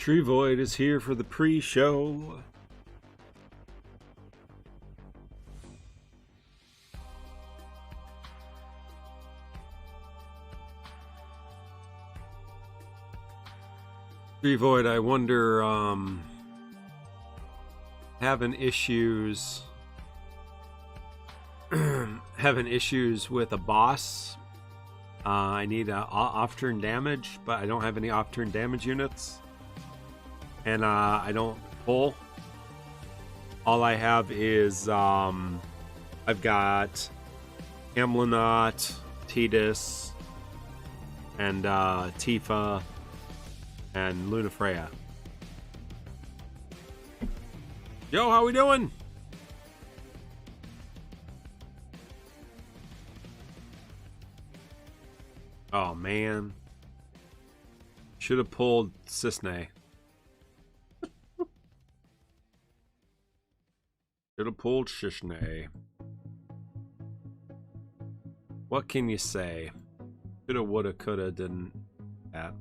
Tree Void is here for the pre-show. Tree Void, I wonder, having issues with a boss. I need off-turn damage, but I don't have any off-turn damage units. And I don't pull. All I have is I've got Hamlinot, Tidus, and Tifa, and Lunafreya. Yo, how we doing? Oh man, should have pulled Cisne. Should have pulled Shishne. What can you say? Shoulda, woulda, coulda, didn't that.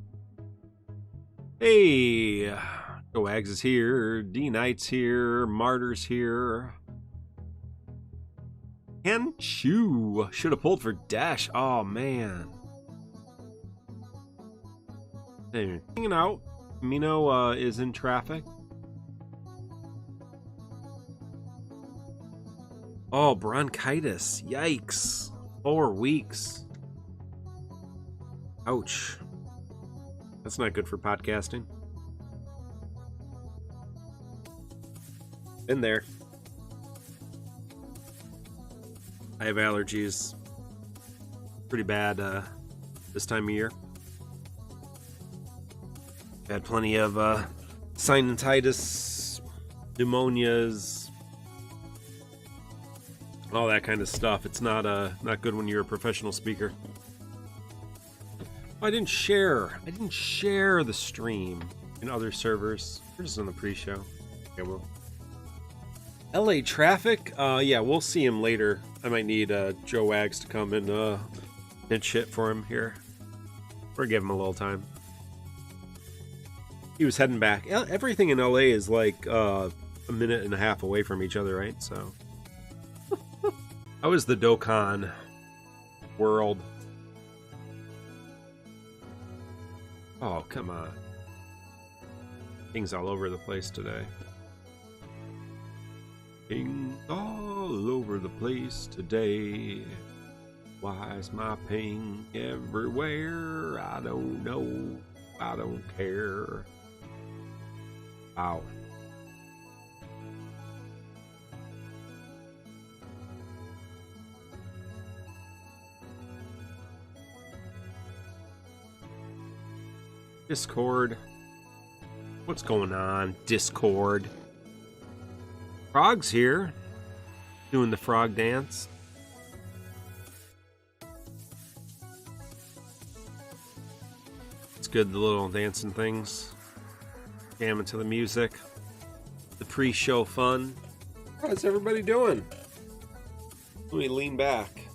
Hey, Joags is here. D Knight's here. Martyr's here. Kenchu should have pulled for Dash. Oh man. Hey, hanging out. Mino is in traffic. Oh, bronchitis. Yikes. 4 weeks. Ouch. That's not good for podcasting. Been there. I have allergies. Pretty bad this time of year. Had plenty of sinusitis, pneumonias, all that kind of stuff. It's not good when you're a professional speaker. Oh, I didn't share the stream in other servers. We're just on the pre-show. Okay, well. LA traffic? Yeah, we'll see him later. I might need Joe Wags to come and pinch hit for him here. Or give him a little time. He was heading back. Everything in LA is like a minute and a half away from each other, right? So, how is the Dokkan world? Oh, come on. Things all over the place today. Things all over the place today. Why is my ping everywhere? I don't know. I don't care. Ow. Discord. What's going on, Discord? Frog's here. Doing the frog dance. It's good, the little dancing things. Jamming to the music. The pre-show fun. How's everybody doing? Let me lean back.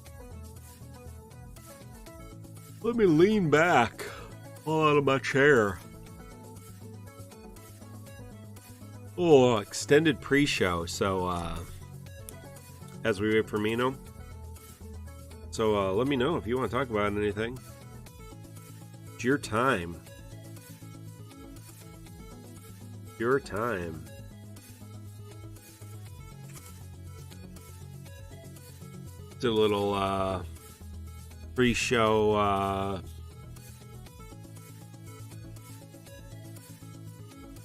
Let me lean back. Fall out of my chair. Oh, extended pre-show. So, as we wait for Mino. So, let me know if you want to talk about anything. It's your time. Your time. It's a little pre-show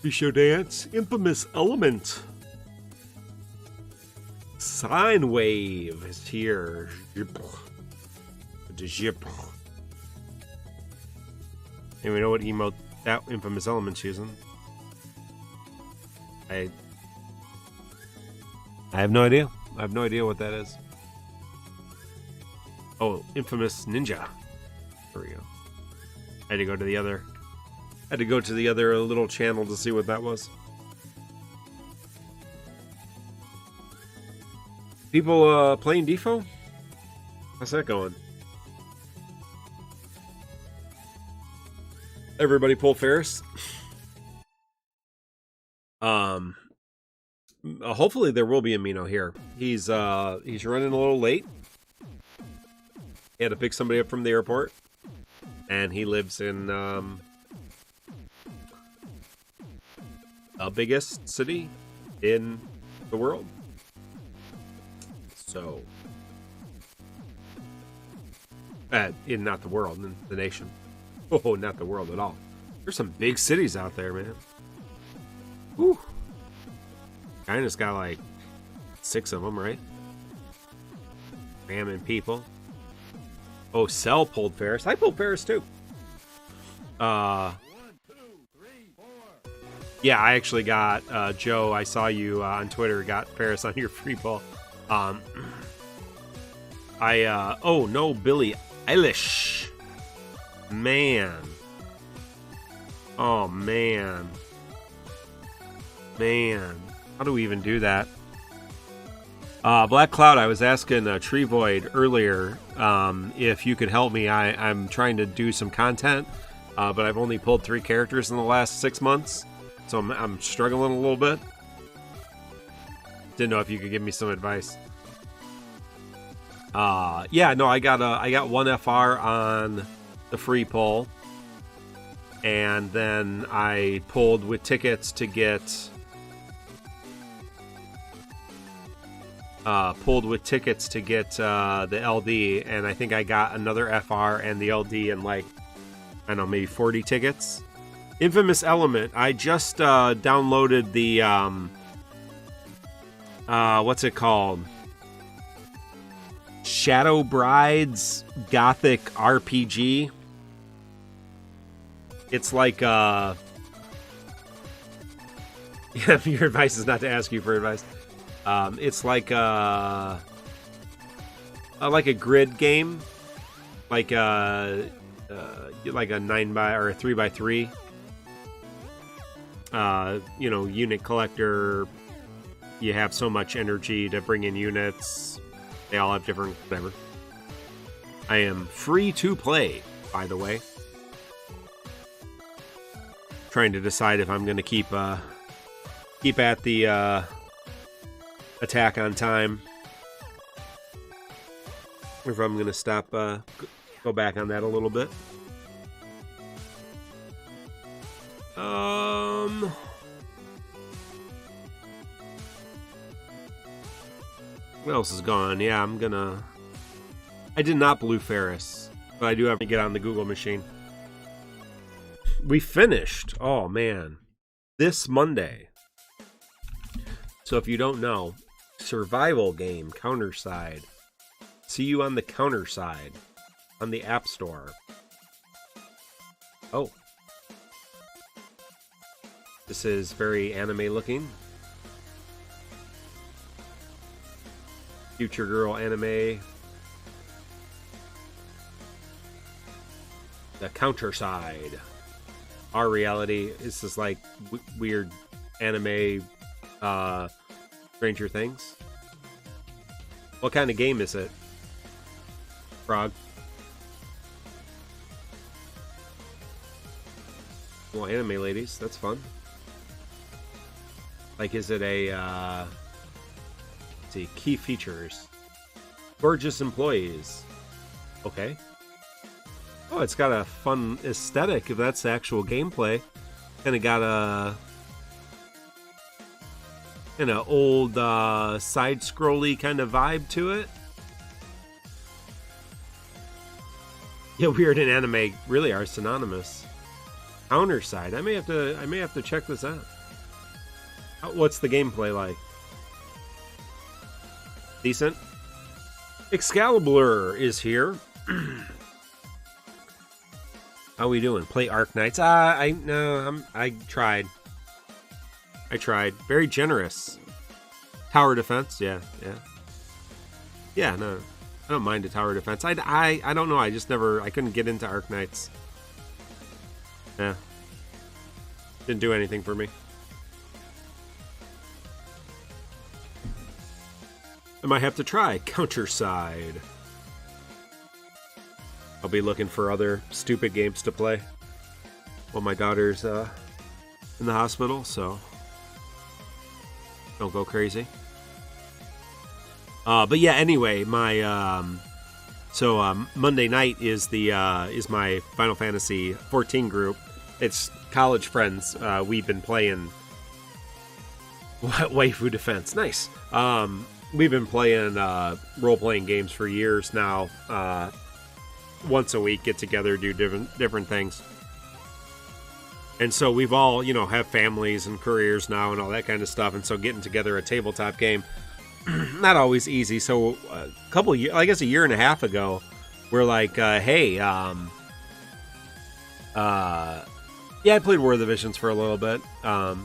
pre-show dance. Infamous Element. Sine Wave is here. And we know what emote that Infamous Element's using. I have no idea. I have no idea what that is. Oh, Infamous Ninja. There we go. I had to go to the other little channel to see what that was. People playing Defo? How's that going? Everybody pull Faris. Hopefully there will be a Mino here. He's running a little late. He had to pick somebody up from the airport, and he lives in the biggest city in the world. So, in not the world, in the nation. Oh, not the world at all. There's some big cities out there, man. Whew. China's got like 6 of them, right? Spamming people. Oh, Cell pulled Faris. I pulled Faris too. Yeah, I actually got Joe. I saw you on Twitter. Got Faris on your free pull. Oh no, Billie Eilish. Man. Oh man. How do we even do that? Black Cloud, I was asking Tree Void earlier if you could help me. I'm trying to do some content, but I've only pulled 3 characters in the last 6 months, so I'm struggling a little bit. Didn't know if you could give me some advice. Yeah, no, I got 1 FR on the free pull, and then I pulled with tickets to get the LD, and I think I got another FR and the LD in like, I don't know, maybe 40 tickets. Infamous Element, I just downloaded the what's it called? Shadow Brides Gothic RPG. It's like yeah, your advice is not to ask you for advice. It's like a grid game, like a 9x or a 3x3. You know, unit collector. You have so much energy to bring in units. They all have different whatever. I am free to play, by the way. Trying to decide if I'm going to keep at the attack on time, or if I'm going to stop, go back on that a little bit. What else is gone? Yeah, I did not blue Faris, but I do have to get on the Google machine. We finished, oh man, this Monday. So if you don't know, survival game, Counterside. See you on the Counterside on the App Store. Oh. This is very anime looking. Future Girl anime. The Counterside. Our reality. This is like weird anime, Stranger Things. What kind of game is it? Frog. Well, anime ladies, that's fun. Like, is it a, let's see, key features. Gorgeous employees. Okay. Oh, it's got a fun aesthetic, if that's the actual gameplay. Kind of got a old side-scrolly kind of vibe to it. Yeah, weird and anime really are synonymous. Counterside. I may have to check this out. What's the gameplay like? Decent. Excalibur is here. How we doing? Play Arc Knights? I tried. Very generous. Tower defense, yeah. Yeah, no. I don't mind a tower defense. I don't know, I couldn't get into Arc Knights. Yeah. Didn't do anything for me. I might have to try Counterside. I'll be looking for other stupid games to play while my daughter's in the hospital, so Don't go crazy. But yeah, anyway, my Monday night is my Final Fantasy 14 group. It's college friends. We've been playing Waifu Defense. Nice. We've been playing role-playing games for years now. Once a week, get together, do different things. And so we've all, have families and careers now and all that kind of stuff. And so getting together a tabletop game, not always easy. So a couple years, I guess a year and a half ago, we're like, hey, I played War of the Visions for a little bit. I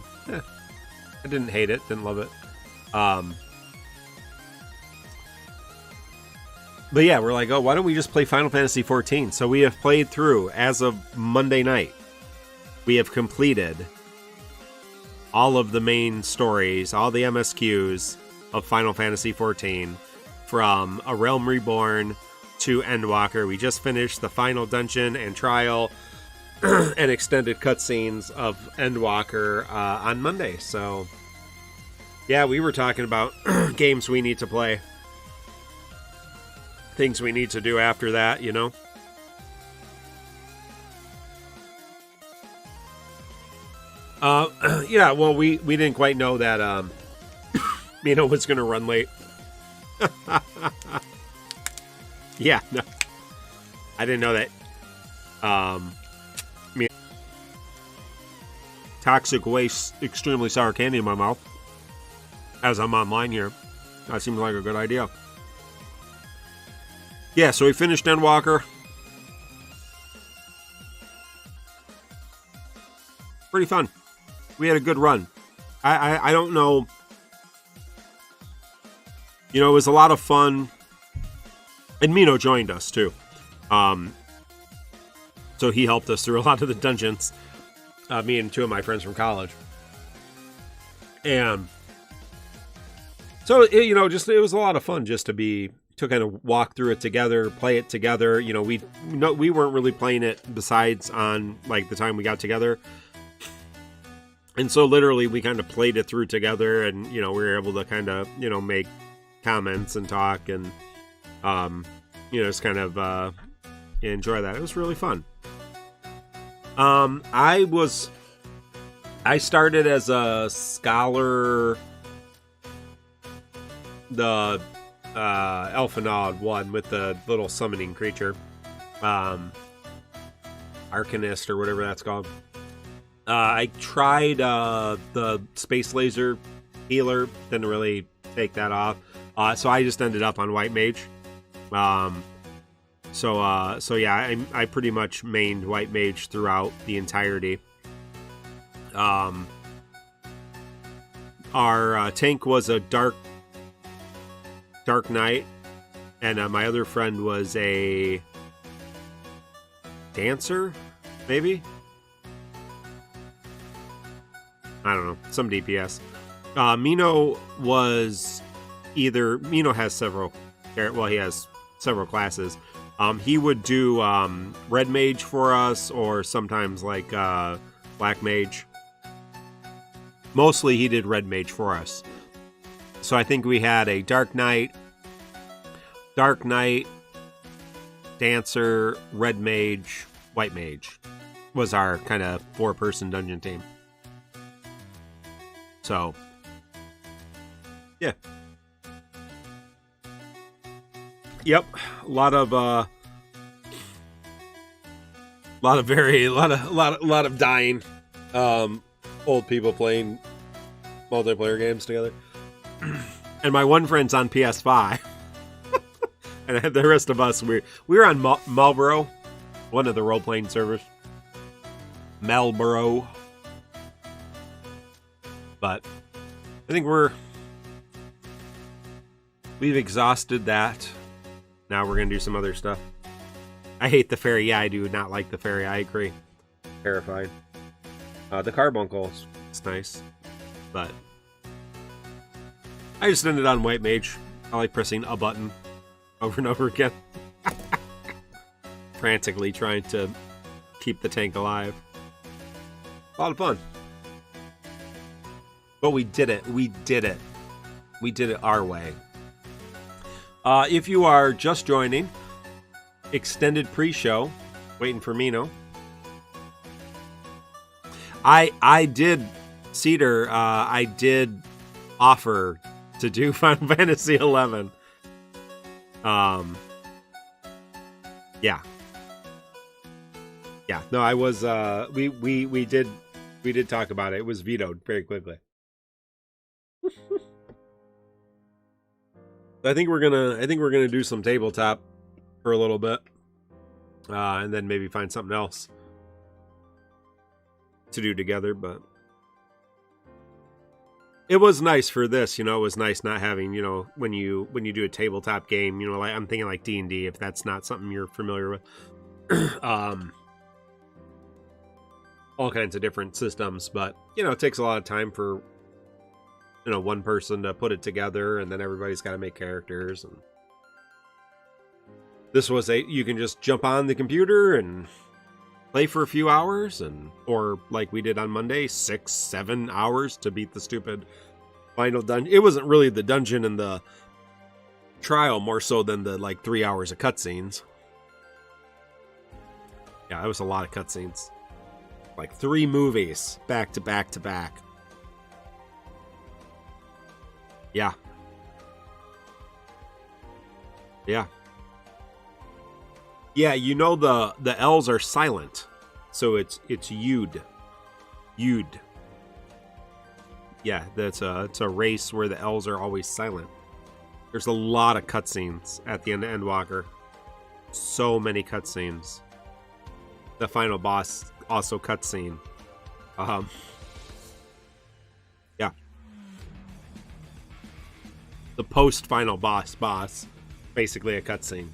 didn't hate it, didn't love it. But yeah, we're like, oh, why don't we just play Final Fantasy 14? So we have played through, as of Monday night, we have completed all of the main stories, all the MSQs of Final Fantasy 14, from A Realm Reborn to Endwalker. We just finished the final dungeon and trial and extended cutscenes of Endwalker on Monday. So yeah, we were talking about games we need to play. Things we need to do after that, Yeah, well, we didn't quite know that Mino was going to run late. Yeah, no. I didn't know that. Toxic waste, extremely sour candy in my mouth. As I'm online here. That seems like a good idea. Yeah, so we finished Endwalker. Pretty fun. We had a good run. I don't know. It was a lot of fun. And Mino joined us, too. So he helped us through a lot of the dungeons. Me and two of my friends from college. And so, it was a lot of fun just to kind of walk through it together, play it together. We weren't really playing it besides on, like, the time we got together. And so literally we kind of played it through together, and, we were able to kind of, make comments and talk and, just kind of enjoy that. It was really fun. I started as a scholar, the Elfanaud one with the little summoning creature, Arcanist or whatever that's called. I tried the space laser healer, didn't really take that off, so I just ended up on White Mage. So yeah, I pretty much mained White Mage throughout the entirety. Our tank was a Dark Knight, and my other friend was a Dancer, maybe? I don't know, some DPS. Mino has several, he has several classes. He would do Red Mage for us, or sometimes like Black Mage. Mostly he did Red Mage for us. So I think we had a Dark Knight, Dancer, Red Mage, White Mage was our kind of 4-person dungeon team. So, yeah. Yep, a lot of dying, old people playing multiplayer games together. And my one friend's on PS5, and the rest of us we were on Marlboro, one of the role playing servers. Marlboro, but I think we've exhausted that. Now we're gonna do some other stuff. I hate the fairy. Yeah, I do not like the fairy. I agree. Terrified. The carbuncles, it's nice, but I just ended on White Mage. I like pressing a button over and over again. Frantically trying to keep the tank alive. A lot of fun. But we did it. We did it. We did it our way. If you are just joining, extended pre-show, waiting for Mino. I did, Cedar, I did offer to do Final Fantasy 11. Yeah. Yeah, no, I was, we did talk about it. It was vetoed very quickly. I think we're gonna do some tabletop for a little bit, and then maybe find something else to do together. But it was nice for this, you know. It was nice not having, you know, when you do a tabletop game, you know, like I'm thinking like D&D, if that's not something you're familiar with, all kinds of different systems. But you know, it takes a lot of time for, you know, one person to put it together, and then everybody's got to make characters. And this was you can just jump on the computer and play for a few hours, or like we did on Monday, 6-7 hours to beat the stupid final dungeon. It wasn't really the dungeon and the trial, more so than the like 3 hours of cutscenes. Yeah, it was a lot of cutscenes, like 3 movies back to back to back. Yeah. Yeah. Yeah, you know the L's are silent. So it's Lude. Lude. Yeah, it's a race where the L's are always silent. There's a lot of cutscenes at the end of Endwalker. So many cutscenes. The final boss also cutscene. Yeah. The post-final boss, basically a cutscene.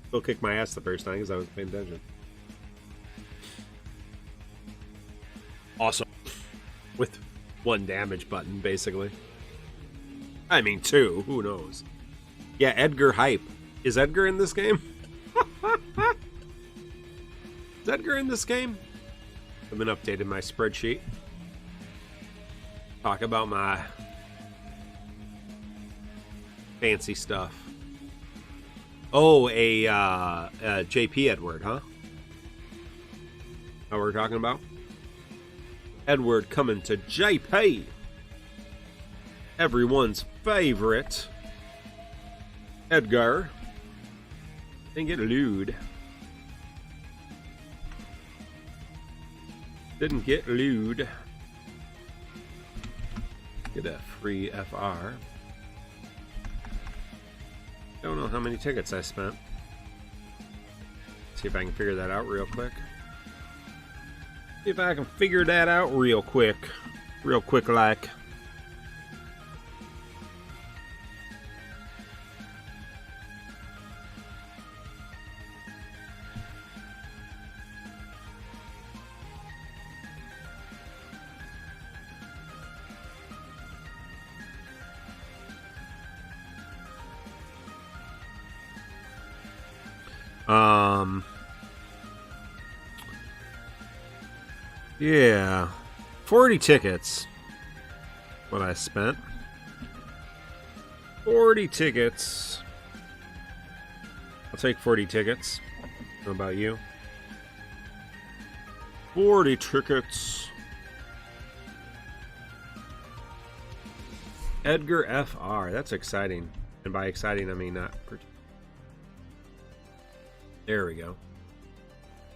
Still kicked my ass the first time because I was paying attention. Awesome. With 1 damage button, basically. I mean 2, who knows? Yeah, Edgar hype. Is Edgar in this game? Is Edgar in this game? I've been updating my spreadsheet. Talk about my fancy stuff. Oh, a JP Edward, huh? How we're talking about? Edward coming to JP. Everyone's favorite. Edgar. Didn't get Lude. Didn't get Lude. Get a free FR. Don't know how many tickets I spent. See if I can figure that out real quick. See if I can figure that out real quick. Real quick like. Yeah, 40 tickets. What I spent. 40 tickets. I'll take 40 tickets. How about you? 40 tickets. Edgar FR. That's exciting. And by exciting, I mean not. There we go.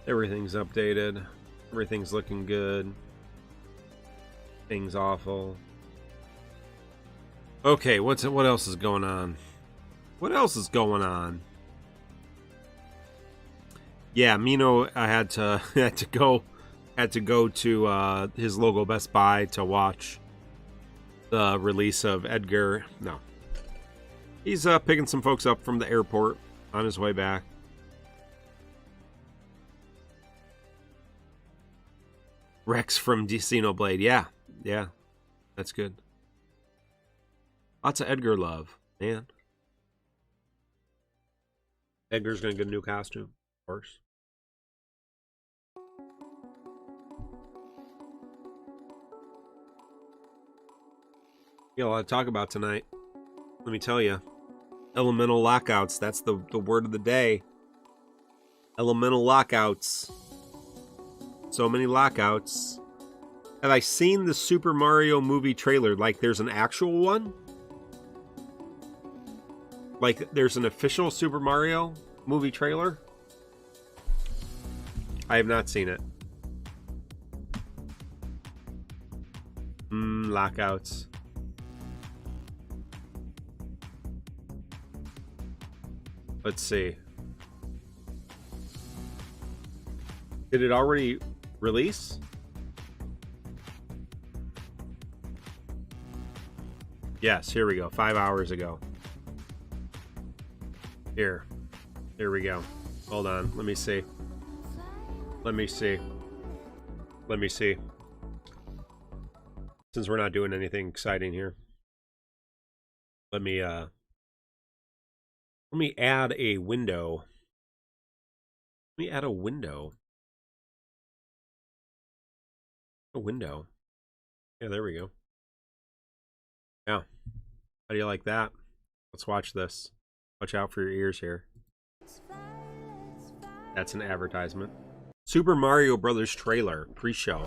Everything's updated. Everything's looking good. Things awful. Okay, what else is going on? What else is going on? Yeah, Mino, I had to go to his local Best Buy to watch the release of Edgar. No, he's picking some folks up from the airport on his way back. Rex from Xenoblade. Yeah, that's good. Lots of Edgar love, man. Edgar's gonna get a new costume, of course. got a lot to talk about tonight. Let me tell you. Elemental lockouts. That's the word of the day. Elemental lockouts. So many lockouts. Have I seen the Super Mario movie trailer? Like, there's an actual one? Like, there's an official Super Mario movie trailer? I have not seen it. Lockouts. Let's see. Did it already release? Yes, here we go. 5 hours ago. Here we go. Hold on. Let me see. Since we're not doing anything exciting here. Let me add a window. Let me add a window. Yeah, there we go. Yeah. How do you like that? Let's watch this. Watch out for your ears here. That's an advertisement. Super Mario Brothers trailer pre-show.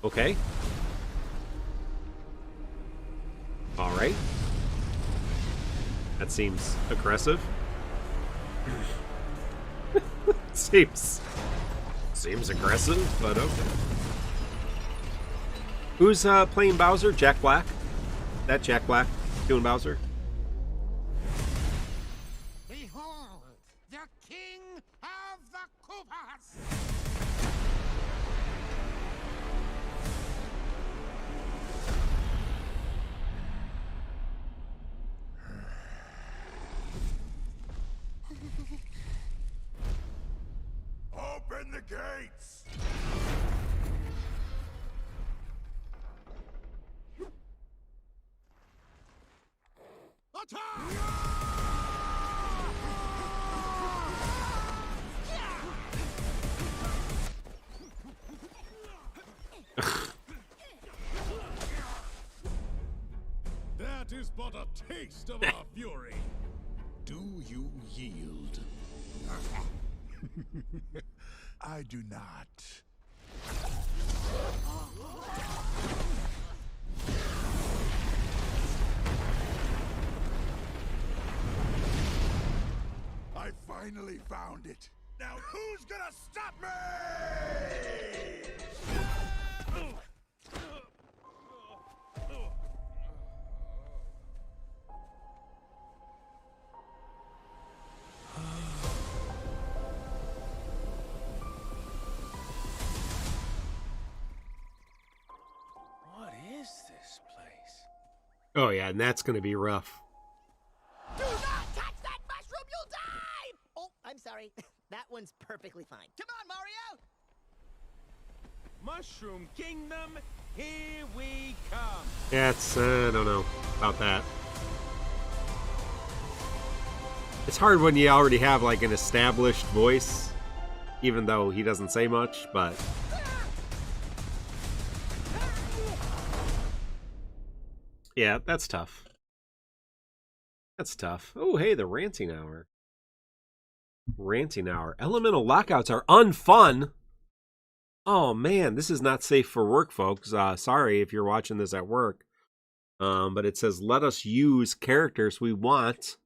Okay. All right. That seems aggressive. seems aggressive, but okay. Who's playing Bowser? Jack Black? That Jack Black doing Bowser? Behold, the king of the Koopas! Open the gates! That is but a taste of our fury. Do you yield? I do not. I finally found it. Now who's gonna stop me? What is this place? Oh yeah, and that's gonna be rough. Do not touch that mushroom, you'll die! Oh, I'm sorry. That one's perfectly fine. Come on, Mario! Mushroom Kingdom, here we come. Yeah, it's I don't know about that. It's hard when you already have like an established voice, even though he doesn't say much, but yeah, that's tough. That's tough. Oh, hey, the ranting hour. Ranting hour. Elemental lockouts are unfun. Oh man, this is not safe for work, folks. Sorry if you're watching this at work. But it says, let us use characters we want.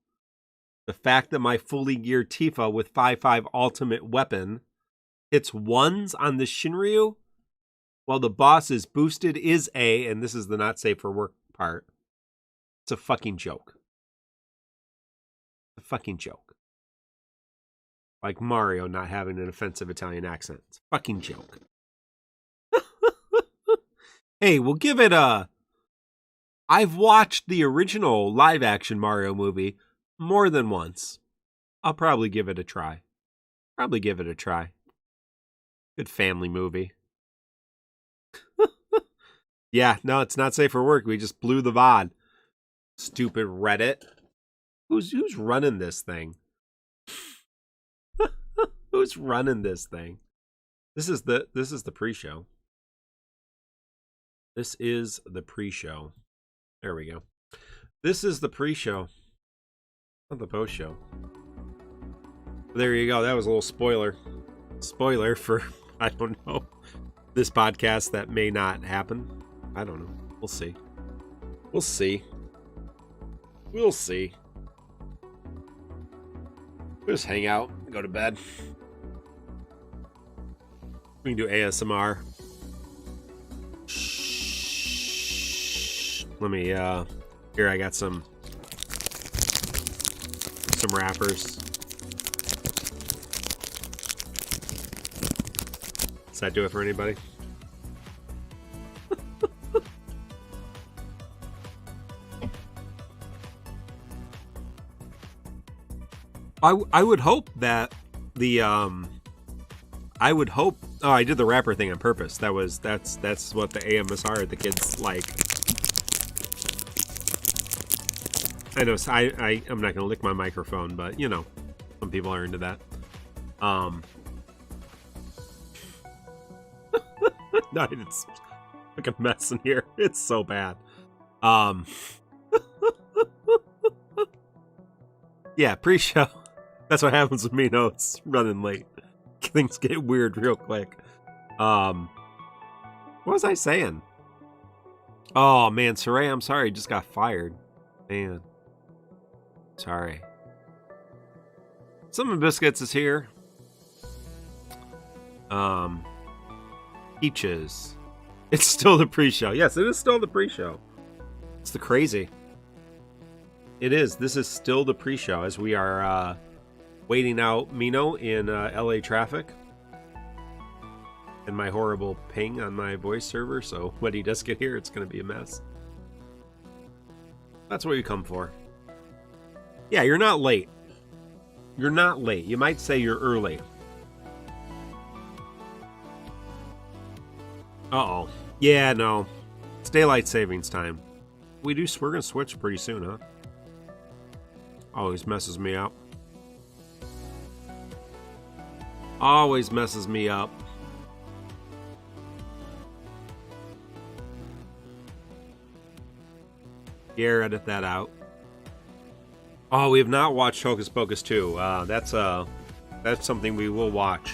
The fact that my fully geared Tifa with 5/5 ultimate weapon hits ones on the Shinryu while the boss is boosted is A, and this is the not safe for work part. It's a fucking joke. A fucking joke. Like Mario not having an offensive Italian accent. It's a fucking joke. Hey, we'll give it a... I've watched the original live-action Mario movie more than once. I'll probably give it a try. Good family movie. Yeah, no, it's not safe for work. We just blew the VOD. Stupid Reddit. Who's running this thing? Who's running this thing? This is the pre-show. This is the pre-show. There we go. This is the pre-show. Not the post-show. There you go. That was a little spoiler. Spoiler for, I don't know, this podcast that may not happen. I don't know. We'll see. We'll see. We'll see. We'll just hang out and go to bed. We can do ASMR. Shh. Let me, here I got some wrappers. Does that do it for anybody? I would hope that the I would hope. Oh, I did the wrapper thing on purpose. That's what the AMSR the kids like. I know. I'm not gonna lick my microphone, but you know, some people are into that. No, it's like a mess in here. It's so bad. Yeah, pre-show. That's what happens with me. No, it's running late. Things get weird real quick. What was I saying? Oh man, Saray, I'm sorry, just got fired. Man. Sorry. Cinnamon Biscuits is here. Peaches. It's still the pre-show. Yes, it is still the pre-show. It's the crazy. It is. This is still the pre-show as we are waiting out Mino in LA traffic. And my horrible ping on my voice server, so when he does get here, it's going to be a mess. That's what you come for. Yeah, you're not late. You're not late. You might say you're early. Uh-oh. Yeah, no. It's daylight savings time. We're going to switch pretty soon, huh? Always messes me up. Always messes me up. Pierre, edit that out. Oh, we have not watched Hocus Pocus 2. That's something we will watch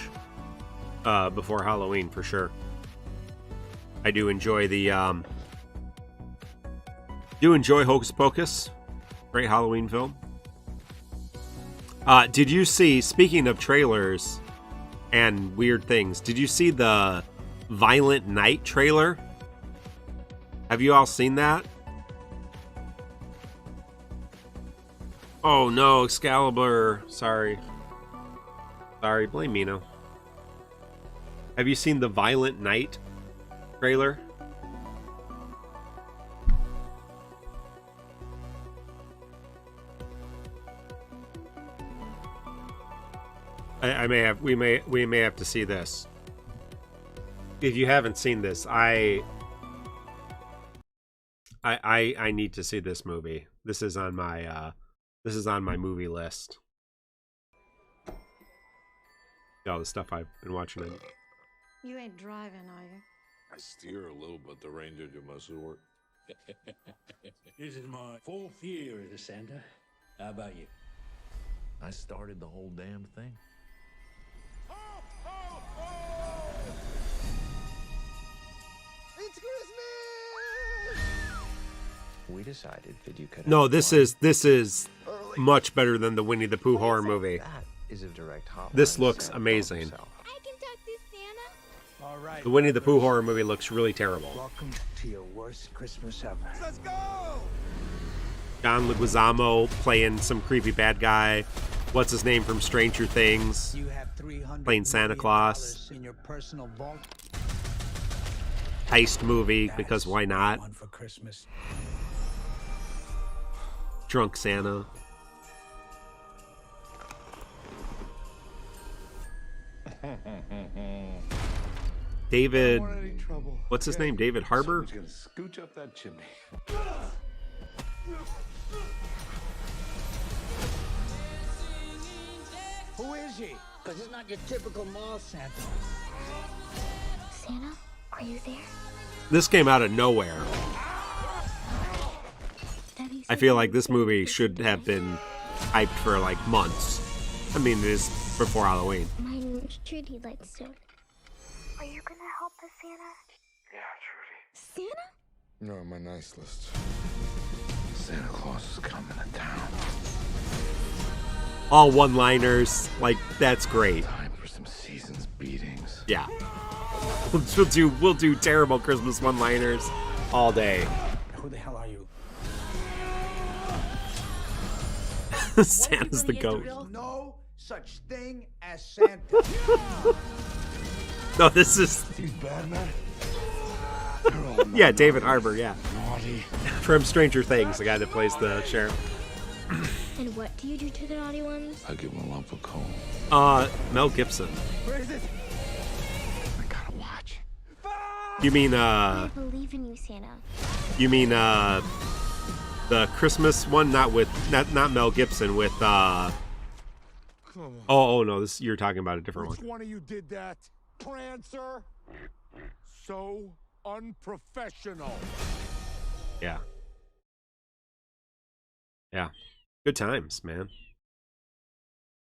before Halloween for sure. I do enjoy Hocus Pocus. Great Halloween film. Did you see, speaking of trailers and weird things, did you see the Violent Night trailer? Have you all seen that? Oh no, Excalibur. Sorry. Sorry, blame Mino. Have you seen the Violent Night trailer? I may have. We may have to see this. If you haven't seen this, I need to see this movie. This is on my movie list. All the stuff I've been watching. You ain't driving, are you? I steer a little, but the ranger do most of the work. This is my 4th year as a Santa. How about you? I started the whole damn thing. It's Christmas! We decided that you could. No, this is much better than the Winnie the Pooh horror movie. That is a direct hotline. This looks Santa amazing. himself. I can talk to Santa. All right. The Winnie the Pooh horror movie looks really terrible. Welcome to your worst Christmas ever. Let's go! John Leguizamo playing some creepy bad guy. What's his name from Stranger Things? You have $300 Playing Santa Claus. in your personal vault. Heist movie, because why not? One for Christmas. Drunk Santa. David, Don't want any trouble. what's his name? David Harbour? Someone's gonna scooch up that chimney. Who is he? Because it's not your typical mall Santa. Santa, are you there? This came out of nowhere. I feel like this movie should have been hyped for like months. I mean, it is before Halloween. My name's Trudy Lightstone. Are you gonna help us, Santa? Yeah, Trudy. Santa? You're on my nice list. Santa Claus is coming to town. All one-liners, like that's great. Time for some season's beatings. Yeah, we'll do terrible Christmas one-liners all day. Who the hell are you? Santa's the goat. No such thing as Santa. No, this is He's bad, man. yeah, David Harbour, yeah, Naughty. from Stranger Things, the guy that plays the sheriff. And what do you do to the naughty ones? I give him a lump of coal. Mel Gibson. Where is it? I gotta watch. You mean I believe in you, Santa. you mean the Christmas one, not Mel Gibson, with oh no, this you're talking about a different Which one. one of you did that? Prancer? So unprofessional. Yeah. Yeah. Good times, man.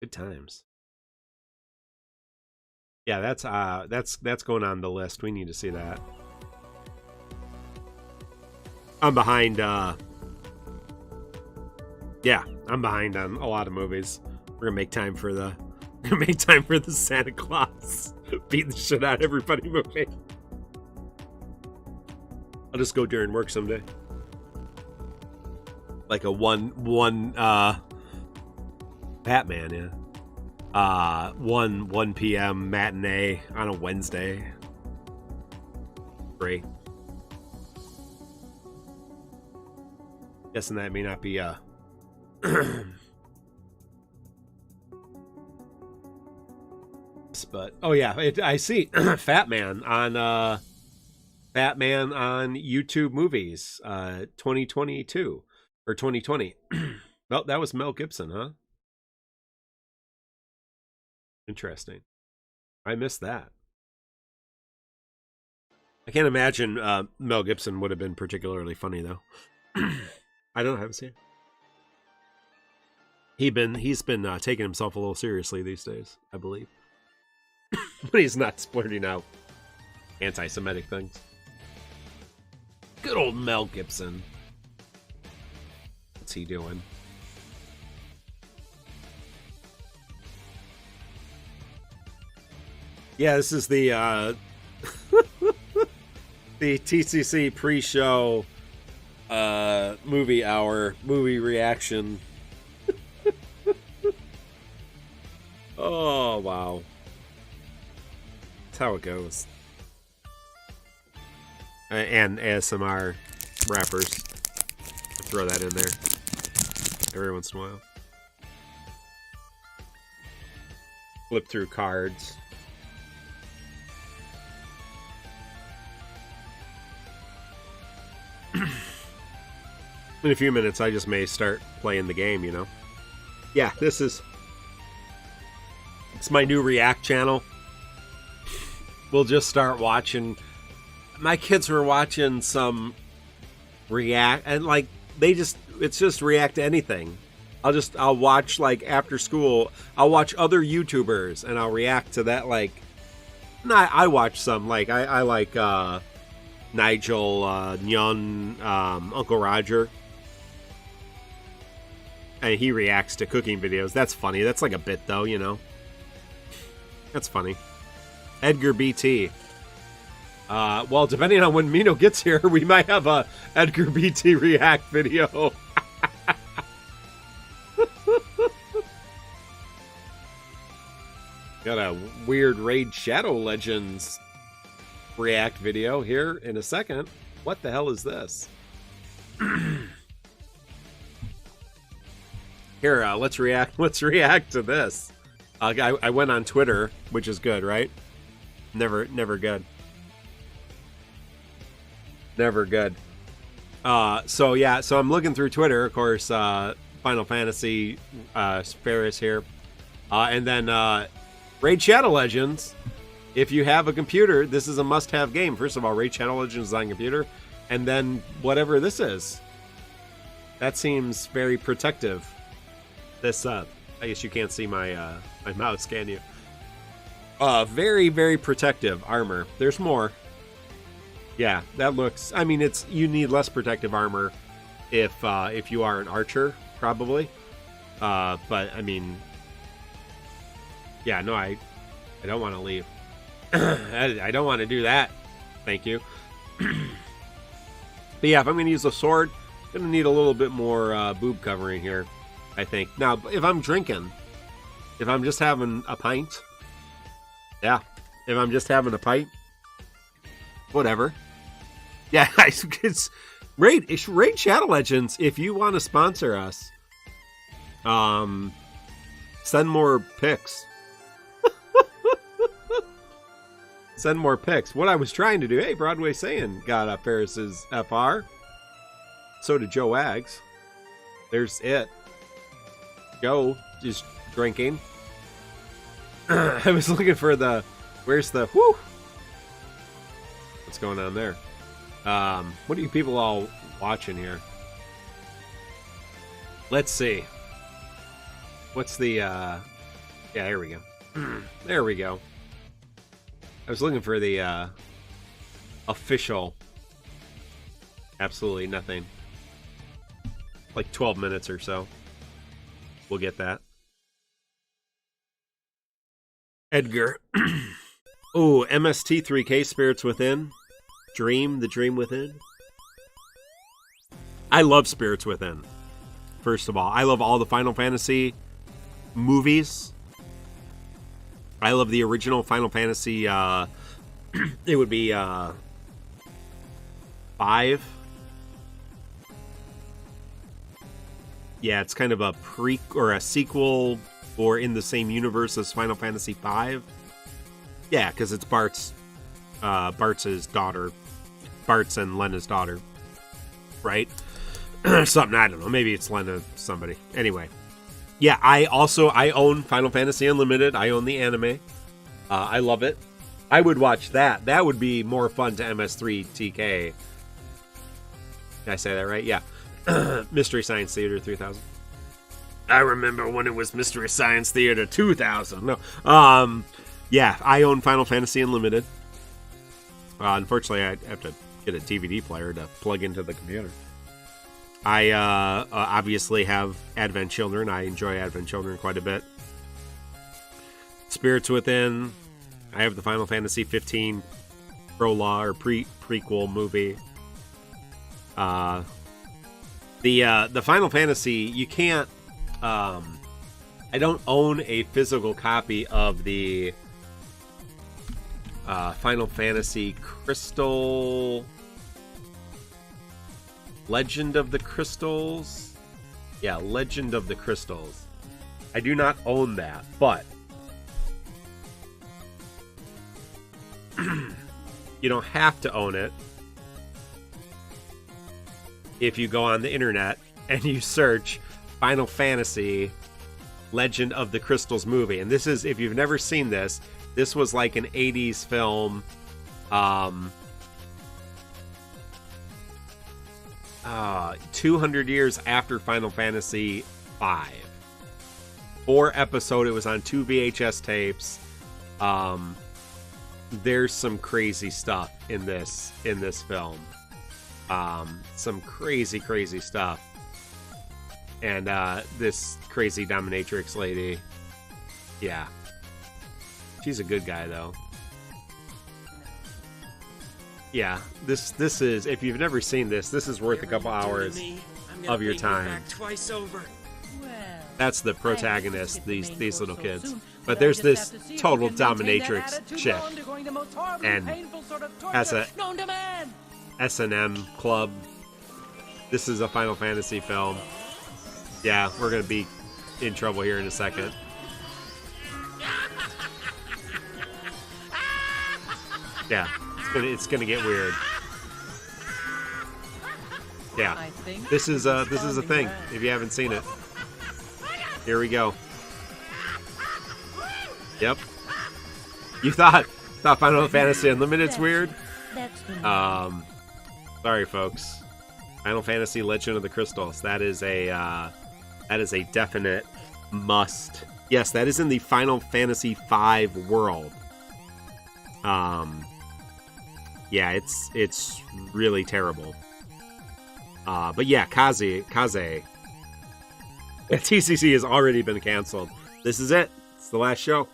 Good times. Yeah, that's going on the list. We need to see that. I'm behind yeah, I'm behind on a lot of movies. We're gonna make time for the Santa Claus beat the shit out of everybody movie. I'll just go during work someday. Like a one Batman, yeah. 1 p.m. matinee on a Wednesday. Great. Guessing that may not be but oh yeah, I see Fat Man on YouTube Movies 2022 or 2020. Well, that was Mel Gibson, huh? Interesting. I missed that. I can't imagine Mel Gibson would have been particularly funny though. I don't have to see it. He's been taking himself a little seriously these days, I believe. But he's not splurting out anti-Semitic things. Good old Mel Gibson. What's he doing? Yeah, this is the the TCC pre-show movie hour movie reaction. Oh wow. That's how it goes. And ASMR rappers. Throw that in there every once in a while. Flip through cards. In a few minutes, I just may start playing the game, you know? Yeah, it's my new React channel. We'll just start watching. My kids were watching some React, and like it's just React to anything. I'll watch like after school. I'll watch other YouTubers and I'll react to that. Like, I watch some like I like Nigel Nyan, Uncle Roger, and he reacts to cooking videos. That's funny. That's like a bit though, you know. That's funny. Edgar BT. Well, depending on when Mino gets here, we might have a Edgar BT react video. Got a weird Raid Shadow Legends react video here in a second. What the hell is this? Here, let's react to this. I went on Twitter, which is good, right? Never good. Never good. So I'm looking through Twitter, of course, Final Fantasy, Faris here. And then Raid Shadow Legends if you have a computer, this is a must-have game. First of all, Raid Shadow Legends is on computer, and then whatever this is. That seems very protective. This, I guess you can't see my my mouse, can you? Very, very protective armor. There's more. Yeah, that looks... I mean, you need less protective armor if you are an archer, probably. But, I mean... Yeah, no, I don't want to leave. I don't want to do that. Thank you. But yeah, if I'm going to use a sword, I'm going to need a little bit more boob covering here, I think. Now, if I'm drinking, if I'm just having a pint, yeah, if I'm just having a pint, whatever. Yeah, it's Raid Shadow Legends. If you want to sponsor us, send more pics. Send more pics. What I was trying to do, hey, Broadway saying got Faris's FR. So did Joe Wags. There's it. Joe is drinking. I was looking for the... Where's the... Whoo! What's going on there? What are you people all watching here? Let's see. What's the... Yeah, there we go. There we go. I was looking for the official. Absolutely nothing. Like 12 minutes or so. We'll get that. Edgar. Oh, MST3K Spirits Within. Dream, the Dream Within. I love Spirits Within. First of all, I love all the Final Fantasy movies. I love the original Final Fantasy, it would be 5. Yeah, it's kind of a or a sequel or in the same universe as Final Fantasy 5. Yeah, because it's Bart's daughter. Bart's and Lena's daughter. Right? Something, I don't know. Maybe it's Lena somebody. Anyway. Yeah, I own Final Fantasy Unlimited. I own the anime. I love it. I would watch that. That would be more fun to MS3TK. Did I say that right? Yeah. Mystery Science Theater 3000. I remember when it was Mystery Science Theater 2000. No. Yeah, I own Final Fantasy Unlimited. Unfortunately, I have to get a DVD player to plug into the computer. I obviously have Advent Children. I enjoy Advent Children quite a bit. Spirits Within. I have the Final Fantasy 15 prologue or prequel movie. The Final Fantasy, you can't. I don't own a physical copy of the Final Fantasy Crystal. Legend of the Crystals? Yeah, Legend of the Crystals. I do not own that, but you don't have to own it if you go on the internet and you search Final Fantasy Legend of the Crystals movie. And this is, if you've never seen this, this was like an 80s film. 200 years after Final Fantasy V. 4 episode. It was on 2 VHS tapes. There's some crazy stuff in this film. Some crazy stuff. And this crazy dominatrix lady. Yeah. She's a good guy though. Yeah, this is, if you've never seen this is worth a couple hours of your time. Twice over. That's the protagonist, these little kids. But there's this total dominatrix chick. And as a S&M club, this is a Final Fantasy film. Yeah, we're going to be in trouble here in a second. Yeah. It's gonna get weird. Yeah, this is a thing. If you haven't seen it, here we go. Yep. You thought thought Final Fantasy Unlimited's weird. That's the Sorry, folks. Final Fantasy Legend of the Crystals. That is a definite must. Yes, that is in the Final Fantasy V world. Yeah, it's really terrible. But yeah, Kaze. TCC has already been canceled. This is it. It's the last show.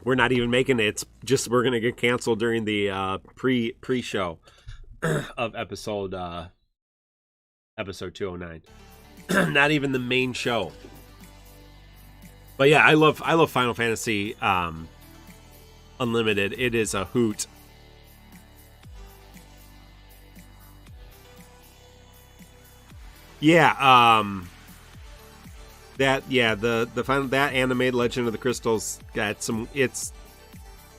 We're not even making it. It's just we're gonna get canceled during the pre-show of episode 209. Not even the main show. But yeah, I love Final Fantasy Unlimited. It is a hoot. Yeah, the final that anime Legend of the Crystals got some. It's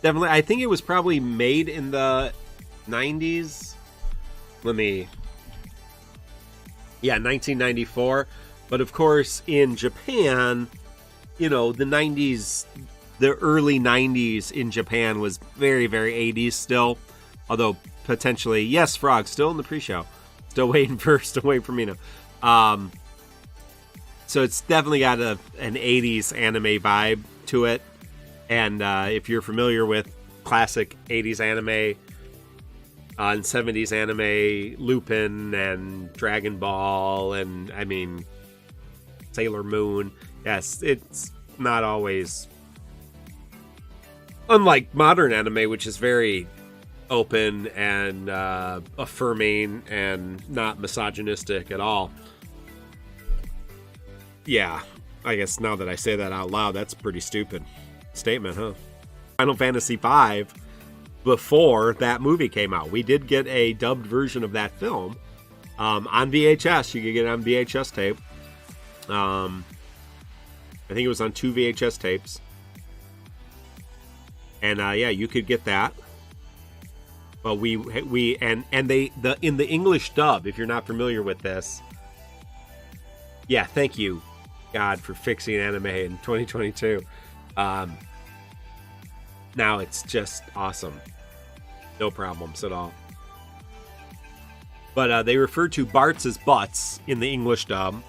definitely. I think it was probably made in the 90s. 1994. But of course, in Japan, the 90s, the early 90s in Japan was very, very 80s still. Although potentially, yes, Frog still in the pre-show, still waiting for me now. So it's definitely got an 80s anime vibe to it. And if you're familiar with classic 80s anime and 70s anime, Lupin and Dragon Ball and, Sailor Moon, yes, it's not always... Unlike modern anime, which is very open and affirming and not misogynistic at all. Yeah, I guess now that I say that out loud, that's a pretty stupid statement, huh? Final Fantasy V, before that movie came out, we did get a dubbed version of that film on VHS. You could get it on VHS tape. I think it was on 2 VHS tapes. And yeah, you could get that. But we in the English dub, if you're not familiar with this. Yeah, thank you, God, for fixing anime in 2022. Now it's just awesome. No problems at all. But they refer to Barts as butts in the English dub,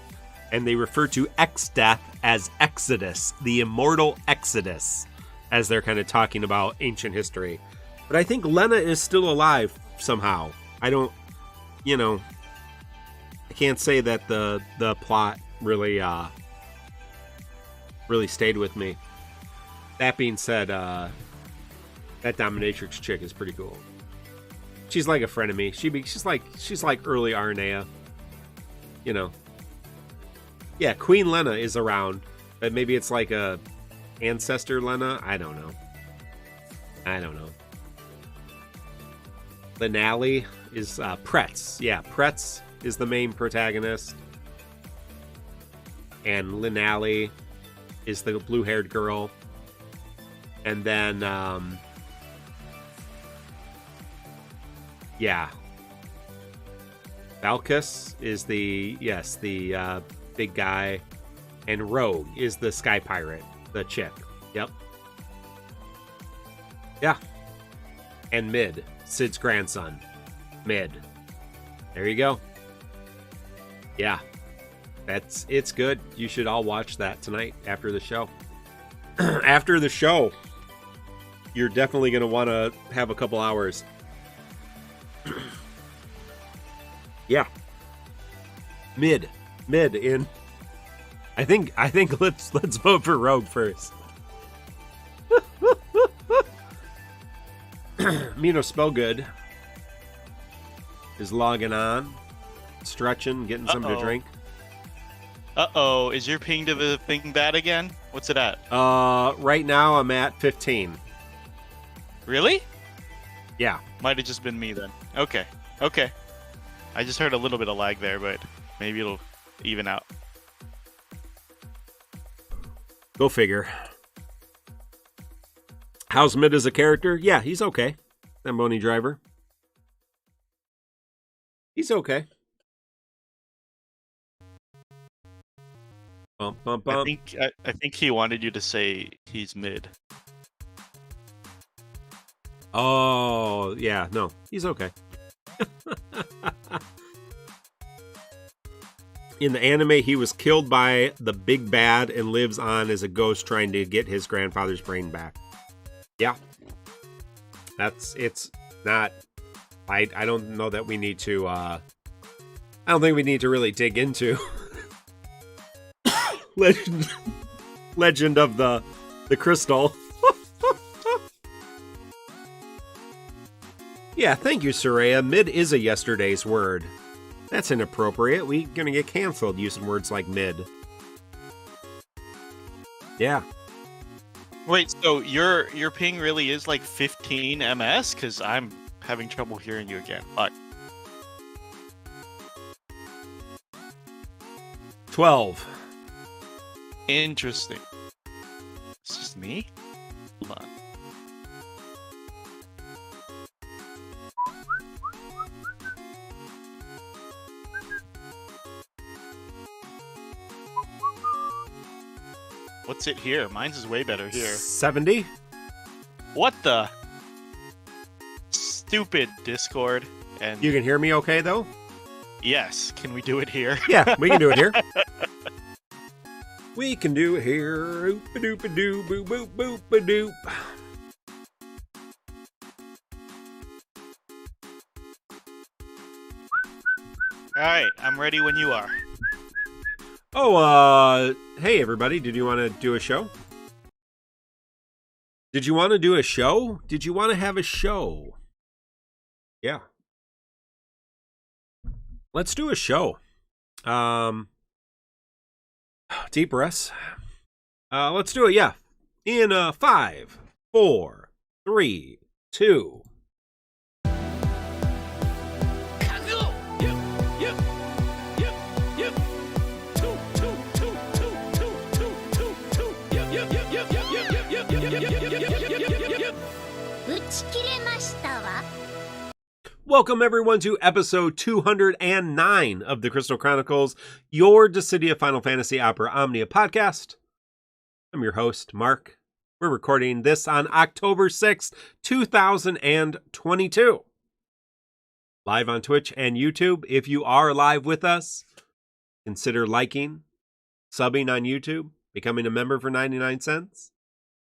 and they refer to X-Death as Exodus, the immortal Exodus, as they're kind of talking about ancient history. But I think Lena is still alive somehow. I don't, I can't say that the plot really stayed with me. That being said, that dominatrix chick is pretty cool. She's like a friend of me. She's like early Arnea. Yeah, Queen Lena is around, but maybe it's like a ancestor Lena. I don't know. Linali is Pretz. Yeah, Pretz is the main protagonist. And Linali is the blue-haired girl. And then, yeah. Valkus is the big guy. And Rogue is the sky pirate, the chick. Yep. Yeah. And Mid, Sid's grandson. Mid. There you go. Yeah. It's good. You should all watch that tonight after the show. After the show, you're definitely going to want to have a couple hours. Yeah. Mid in. I think let's vote for Rogue first. Mino Spellgood is logging on, stretching, getting something to drink. Uh-oh, is your ping to the thing bad again? What's it at? Right now I'm at 15. Really? Yeah. Might have just been me then. Okay. I just heard a little bit of lag there, but maybe it'll even out. Go figure. How's Mid as a character? Yeah, he's okay. Zamboni driver. He's okay. Bump, bump, bump. I think he wanted you to say he's mid. Oh, yeah, no, he's okay. In the anime, he was killed by the big bad and lives on as a ghost trying to get his grandfather's brain back. Yeah. It's not, I don't know that we need to, I don't think we need to really dig into legend of the crystal. Yeah, thank you, Soraya. Mid is a yesterday's word. That's inappropriate. We're gonna get canceled using words like mid. Yeah. Wait, so your ping really is like 15 ms? Because I'm having trouble hearing you again. Fuck. 12. Interesting. It's just me? Hold on. What's it here? Mine's is way better here. 70? What the? Stupid Discord. And You can hear me okay, though? yes, can we do it here? Yeah, we can do it here. We can do it here. Oop-a-doop-a-doo, boop-boop-boop-a-doop. Alright, I'm ready when you are. Oh, hey everybody, did you want to do a show? Did you want to do a show? Did you want to have a show? Yeah. Let's do a show. Deep breaths. Let's do it, yeah. In 5, 4, 3, 2. Welcome everyone to episode 209 of the Crystal Chronicles, your Dissidia Final Fantasy Opera Omnia podcast. I'm your host, Mark. We're recording this on October 6th, 2022. Live on Twitch and YouTube. If you are live with us, consider liking, subbing on YouTube, becoming a member for 99 cents.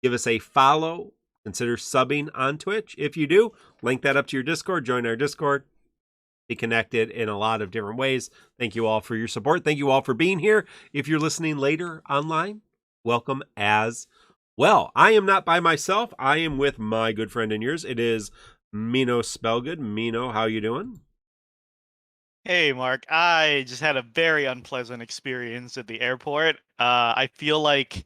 Give us a follow. Consider subbing on Twitch. If you do, link that up to your Discord. Join our Discord. Be connected in a lot of different ways. Thank you all for your support. Thank you all for being here. If you're listening later online, welcome as well. I am not by myself. I am with my good friend and yours. It is Mino Spellgood. Mino, how you doing? Hey, Mark. I just had a very unpleasant experience at the airport. I feel like...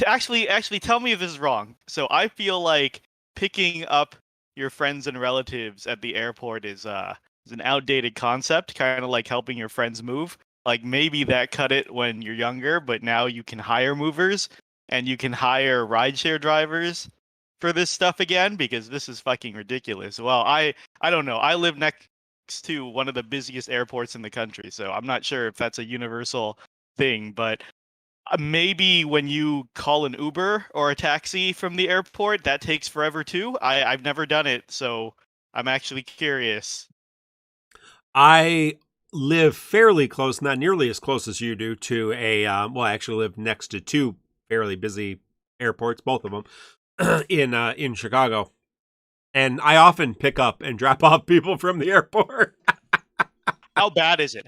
Actually, tell me if this is wrong. So I feel like picking up your friends and relatives at the airport is an outdated concept, kind of like helping your friends move. Like maybe that cut it when you're younger, but now you can hire movers and you can hire rideshare drivers for this stuff again because this is fucking ridiculous. Well, I don't know. I live next to one of the busiest airports in the country, so I'm not sure if that's a universal thing, but maybe when you call an Uber or a taxi from the airport, that takes forever too. I've never done it, so I'm actually curious. I live fairly close, not nearly as close as you do, to a, well, I actually live next to two fairly busy airports, both of them, in Chicago. And I often pick up and drop off people from the airport. How bad is it?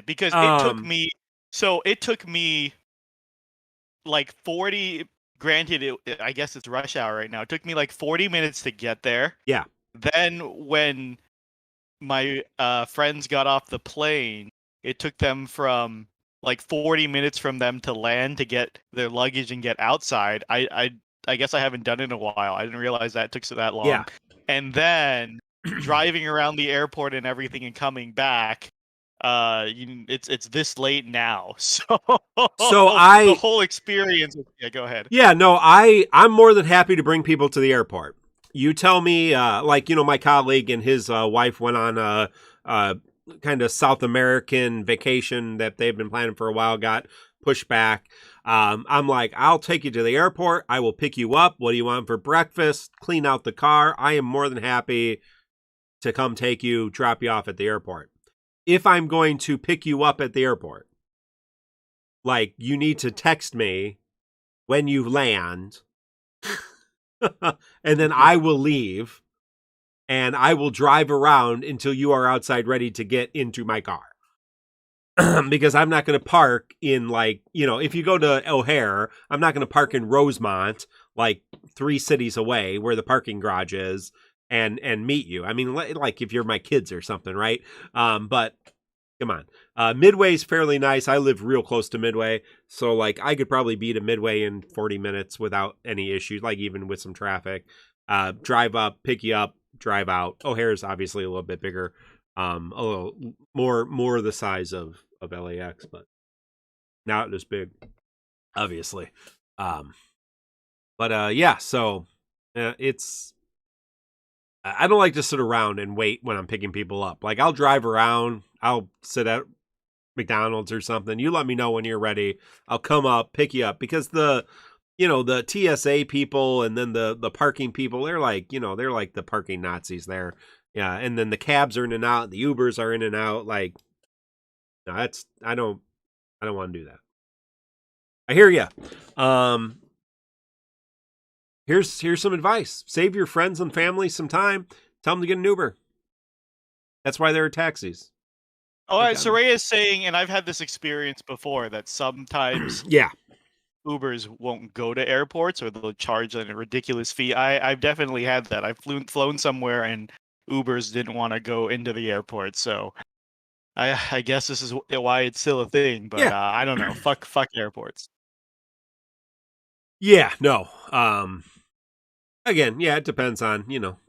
Because it took me like 40, granted, I guess it's rush hour right now. It took me like 40 minutes to get there. Yeah. Then when my friends got off the plane, it took them from like 40 minutes from them to land to get their luggage and get outside. I guess I haven't done it in a while. I didn't realize that it took so that long. Yeah. And then driving around the airport and everything and coming back, it's this late now. So the whole experience. Yeah, go ahead. Yeah, no, I'm more than happy to bring people to the airport. You tell me, my colleague and his wife went on a kind of South American vacation that they've been planning for a while, got push back. I'm like, I'll take you to the airport. I will pick you up. What do you want for breakfast? Clean out the car. I am more than happy to come take you, drop you off at the airport. If I'm going to pick you up at the airport, like, you need to text me when you land, and then I will leave, and I will drive around until you are outside ready to get into my car. Because I'm not going to park in, like, you know, if you go to O'Hare, I'm not going to park in Rosemont, like 3 cities away where the parking garage is, and meet you. I mean, like if you're my kids or something, right? But come on. Midway's fairly nice. I live real close to Midway, so like I could probably be to Midway in 40 minutes without any issues, like even with some traffic. Drive up, pick you up, drive out. O'Hare's obviously a little bit bigger, a little more the size of LAX, but not as big, obviously. Yeah, so it's, I don't like to sit around and wait when I'm picking people up. Like, I'll drive around, I'll sit at McDonald's or something. You let me know when you're ready. I'll come up, pick you up, because the TSA people and then the parking people, they're like the parking Nazis there. Yeah. And then the cabs are in and out, the Ubers are in and out. Like, no, I don't want to do that. I hear you. Here's some advice. Save your friends and family some time. Tell them to get an Uber. That's why there are taxis. All right, so Ray is saying, and I've had this experience before, that sometimes yeah, Ubers won't go to airports or they'll charge a ridiculous fee. I've definitely had that. I've flown somewhere and Ubers didn't want to go into the airport, so I guess this is why it's still a thing. But yeah. I don't know. Fuck airports. Yeah, no. Again, yeah, it depends on,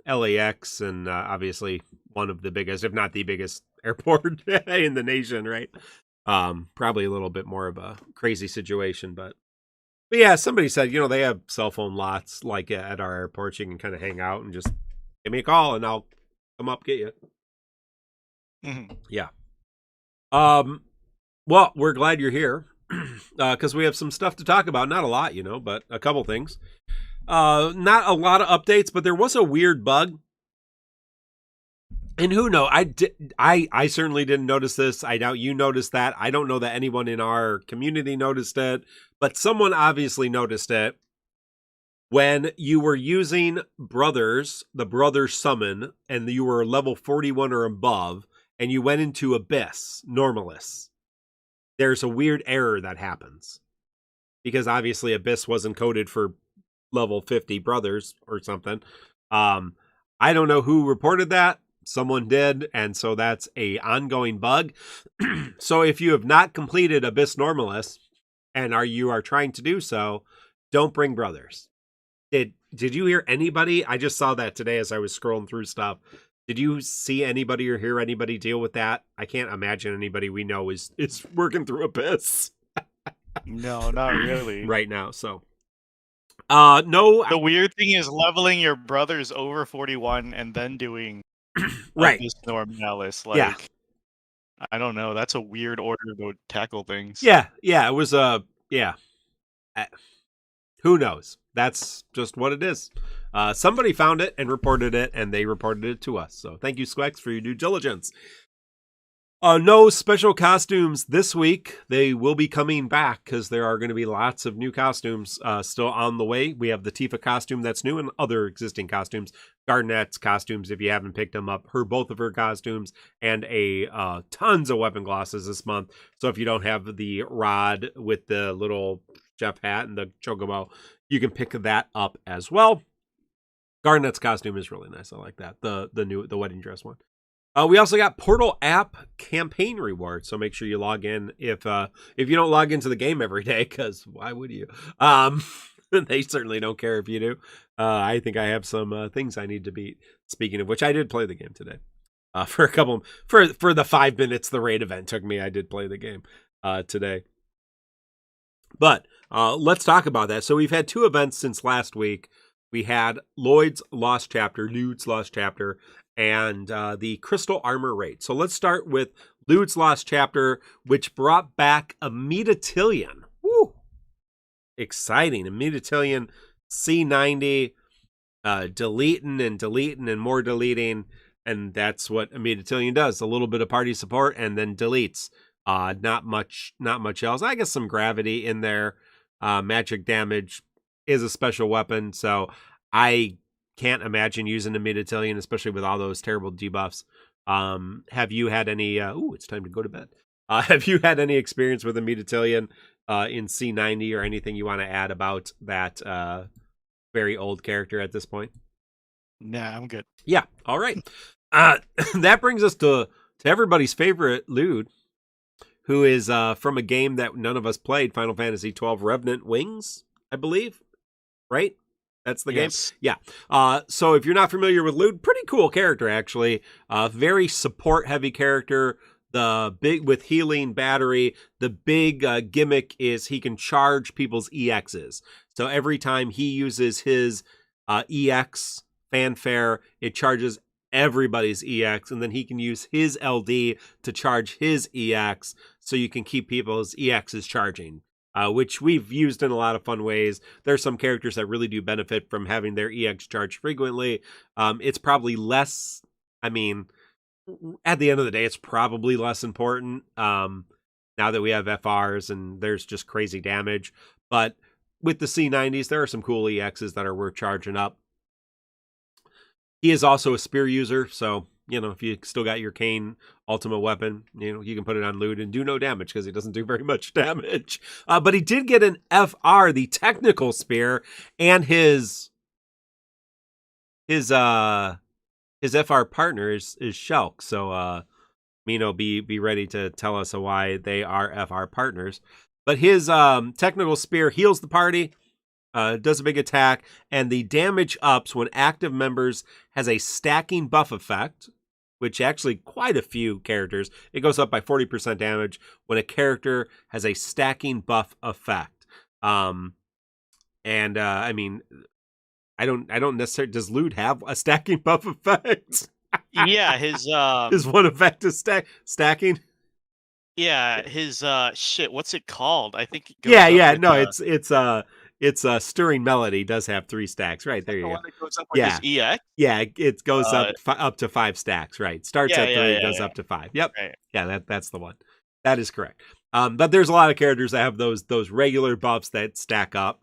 LAX and obviously one of the biggest, if not the biggest airport in the nation, right? Probably a little bit more of a crazy situation, but yeah, somebody said, they have cell phone lots like at our airports. You can kind of hang out and just give me a call and I'll come up, get you. Mm-hmm. Yeah. Well, we're glad you're here because we have some stuff to talk about. Not a lot, but a couple things. Not a lot of updates, but there was a weird bug. And who knows? I certainly didn't notice this. I doubt you noticed that. I don't know that anyone in our community noticed it, but someone obviously noticed it. When you were using the brother summon, and you were level 41 or above, and you went into Abyss, Normalus, there's a weird error that happens. Because obviously Abyss wasn't coded for level 50 brothers or something. I don't know who reported that. Someone did, and so that's a ongoing bug. So if you have not completed Abyss Normalus, and you are trying to do so, don't bring brothers. Did you hear anybody? I just saw that today as I was scrolling through stuff. Did you see anybody or hear anybody deal with that? I can't imagine anybody we know is working through Abyss. No, not really. Right now, so. No. The weird thing is leveling your brothers over 41 and then doing right. Abyss Normalis. Yeah. I don't know. That's a weird order to tackle things. Yeah. It was yeah. Who knows? That's just what it is. Somebody found it and reported it, and they reported it to us. So thank you, Squex, for your due diligence. No special costumes this week. They will be coming back because there are going to be lots of new costumes still on the way. We have the Tifa costume that's new and other existing costumes. Garnet's costumes, if you haven't picked them up, both of her costumes, and tons of weapon glosses this month. So if you don't have the rod with the little chef hat and the chocobo, you can pick that up as well. Garnet's costume is really nice. I like that. The wedding dress one. We also got Portal app campaign rewards, so make sure you log in if you don't log into the game every day, because why would you? They certainly don't care if you do. I think I have some things I need to beat. Speaking of which, I did play the game today. For the 5 minutes the raid event took me, I did play the game today. But let's talk about that. So we've had 2 events since last week. We had Lewd's Lost Chapter, and the Crystal Armor raid. So let's start with Lewd's Lost Chapter, which brought back a Metatillion. exciting. Immediatilian C90, deleting and more deleting, and that's what Immediatilian does. A little bit of party support and then deletes. Not much else. I guess some gravity in there. Magic damage is a special weapon, so I can't imagine using Immediatilian, especially with all those terrible debuffs. Have you had any... it's time to go to bed. Have you had any experience with Immediatilian in C90 or anything you want to add about that very old character at this point? Nah, I'm good. Yeah, all right. That brings us to everybody's favorite Lude, who is from a game that none of us played, Final Fantasy XII Revenant Wings, I believe. Right? That's the game? Yeah. So if you're not familiar with Lude, pretty cool character, actually. Very support-heavy character. The big, with healing battery, the big gimmick is he can charge people's EXs. So every time he uses his EX fanfare, it charges everybody's EX, and then he can use his LD to charge his EX, so you can keep people's EXs charging, which we've used in a lot of fun ways. There's some characters that really do benefit from having their EX charged frequently. It's probably less, I mean, at the end of the day, it's probably less important now that we have FRs and there's just crazy damage. But with the C90s, there are some cool EXs that are worth charging up. He is also a spear user, so, if you still got your Kane ultimate weapon, you can put it on Lude and do no damage because he doesn't do very much damage. But he did get an FR, the technical spear, and his FR partner is Shulk. So, Mino, be ready to tell us why they are FR partners. But his technical spear heals the party. Does a big attack, and the damage ups when active members has a stacking buff effect, which actually quite a few characters. It goes up by 40% damage when a character has a stacking buff effect. I mean, I don't necessarily... Does Lude have a stacking buff effect? Yeah, his one effect is stacking. Yeah, his shit. What's it called? I think. It goes It's Stirring Melody does have 3 stacks. Right, there you go. One that goes up with his EX? Yeah, it goes up to 5 stacks, right. Starts at 3, goes up to 5. Yep. Right. Yeah, that's the one. That is correct. But there's a lot of characters that have those regular buffs that stack up.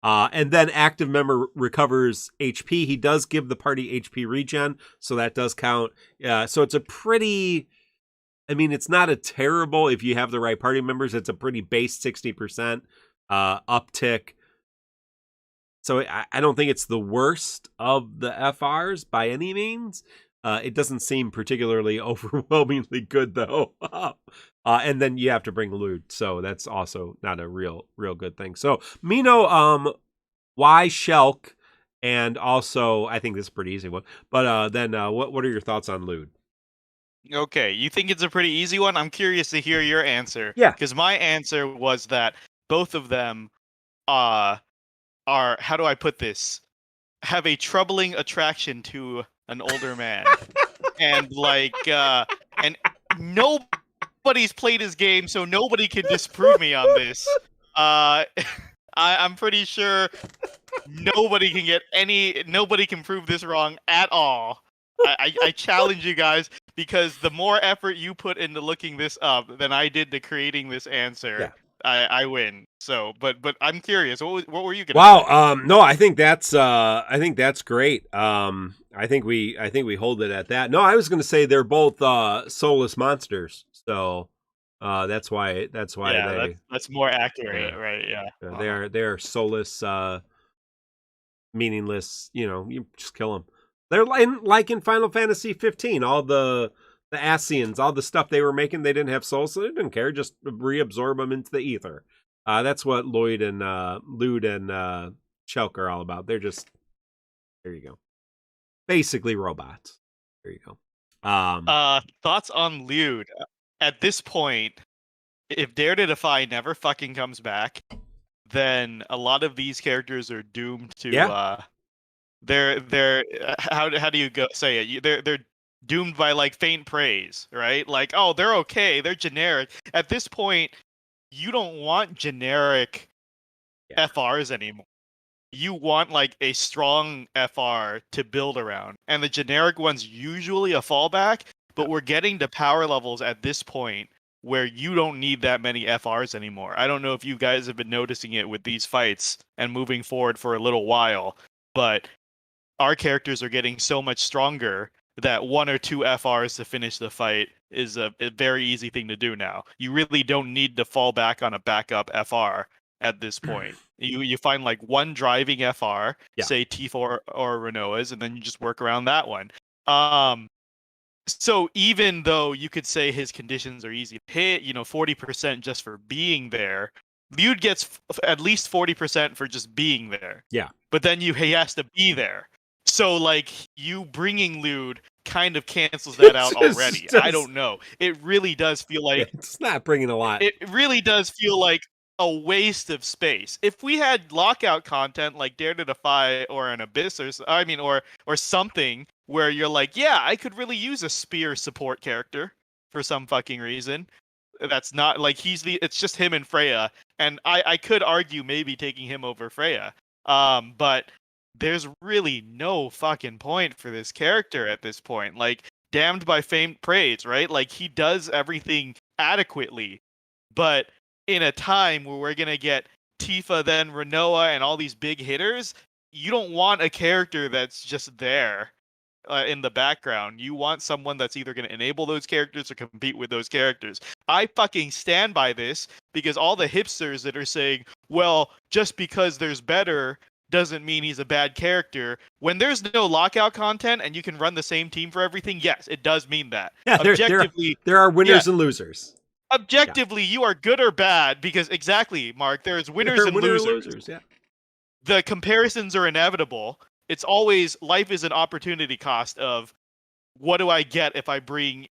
And then active member recovers HP. He does give the party HP regen, so that does count. So it's a pretty... I mean, it's not a terrible, if you have the right party members, it's a pretty base 60% uptick. So I don't think it's the worst of the FRs by any means. It doesn't seem particularly overwhelmingly good, though. And then you have to bring Lude, so that's also not a real good thing. So, Mino, why Shulk? And also, I think this is a pretty easy one. But then what are your thoughts on Lude? Okay, you think it's a pretty easy one? I'm curious to hear your answer. Yeah. Because my answer was that both of them are, how do I put this? Have a troubling attraction to an older man. And and nobody's played his game, so nobody can disprove me on this. I'm pretty sure nobody can prove this wrong at all. I challenge you guys, because the more effort you put into looking this up than I did to creating this answer, I win. So, but I'm curious. What were you gonna? Wow. No, I think that's great. I think we hold it at that. No, I was gonna say they're both soulless monsters. So, that's why that's more accurate, right? Yeah. They are soulless, meaningless. You just kill them. They're like in Final Fantasy 15, all the Ascians, all the stuff they were making, they didn't have souls, so they didn't care. Just reabsorb them into the ether. That's what Lude and Shulk are all about. They're just, there you go, basically robots. There you go. Thoughts on Lude? At this point, if Dare to Defy never fucking comes back, then a lot of these characters are doomed to. They're how do you say it? They're doomed by like faint praise, right? Like, oh, they're okay, they're generic. At this point, you don't want generic FRs anymore. You want like a strong FR to build around, and the generic one's usually a fallback, but we're getting to power levels at this point where you don't need that many FRs anymore. I don't know if you guys have been noticing it with these fights and moving forward for a little while, but our characters are getting so much stronger that 1 or 2 FRs to finish the fight is a very easy thing to do now. You really don't need to fall back on a backup FR at this point. You find like one driving FR, say T4 or Renoa's, and then you just work around that one. So even though you could say his conditions are easy to hit, 40% just for being there, Lude gets at least 40% for just being there. Yeah. But then he has to be there. So like you bringing Lude kind of cancels that out already. I don't know. It really does feel like it's not bringing a lot. It really does feel like a waste of space. If we had lockout content like Dare to Defy or an Abyss or something where you're like, yeah, I could really use a spear support character for some fucking reason. That's not like it's just him and Freya, and I could argue maybe taking him over Freya. But there's really no fucking point for this character at this point. Like, damned by famed praise, right? Like, he does everything adequately, but in a time where we're gonna get Tifa, then Renoa, and all these big hitters, you don't want a character that's just there in the background. You want someone that's either going to enable those characters or compete with those characters. I fucking stand by this because all the hipsters that are saying, well, just because there's better doesn't mean he's a bad character. When there's no lockout content and you can run the same team for everything, yes, it does mean that. Yeah, objectively, there are winners and losers. Objectively, you are good or bad because exactly, Mark, there's winners and losers. Yeah. The comparisons are inevitable. It's always, life is an opportunity cost of what do I get if I bring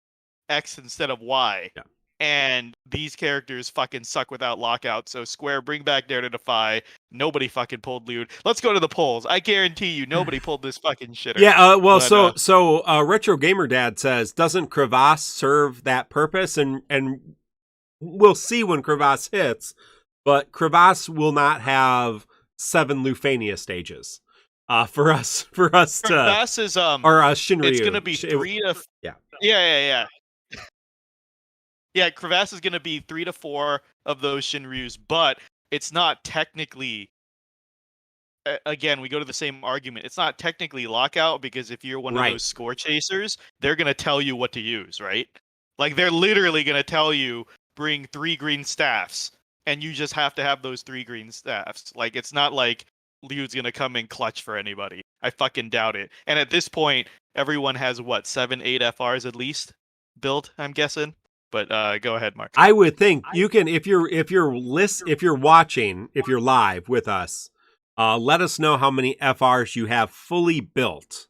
X instead of Y? Yeah. And these characters fucking suck without lockout. So Square, bring back Dare to Defy. Nobody fucking pulled Lude. Let's go to the polls. I guarantee you, nobody pulled this fucking shitter. Yeah. Retro Gamer Dad says, doesn't Crevasse serve that purpose? And we'll see when Crevasse hits, but Crevasse will not have 7 Lufania stages. For us Crevasse to is or Shinryu. It's gonna be 3 to yeah. Crevasse is gonna be 3 to 4 of those Shinryus, but it's not technically. Again, we go to the same argument. It's not technically lockout because if you're one of those score chasers, they're gonna tell you what to use, right? Like they're literally gonna tell you bring 3 green staffs, and you just have to have those 3 green staffs. Like it's not like Lude's gonna come in clutch for anybody. I fucking doubt it. And at this point, everyone has what 7, 8 FRs at least built. I'm guessing. But go ahead, Mark. I would think you can if you're watching, if you're live with us, let us know how many FRs you have fully built.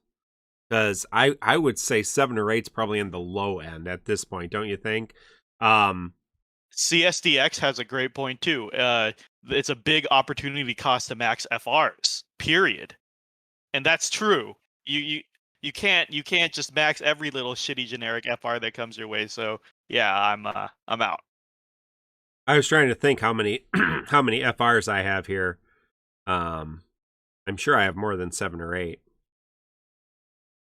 Because I would say 7 or 8's probably in the low end at this point, don't you think? CSDX has a great point too. It's a big opportunity cost to max FRs. Period, and that's true. You can't just max every little shitty generic FR that comes your way. So yeah, I'm out. I was trying to think how many how many FRs I have here. I'm sure I have more than 7 or 8.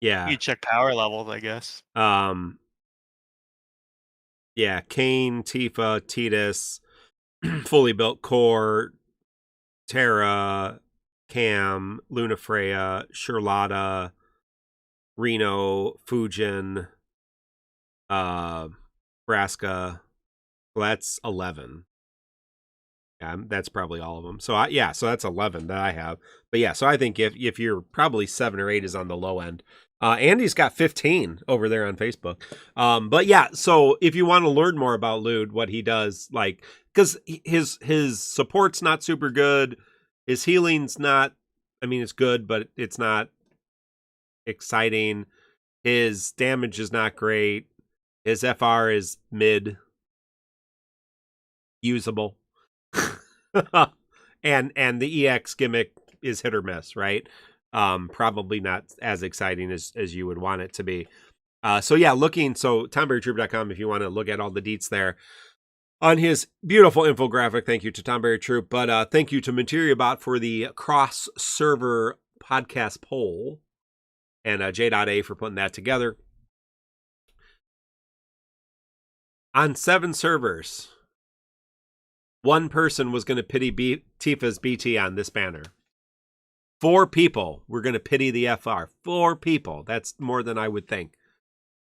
Yeah, you check power levels, I guess. Yeah, Kane, Tifa, Tidus, fully built core, Terra, Cam, Luna Freya, Charlotta, Reno, Fujin, Braska. Well, that's 11. Yeah, that's probably all of them. So so that's 11 that I have. But yeah, so I think if you're probably 7 or 8 is on the low end. Andy's got 15 over there on Facebook. But yeah, so if you want to learn more about Lude, what he does, like, because his support's not super good, his healing's not, I mean, it's good, but it's not exciting. His damage is not great. His FR is mid, usable, and the EX gimmick is hit or miss, right? Probably not as exciting as you would want it to be. So Tonberrytroupe.com if you want to look at all the deets there. on his beautiful infographic. Thank you to Tonberry Troupe, but thank you to MateriaBot for the cross-server podcast poll, and J.A for putting that together. On 7 servers, one person was going to pity Tifa's BT on this banner. 4 people were going to pity the FR. 4 people. That's more than I would think.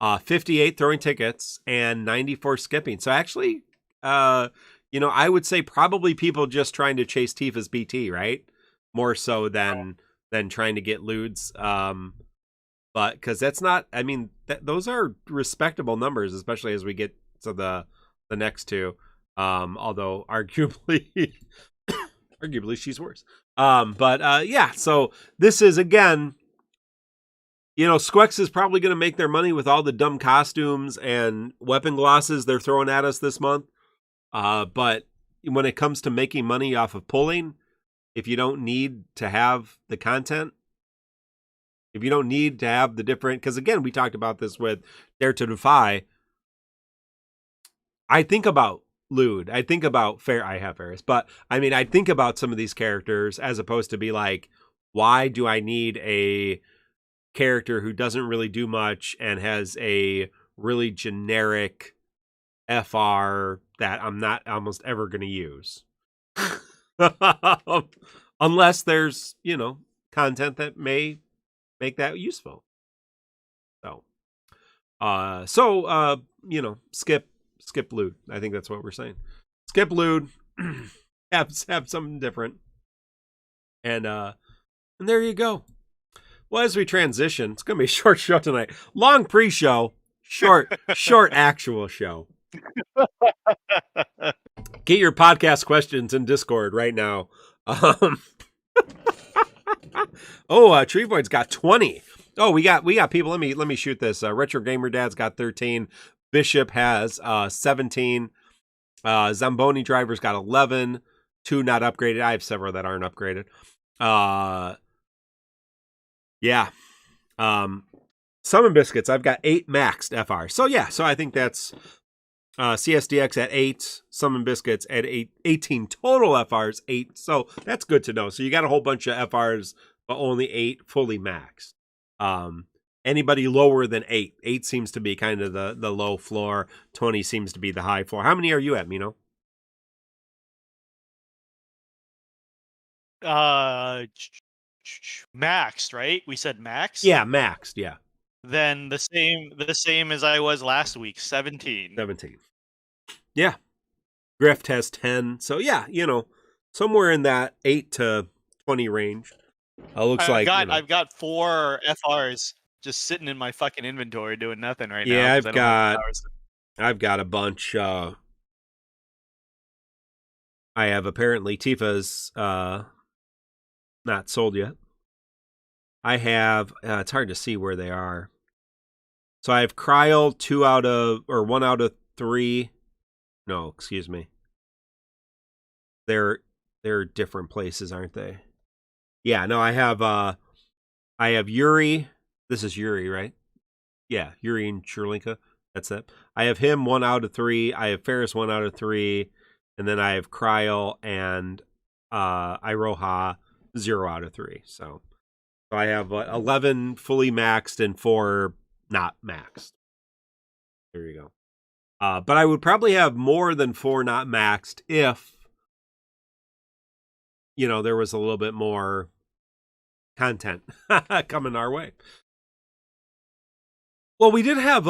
58 throwing tickets and 94 skipping. So actually, I would say probably people just trying to chase Tifa's BT, right? More so than trying to get Lude's. But because that's not, I mean, those are respectable numbers, especially as we get to the next 2. Although arguably she's worse. Yeah, so this is, again, Squex is probably going to make their money with all the dumb costumes and weapon glosses they're throwing at us this month. But when it comes to making money off of pulling, if you don't need to have the content, if you don't need to have the different, because again, we talked about this with Dare to Defy. I think about Lude. I think about I have Faris, but I mean, I think about some of these characters as opposed to be like, why do I need a character who doesn't really do much and has a really generic FR that I'm not almost ever going to use? Unless there's, content that may make that useful. Skip Lude. I think that's what we're saying. Skip Lude. have something different. And there you go. Well, as we transition, it's going to be a short show tonight. Long pre-show, short actual show. Get your podcast questions in Discord right now. Tree Void's got 20. Oh, we got people. Let me shoot this. Retro Gamer Dad's got 13. Bishop has 17. Zamboni Driver's got 11. 2 not upgraded. I have several that aren't upgraded. Yeah. Summon Biscuits, I've got 8 maxed FR. So yeah, I think that's CSDX at 8, Summon Biscuits at 18 total FRs, 8. So that's good to know. So you got a whole bunch of FRs, but only 8 fully maxed. Anybody lower than 8? 8 seems to be kind of the low floor. 20 seems to be the high floor. How many are you at, Mino? Maxed, right? We said max? Yeah, maxed, yeah. Then the same as I was last week, 17. 17. Yeah. Grift has 10. So yeah, somewhere in that 8 to 20 range. I've got 4 FRs just sitting in my fucking inventory doing nothing right now. Yeah, I've got a bunch. I have apparently Tifa's not sold yet. I have it's hard to see where they are. So I have Cryle 1 out of 3. No, excuse me. They're different places, aren't they? Yeah, no, I have Yuri. This is Yuri, right? Yeah, Yuri and Sherlinka. That's it. I have him 1 out of 3. I have Faris 1 out of 3. And then I have Cryle and Iroha 0 out of 3. So I have 11 fully maxed and 4 not maxed. There you go. But I would probably have more than 4 not maxed if, there was a little bit more content coming our way. Well, we have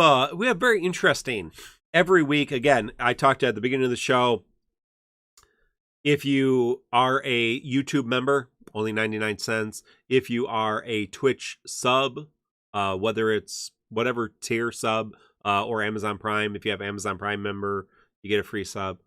very interesting every week. Again, I talked at the beginning of the show. If you are a YouTube member, only 99 cents. If you are a Twitch sub, whether it's whatever tier sub or Amazon Prime, if you have Amazon Prime member, you get a free sub.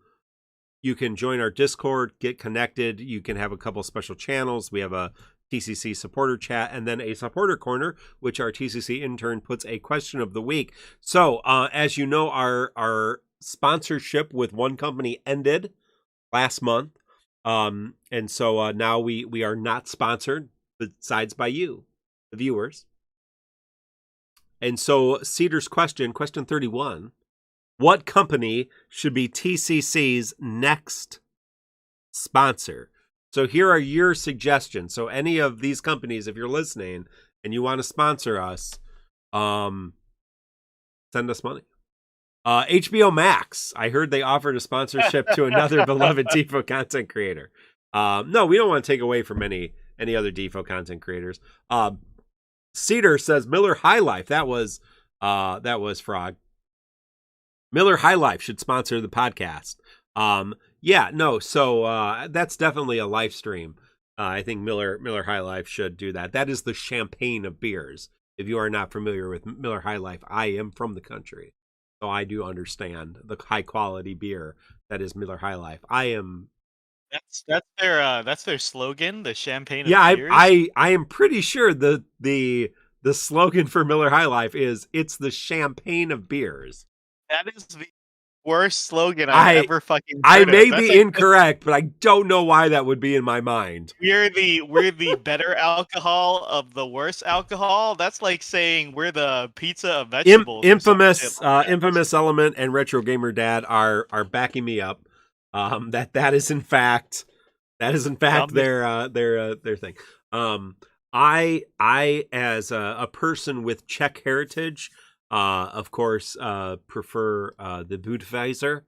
You can join our Discord, get connected. You can have a couple special channels. We have a TCC supporter chat and then a supporter corner, which our TCC intern puts a question of the week. So as you know, our sponsorship with one company ended last month. And so now we are not sponsored besides by you, the viewers. And so Cedar's question 31, What company should be TCC's next sponsor? So here are your suggestions. So any of these companies, if you're listening and you want to sponsor us, send us money. HBO Max. I heard they offered a sponsorship to another beloved Defo content creator. No, we don't want to take away from any other Defo content creators. Cedar says Miller High Life. That was Frog. Miller High Life should sponsor the podcast. Yeah, no, so that's definitely a live stream. I think Miller High Life should do that. That is the champagne of beers. If you are not familiar with Miller High Life, I am from the country, so I do understand the high quality beer that is Miller High Life. I am. That's their slogan, the champagne of beers. I am pretty sure the slogan for Miller High Life is "It's the champagne of beers." That is the worst slogan I've ever fucking heard. I may be incorrect, but I don't know why that would be in my mind. We're the better alcohol of the worst alcohol. That's like saying we're the pizza of vegetables. Infamous Element and Retro Gamer Dad are backing me up. That is in fact their thing. I as a person with Czech heritage, of course, prefer the Budweiser,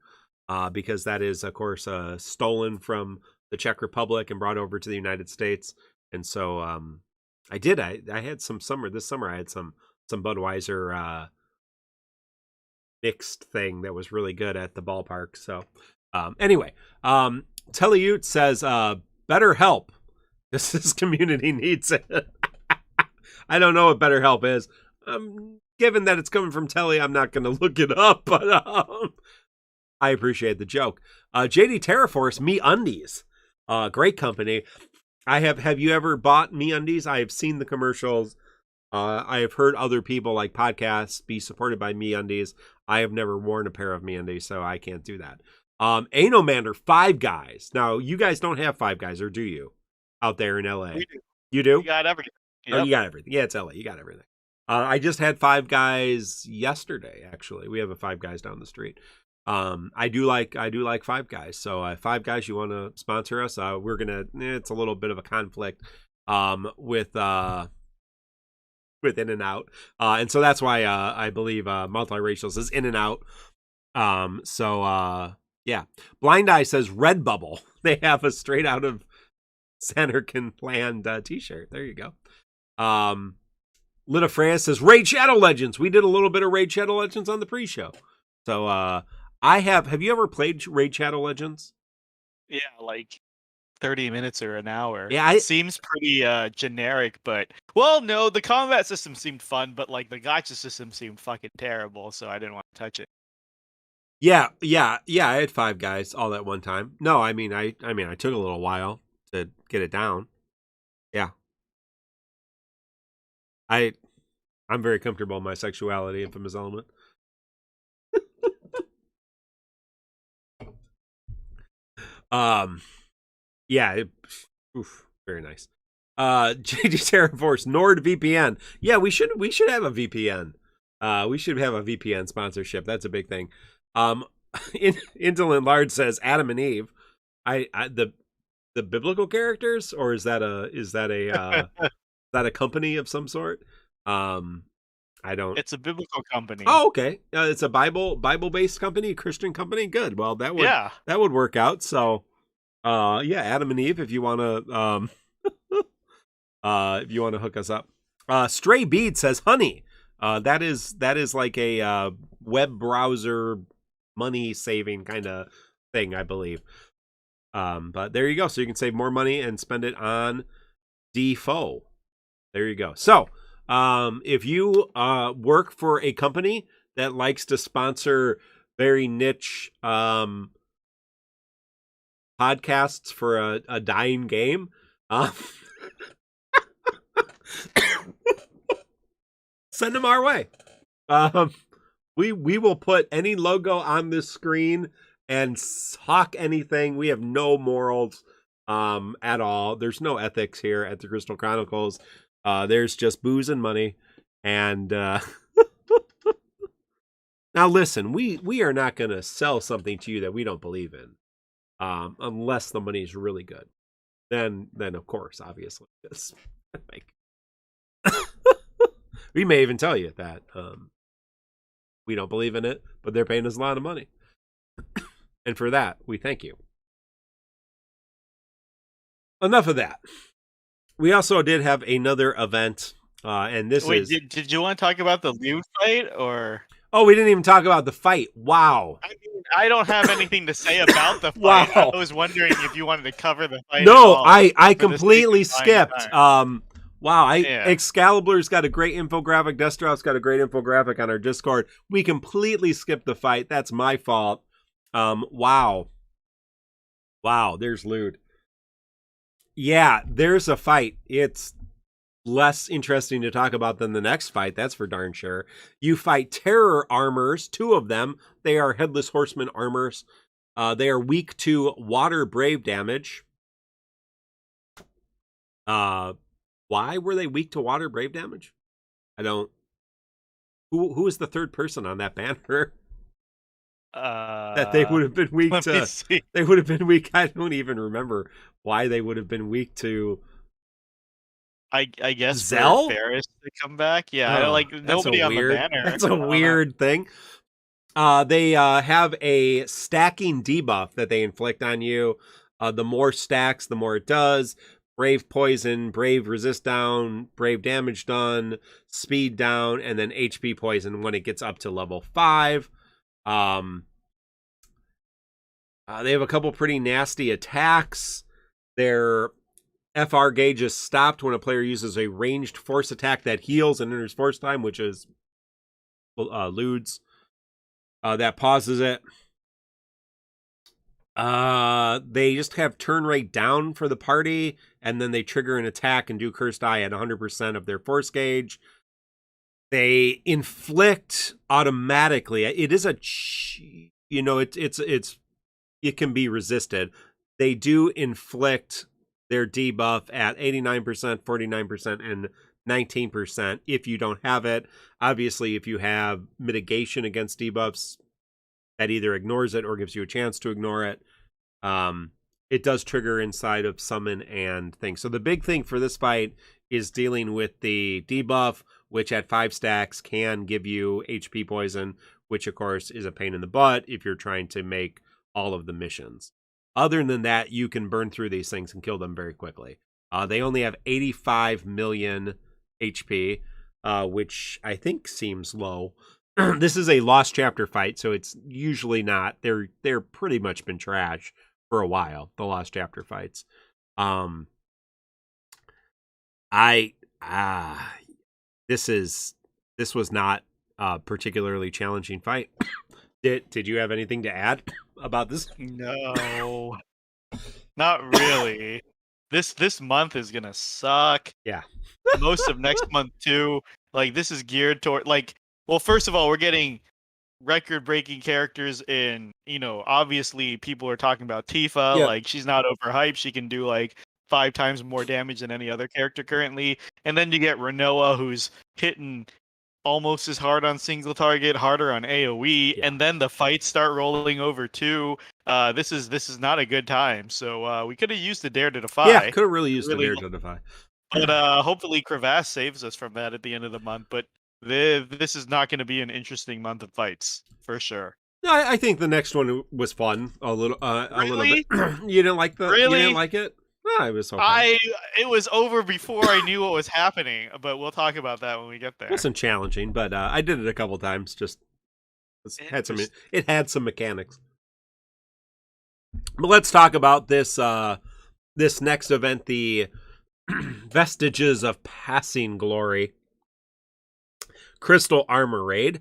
because that is, of course, stolen from the Czech Republic and brought over to the United States. And so I had some this summer I had some Budweiser mixed thing that was really good at the ballpark. So anyway, Teleute says, better help. This community needs it. I don't know what BetterHelp is. Given that it's coming from Telly, I'm not going to look it up, but I appreciate the joke. JD Terraforce, MeUndies, great company. Have you ever bought MeUndies? I have seen the commercials. I have heard other people like podcasts be supported by MeUndies. I have never worn a pair of MeUndies, so I can't do that. Anomander, Five Guys. Now, you guys don't have Five Guys, or do you? Out there in LA? We do. You do? You got everything. Yep. Oh, you got everything. Yeah, it's LA. You got everything. I just had Five Guys yesterday. Actually, we have a Five Guys down the street. I do like Five Guys. So Five Guys, you want to sponsor us? We're gonna. It's a little bit of a conflict with In-N-Out, and so that's why I believe Multiracials is In-N-Out. Yeah. Blind Eye says Redbubble. They have a straight out of Sanderkin Land t-shirt. There you go. Lita France says Raid Shadow Legends. We did a little bit of Raid Shadow Legends on the pre-show. So have you ever played Raid Shadow Legends? Yeah, like 30 minutes or an hour. Yeah, it seems pretty generic, but no, the combat system seemed fun, but like the gacha system seemed fucking terrible, so I didn't want to touch it. Yeah, I had Five Guys all at one time. No, I mean I took a little while to get it down. Yeah. I'm very comfortable in my sexuality, Infamous Element. Yeah, very nice. JD Terraforce, NordVPN. Yeah, we should have a VPN. We should have a VPN sponsorship. That's a big thing. Indolent Lard says Adam and Eve. The biblical characters, or is that a company of some sort? I don't. It's a biblical company. Oh, okay. It's a Bible-based company, Christian company. Good. Well, that would work out. So, yeah, Adam and Eve, if you want to, hook us up. Stray Bead says honey. That is like a web browser money saving kind of thing, I believe. But there you go. So you can save more money and spend it on DeFoe. There you go. So, if you work for a company that likes to sponsor very niche podcasts for a dying game, send them our way. We will put any logo on this screen and hawk anything. We have no morals at all. There's no ethics here at the Crystal Chronicles. There's just booze and money, and Now, listen, we are not going to sell something to you that we don't believe in, unless the money is really good. Then of course, obviously, it's like we may even tell you that we don't believe in it, but they're paying us a lot of money, and for that, we thank you. Enough of that. We also did have another event, and this Wait, is. did you want to talk about the Lewd fight or? Oh, we didn't even talk about the fight. Wow. I mean, I don't have anything to say about the fight. Wow. I was wondering if you wanted to cover the fight. No, at all I for the sake completely of buying skipped. time. Wow, Yeah. Excalibur's got a great infographic. Destrop's got a great infographic on our Discord. We completely skipped the fight. That's my fault. Wow. Wow, there's Lude. Yeah, there's a fight. It's less interesting to talk about than the next fight, that's for darn sure. You fight terror armors, 2 of them. They are headless horseman armors. They are weak to water brave damage. Why were they weak to water brave damage? I don't. Who is the third person on that banner? That they would have been weak to. They would have been weak. I don't even remember why they would have been weak to. I guess Zell? for Faris to come back. Yeah, I don't like nobody on the banner. That's a weird thing. They have a stacking debuff that they inflict on you. The more stacks, the more it does. Brave poison, brave resist down, brave damage done, speed down, and then HP poison when it gets up to level 5. They have a couple pretty nasty attacks. Their FR gauge is stopped when a player uses a ranged force attack that heals and enters force time, which is Lude's. That pauses it. They just have turn rate down for the party, and then they trigger an attack and do Cursed Eye at 100% of their force gauge. They inflict automatically. It is it can be resisted. They do inflict their debuff at 89%, 49%, and 19% if you don't have it. Obviously, if you have mitigation against debuffs, that either ignores it or gives you a chance to ignore it. It does trigger inside of summon and things. So the big thing for this fight is dealing with the debuff, which at 5 stacks can give you HP poison, which of course is a pain in the butt if you're trying to make all of the missions. Other than that, you can burn through these things and kill them very quickly. They only have 85 million HP, which I think seems low. This is a Lost Chapter fight, so it's usually not. They're pretty much been trash for a while, the Lost Chapter fights. This was not a particularly challenging fight. Did you have anything to add about this? No, not really. This month is gonna suck. Yeah. Most of next month too. Like this is geared toward well, first of all, we're getting record-breaking characters in, obviously people are talking about Tifa. Yeah. Like she's not overhyped. She can do like 5 times more damage than any other character currently. And then you get Renoa, who's hitting almost as hard on single target, harder on AoE, and then the fights start rolling over too. This is not a good time. So we could have used the Dare to Defy. Yeah, could have really used the Dare to Defy. But hopefully Crevasse saves us from that at the end of the month. But this is not going to be an interesting month of fights for sure. No, I think the next one was fun. A little bit. You didn't like Really? You didn't like it? No, it was okay. It was over before I knew what was happening, but we'll talk about that when we get there. It wasn't challenging, but I did it a couple times. It had some mechanics. But let's talk about this this next event, the Vestiges of Passing Glory Crystal Armor Raid.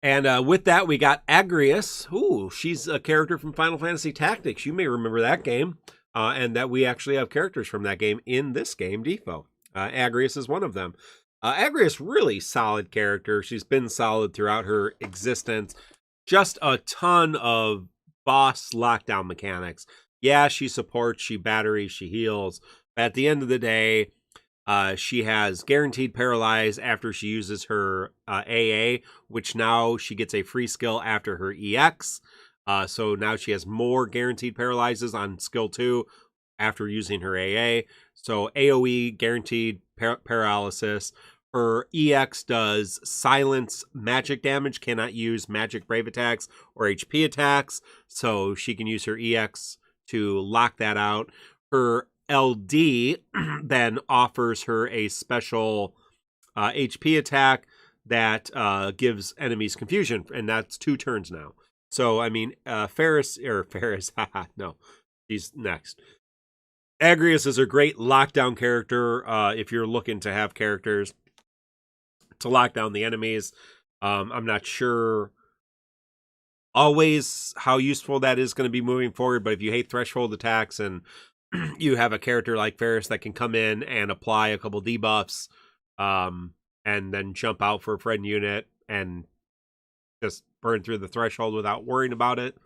And with that, we got Agrias. Ooh, she's a character from Final Fantasy Tactics. You may remember that game. And that we actually have characters from that game in this game, Defo. Agrias is one of them. Agrias, really solid character. She's been solid throughout her existence. Just a ton of boss lockdown mechanics. Yeah, she supports, she batteries, she heals. But at the end of the day, She has guaranteed paralyze after she uses her AA, which now she gets a free skill after her EX. So now she has more guaranteed paralyzes on skill 2 after using her AA. So AoE guaranteed paralysis. Her EX does silence magic damage, cannot use magic brave attacks or HP attacks. So she can use her EX to lock that out. Her LD then offers her a special HP attack that gives enemies confusion, and that's 2 turns now. So, I mean, Faris, haha, no, she's next. Agrias is a great lockdown character if you're looking to have characters to lock down the enemies. I'm not sure always how useful that is going to be moving forward, but if you hate threshold attacks and you have a character like Faris that can come in and apply a couple debuffs, and then jump out for a friend unit and just burn through the threshold without worrying about it.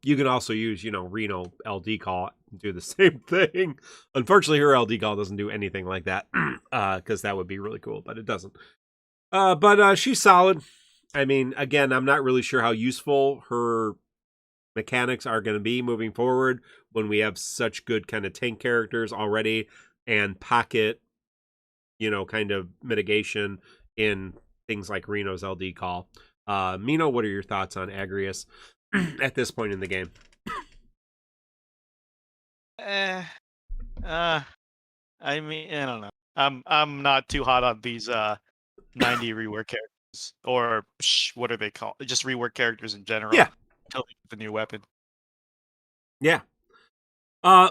You can also use, Reno LD call and do the same thing. Unfortunately, her LD call doesn't do anything like that, because that would be really cool, but it doesn't. But she's solid. I mean, again, I'm not really sure how useful her mechanics are going to be moving forward when we have such good kind of tank characters already and pocket, kind of mitigation in things like Reno's LD call. Mino, what are your thoughts on Agrias at this point in the game? I mean, I don't know. I'm not too hot on these 90 rework characters, or what are they called? Just rework characters in general. Yeah. Until they get the new weapon. Yeah.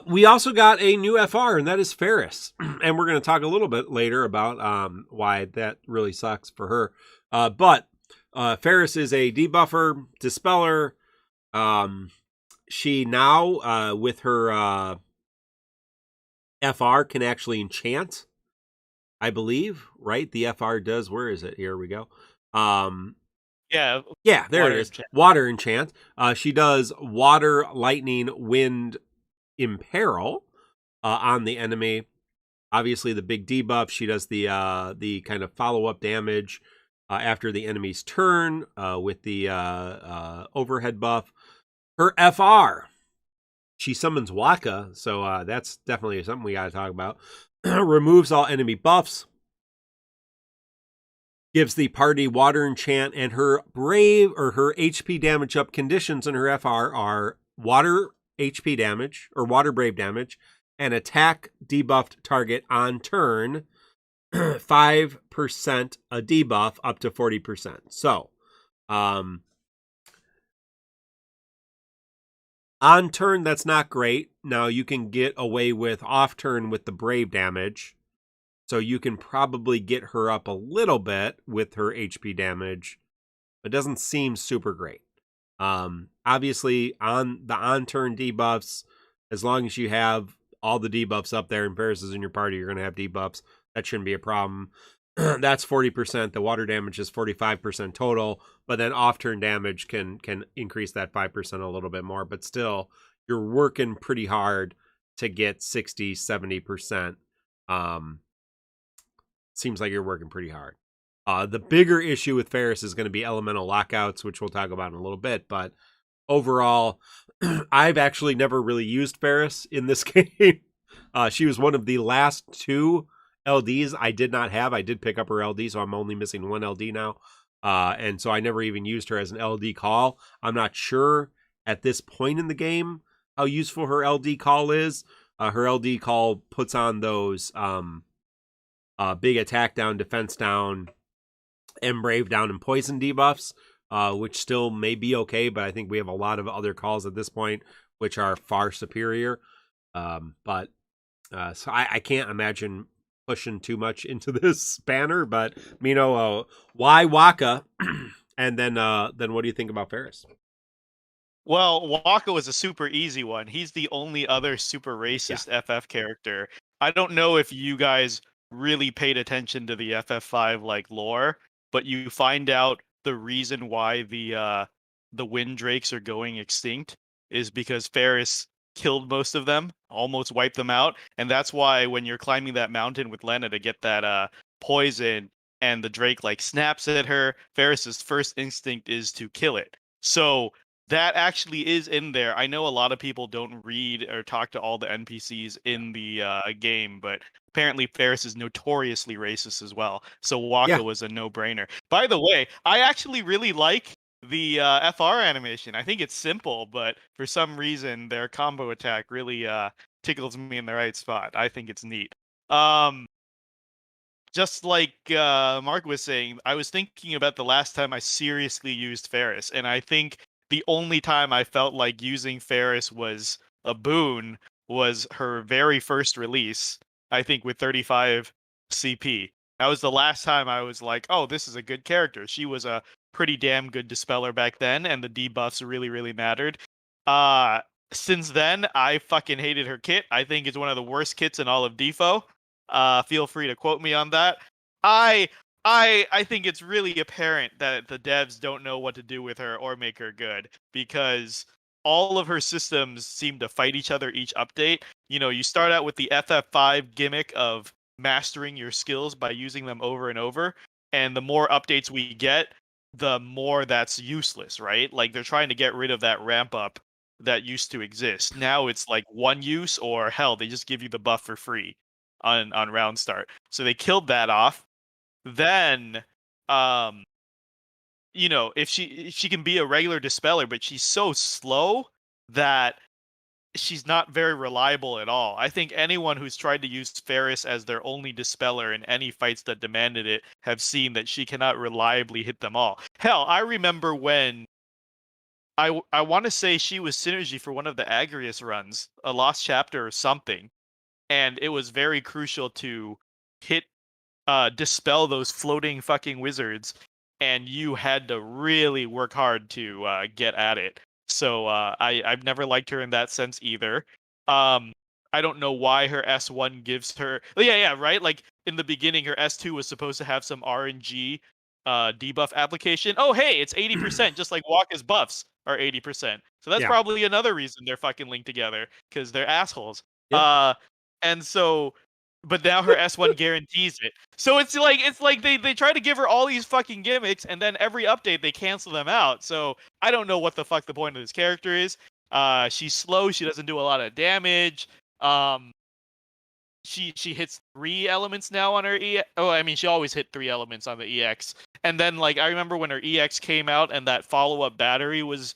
We also got a new FR, and that is Faris. And we're going to talk a little bit later about why that really sucks for her. But Faris is a debuffer, dispeller. She now, with her FR, can actually enchant, I believe, right? The FR does. Where is it? Here we go. Yeah, there it is. Enchant. Water enchant. She does water, lightning, wind, imperil on the enemy. Obviously, the big debuff. She does the kind of follow-up damage after the enemy's turn with the overhead buff. Her FR. She summons Waka, so that's definitely something we got to talk about. Removes all enemy buffs. Gives the party water enchant, and her brave or her HP damage up conditions in her FR are water HP damage or water brave damage and attack debuffed target on turn 5% a debuff up to 40%. So, on turn, that's not great. Now you can get away with off turn with the brave damage. So you can probably get her up a little bit with her HP damage. It doesn't seem super great. Obviously, on the on-turn debuffs, as long as you have all the debuffs up there and Faris is in your party, you're going to have debuffs. That shouldn't be a problem. That's 40%. The water damage is 45% total. But then off-turn damage can increase that 5% a little bit more. But still, you're working pretty hard to get 60, 70%. Seems like you're working pretty hard. The bigger issue with Faris is going to be elemental lockouts, which we'll talk about in a little bit. But overall, I've actually never really used Faris in this game. She was one of the last 2 LDs I did not have. I did pick up her LD, so I'm only missing 1 LD now. And so I never even used her as an LD call. I'm not sure at this point in the game how useful her LD call is. Her LD call puts on those big attack down, defense down, and brave down and poison debuffs, which still may be okay, but I think we have a lot of other calls at this point which are far superior. So I can't imagine pushing too much into this banner, but Mino, why Waka? And then what do you think about Faris? Well, Waka was a super easy one. He's the only other super racist FF character. I don't know if you guys really paid attention to the FF5 like lore, but you find out the reason why the wind drakes are going extinct is because Faris killed most of them, almost wiped them out, and that's why when you're climbing that mountain with Lena to get that poison, and the Drake like snaps at her, Faris's first instinct is to kill it. So that actually is in there. I know a lot of people don't read or talk to all the NPCs in the game, but apparently Faris is notoriously racist as well. So Waka was a no-brainer. By the way, I actually really like the FR animation. I think it's simple, but for some reason their combo attack really tickles me in the right spot. I think it's neat. Just like Mark was saying, I was thinking about the last time I seriously used Faris, and I think the only time I felt like using Faris was a boon was her very first release, I think with 35 CP. That was the last time I was like, oh, this is a good character. She was a pretty damn good dispeller back then, and the debuffs really, really mattered. Since then, I fucking hated her kit. I think it's one of the worst kits in all of Defo. Feel free to quote me on that. I think it's really apparent that the devs don't know what to do with her or make her good, because all of her systems seem to fight each other each update. You know, you start out with the FF5 gimmick of mastering your skills by using them over and over, and the more updates we get, the more that's useless, right? Like, they're trying to get rid of that ramp up that used to exist. Now it's like one use, or hell, they just give you the buff for free on round start. So they killed that off. Then, you know, if she can be a regular dispeller, but she's so slow that she's not very reliable at all. I think anyone who's tried to use Faris as their only dispeller in any fights that demanded it have seen that she cannot reliably hit them all. Hell, I remember when I want to say she was synergy for one of the Agrias runs, a lost chapter or something, and it was very crucial to dispel those floating fucking wizards, and you had to really work hard to get at it. So I've never liked her in that sense either. I don't know why her S1 gives her... Yeah, right? Like, in the beginning, her S2 was supposed to have some RNG debuff application. Oh, hey, it's 80%, just like Waka's buffs are 80%. So that's probably another reason they're fucking linked together, because they're assholes. Yep. And so... But now her S1 guarantees it. So it's like they try to give her all these fucking gimmicks, and then every update they cancel them out. So I don't know what the fuck the point of this character is. She's slow. She doesn't do a lot of damage. She hits 3 elements now on her EX. Oh, I mean, she always hit 3 elements on the EX. And then, like, I remember when her EX came out and that follow-up battery was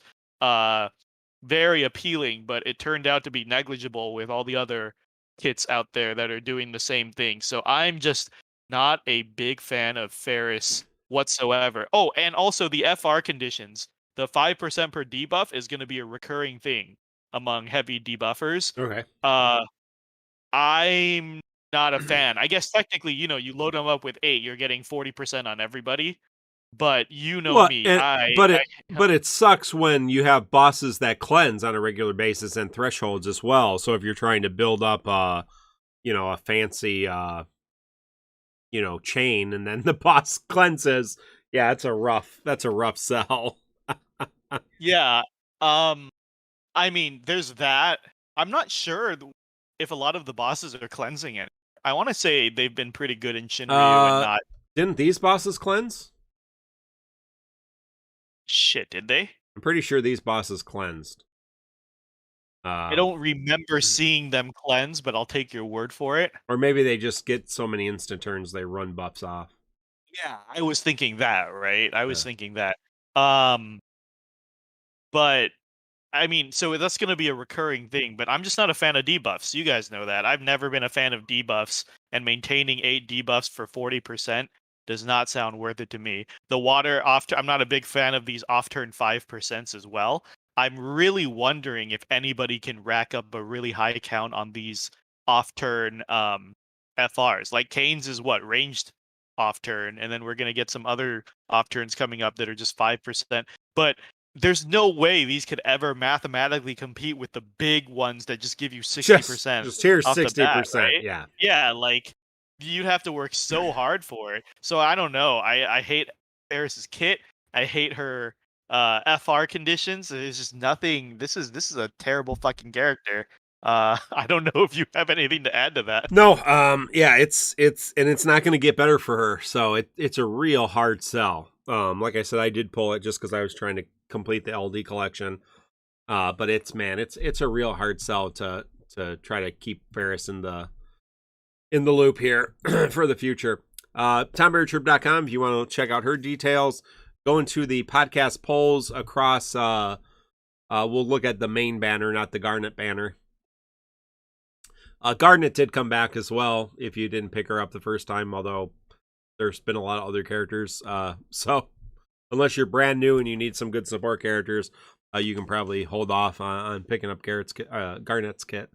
very appealing, but it turned out to be negligible with all the other kits out there that are doing the same thing. So I'm just not a big fan of Faris whatsoever. Oh, and also the FR conditions. The 5% per debuff is going to be a recurring thing among heavy debuffers. Okay. I'm not a fan. I guess technically, you know, you load them up with 8, you're getting 40% on everybody. But you know me. But it sucks when you have bosses that cleanse on a regular basis and thresholds as well. So if you're trying to build up a fancy chain, and then the boss cleanses, that's a rough sell. Yeah. I mean, there's that. I'm not sure if a lot of the bosses are cleansing it. I want to say they've been pretty good in Shinryu and not. Didn't these bosses cleanse? Shit, did they? I'm pretty sure these bosses cleansed. I don't remember seeing them cleanse, but I'll take your word for it. Or maybe they just get so many instant turns they run buffs off. Yeah, I was thinking that, right? I was thinking that. But I mean, so that's going to be a recurring thing, but I'm just not a fan of debuffs. You guys know that. I've never been a fan of debuffs, and maintaining 8 debuffs for 40% does not sound worth it to me. The water I'm not a big fan of these off-turn 5% as well. I'm really wondering if anybody can rack up a really high count on these off-turn FRs. Like Kane's is ranged off-turn, and then we're going to get some other off-turns coming up that are just 5%. But there's no way these could ever mathematically compete with the big ones that just give you 60%. Just here's 60%, right? Yeah. Yeah, like you'd have to work so hard for it. So I don't know. I hate Faris's kit. I hate her FR conditions. There's just nothing. This is a terrible fucking character. I don't know if you have anything to add to that. No, yeah, it's not going to get better for her. So it's a real hard sell. Like I said, I did pull it just because I was trying to complete the LD collection. But it's a real hard sell to try to keep Faris in the loop here for the future. TonberryTroupe.com if you want to check out her details. Go into the podcast polls across. We'll look at the main banner, not the Garnet banner. Garnet did come back as well if you didn't pick her up the first time, although there's been a lot of other characters. So unless you're brand new and you need some good support characters, you can probably hold off on picking up Garnet's kit.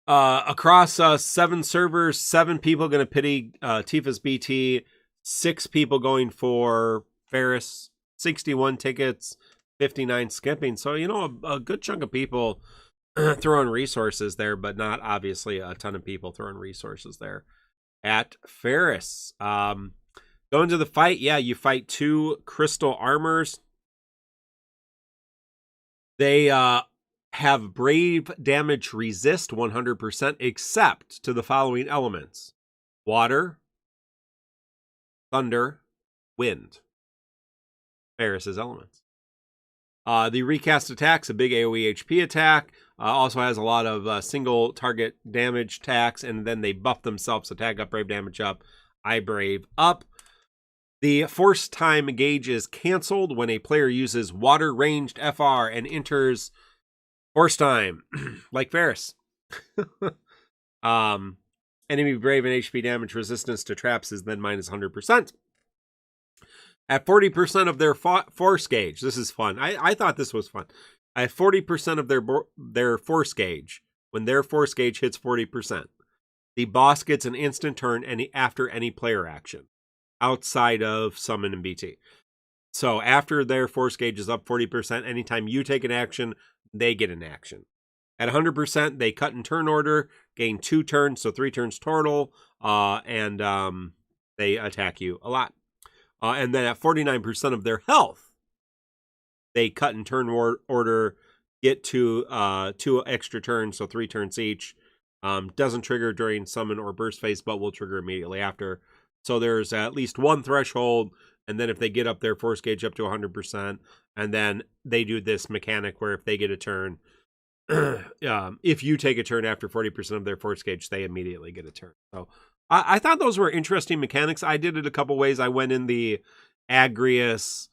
Across 7 servers, 7 people going to pity Tifa's BT, 6 people going for Faris, 61 tickets, 59 skipping. So, a good chunk of people throwing resources there, but not obviously a ton of people throwing resources there at Faris. Going to the fight, yeah, you fight 2 crystal armors. They have brave damage resist 100% except to the following elements: water, thunder, wind. Faris's elements. The recast attack's a big AoE HP attack. Also has a lot of single target damage attacks, and then they buff themselves. Attack up, brave damage up, I brave up. The force time gauge is canceled when a player uses water ranged FR and enters force time, like Faris. Enemy brave and HP damage resistance to traps is then minus 100%. At 40% of their force gauge, this is fun. I thought this was fun. At 40% of their force gauge, when their force gauge hits 40%, the boss gets an instant turn after any player action, outside of summon and BT. So after their force gauge is up 40%, anytime you take an action, they get an action. At 100%, they cut in turn order, gain 2 turns, so 3 turns total, and they attack you a lot. And then at 49% of their health, they cut in turn order, get to 2 extra turns, so 3 turns each. Doesn't trigger during summon or burst phase, but will trigger immediately after. So there's at least 1 threshold, and then if they get up their force gauge up to 100%, and then they do this mechanic where if they get a turn, if you take a turn after 40% of their force gauge, they immediately get a turn. So I thought those were interesting mechanics. I did it a couple ways. I went in the Agrias,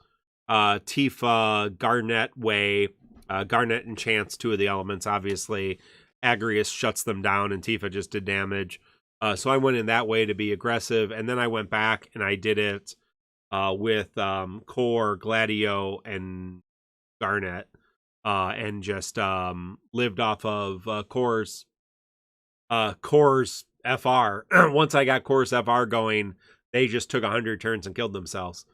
Tifa, Garnet way. Garnet enchants 2 of the elements, obviously. Agrias shuts them down, and Tifa just did damage. So I went in that way to be aggressive, and then I went back and I did it with Core, Gladio, and Garnet, and just lived off of Core's FR. Once I got Core's FR going, they just took 100 turns and killed themselves.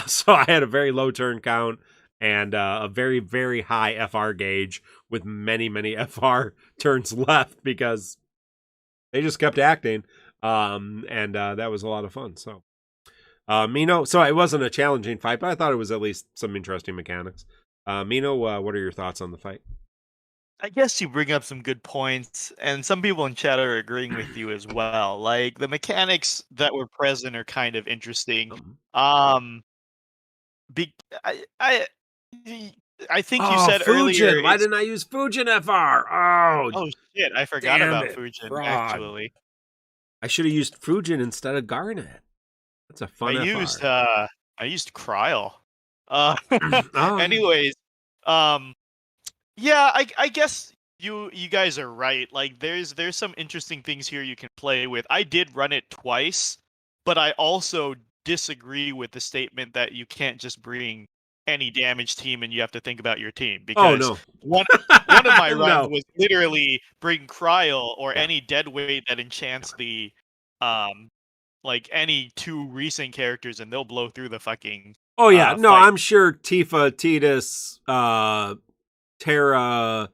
So I had a very low turn count and a very, very high FR gauge with many, many FR turns left because they just kept acting. And that was a lot of fun. So, Mino, so it wasn't a challenging fight, but I thought it was at least some interesting mechanics. Mino, what are your thoughts on the fight? I guess you bring up some good points, and some people in chat are agreeing with you as well. Like, the mechanics that were present are kind of interesting. I think you said Fujin. earlier. Why didn't I use Fujin FR? Oh shit! I forgot about Fujin. Fraud. Actually, I should have used Fujin instead of Garnet. That's a fun. I used Kryl. Oh. Anyways, yeah, I guess you guys are right. Like, there's some interesting things here you can play with. I did run it twice, but I also disagree with the statement that you can't just bring any damage team and you have to think about your team, because one of my runs was literally bring Kryl or any dead weight that enchants the like any 2 recent characters, and they'll blow through the fucking fight. I'm sure Tifa, Tidus, Terra,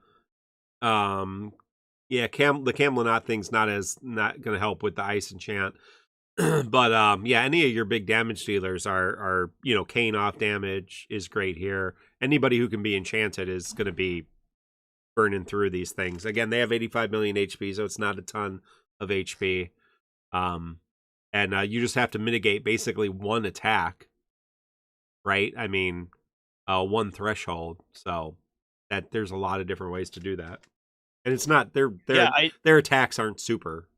the Camelot thing's not gonna help with the ice enchant. But yeah, any of your big damage dealers are cane off damage is great here. Anybody who can be enchanted is going to be burning through these things. Again, they have 85 million HP, so it's not a ton of HP. And you just have to mitigate basically one attack, right? I mean, one threshold. So that there's a lot of different ways to do that. And it's not their attacks aren't super.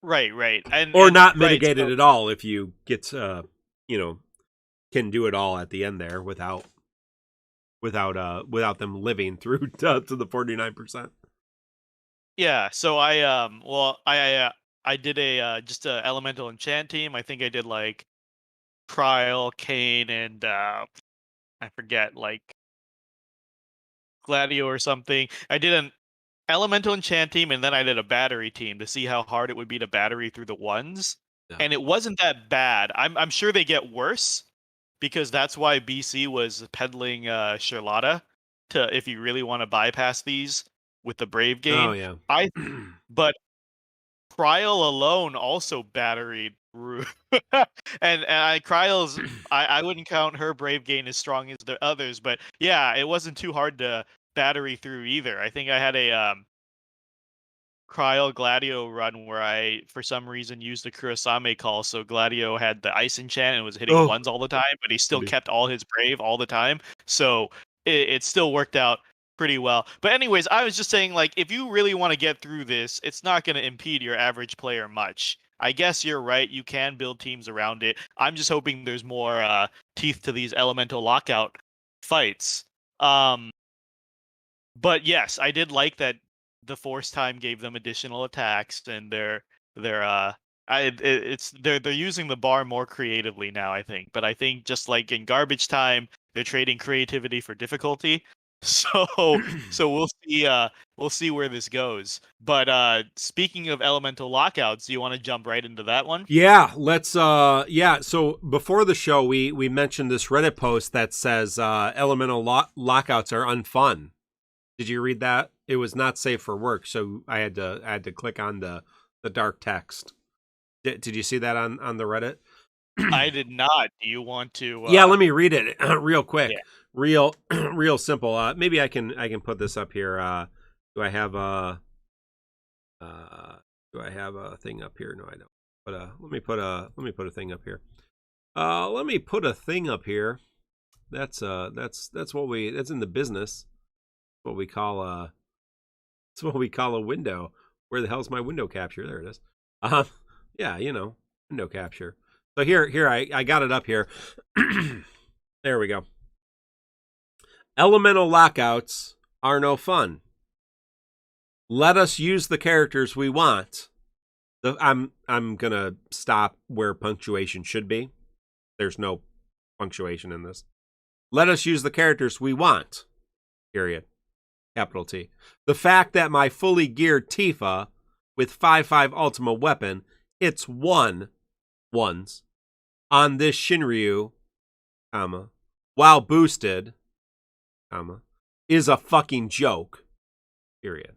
Right. And not mitigated at all if you get can do it all at the end there without them living through to the 49%. Yeah, so I did just a elemental enchant team. I think I did like Kryl, Kane, and I forget, like Gladio or something. I did an elemental enchant team, and then I did a battery team to see how hard it would be to battery through the ones. Yeah. And it wasn't that bad. I'm sure they get worse, because that's why BC was peddling Charlotta to, if you really want to bypass these with the Brave game. Oh yeah. But Kryl alone also batteried through. and Kryl's, I wouldn't count her Brave gain as strong as the others, but yeah, it wasn't too hard to battery through either. I think I had a Kryl Gladio run where I, for some reason, used the Kurosame call, so Gladio had the ice enchant and was hitting ones all the time, but he still kept all his Brave all the time, so it still worked out pretty well. But anyways, I was just saying, like, if you really want to get through this, it's not going to impede your average player much. I guess you're right, you can build teams around it. I'm just hoping there's more teeth to these elemental lockout fights. But yes, I did like that the force time gave them additional attacks, and they're using the bar more creatively now, I think. But I think just like in garbage time, they're trading creativity for difficulty. So we'll see where this goes. But speaking of elemental lockouts, do you want to jump right into that one? Yeah, let's so before the show we mentioned this Reddit post that says elemental lockouts are unfun. Did you read that? It was not safe for work, so I had to click on the dark text. Did you see that on the Reddit? I did not. Do you want to Yeah, let me read it real quick. Yeah. Real simple. Maybe I can put this up here. Do I have a thing up here? No, I don't. But let me put a thing up here. Let me put a thing up here. That's in the business. What we call it's what we call a window. Where the hell's my window capture? There it is. Yeah, window capture. So here I got it up here. There we go. Elemental lockouts are no fun. Let us use the characters we want. I'm gonna stop where punctuation should be. There's no punctuation in this. Let us use the characters we want. Period. Capital T. The fact that my fully geared Tifa with 5/5 Ultima weapon hits ones on this Shinryu, while boosted, is a fucking joke. Period.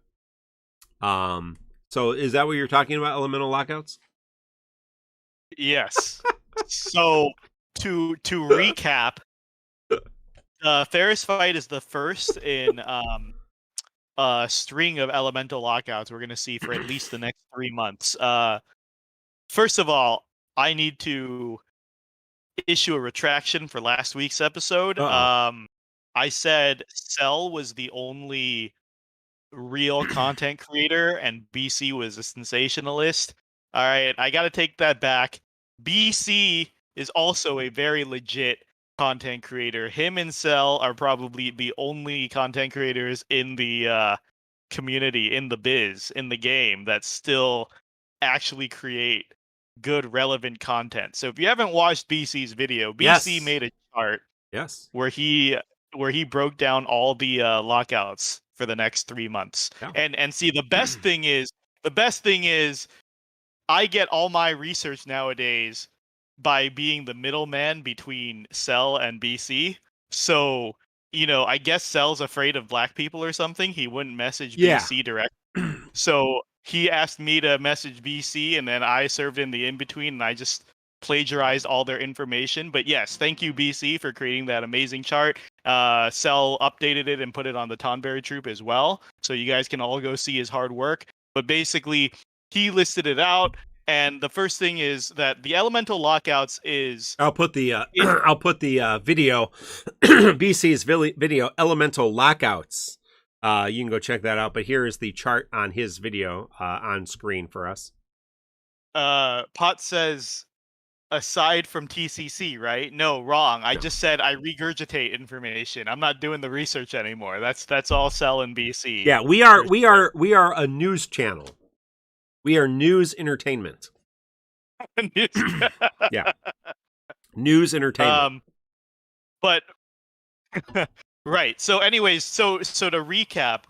So is that what you're talking about, elemental lockouts? Yes. So to recap, Faris fight is the first in a string of elemental lockouts we're going to see for at least the next 3 months. First of all, I need to issue a retraction for last week's episode. I said Cell was the only real content creator and BC was a sensationalist. All right, I got to take that back. BC is also a very legit content creator. Him and Cell are probably the only content creators in the community, in the biz, in the game that still actually create good, relevant content. So if you haven't watched BC's video, BC made a chart where he broke down all the lockouts for the next 3 months. Yeah. And see, the best thing is I get all my research nowadays by being the middleman between Cell and BC. So, I guess Cell's afraid of black people or something. He wouldn't message BC directly. So he asked me to message BC, and then I served in the in-between, and I just plagiarized all their information. But yes, thank you, BC, for creating that amazing chart. Cell updated it and put it on the Tonberry Troupe as well, so you guys can all go see his hard work. But basically, he listed it out, and the first thing is that the elemental lockouts is... I'll put the video, BC's video, elemental lockouts. You can go check that out, but here is the chart on his video on screen for us. Pot says, aside from TCC, right? No, wrong. I just said I regurgitate information. I'm not doing the research anymore. That's all Cell and BC. Yeah, we are a news channel. We are news entertainment. Yeah, news entertainment. But right. So, anyways, so to recap,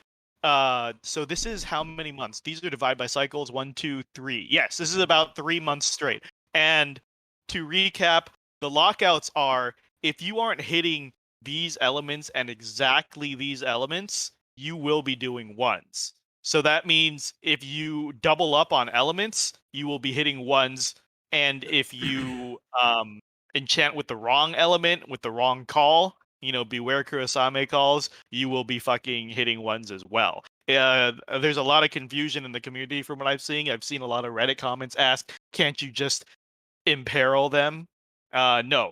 so this is how many months? These are divided by cycles. 1, 2, 3. Yes, this is about 3 months straight. And to recap, the lockouts are if you aren't hitting these elements and exactly these elements, you will be doing ones. So that means if you double up on elements, you will be hitting ones. And if you enchant with the wrong element, with the wrong call, beware Kurosame calls, you will be fucking hitting ones as well. There's a lot of confusion in the community from what I've seen. I've seen a lot of Reddit comments ask, can't you just imperil them? No.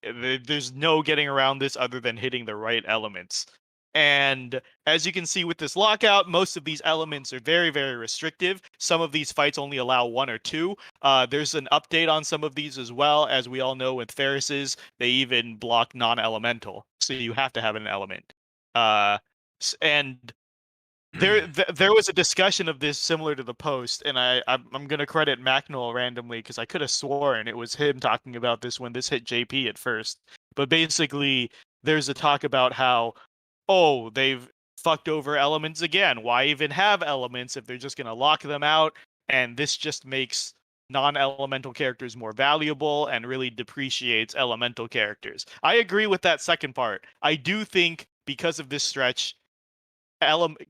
There's no getting around this other than hitting the right elements. And as you can see with this lockout, most of these elements are very, very restrictive. Some of these fights only allow 1 or 2. There's an update on some of these as well. As we all know with Faris's, they even block non-elemental. So you have to have an element. And there was a discussion of this similar to the post, and I'm going to credit Macnol randomly because I could have sworn it was him talking about this when this hit JP at first. But basically, there's a talk about how, oh, they've fucked over elements again. Why even have elements if they're just going to lock them out? And this just makes non-elemental characters more valuable and really depreciates elemental characters. I agree with that second part. I do think because of this stretch,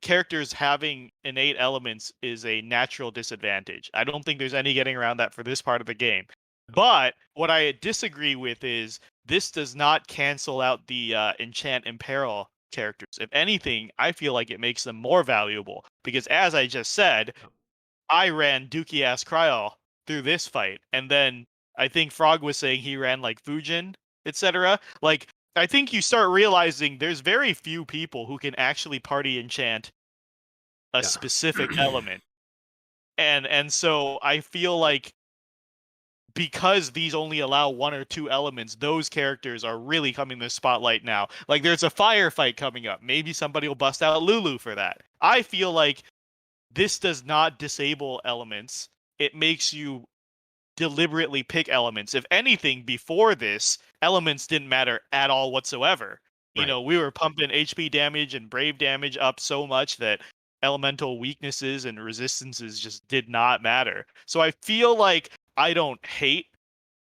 characters having innate elements is a natural disadvantage. I don't think there's any getting around that for this part of the game. But what I disagree with is this does not cancel out the enchant imperil characters. If anything, I feel like it makes them more valuable because, as I just said, I ran Dookie ass Cryol through this fight, and then I think Frog was saying he ran like Fujin, etc. Like, I think you start realizing there's very few people who can actually party enchant a specific element, and so I feel like because these only allow 1 or 2 elements, those characters are really coming to the spotlight now. Like, there's a firefight coming up. Maybe somebody will bust out Lulu for that. I feel like this does not disable elements. It makes you deliberately pick elements. If anything, before this, elements didn't matter at all whatsoever. Right. We were pumping HP damage and brave damage up so much that elemental weaknesses and resistances just did not matter. So I feel like I don't hate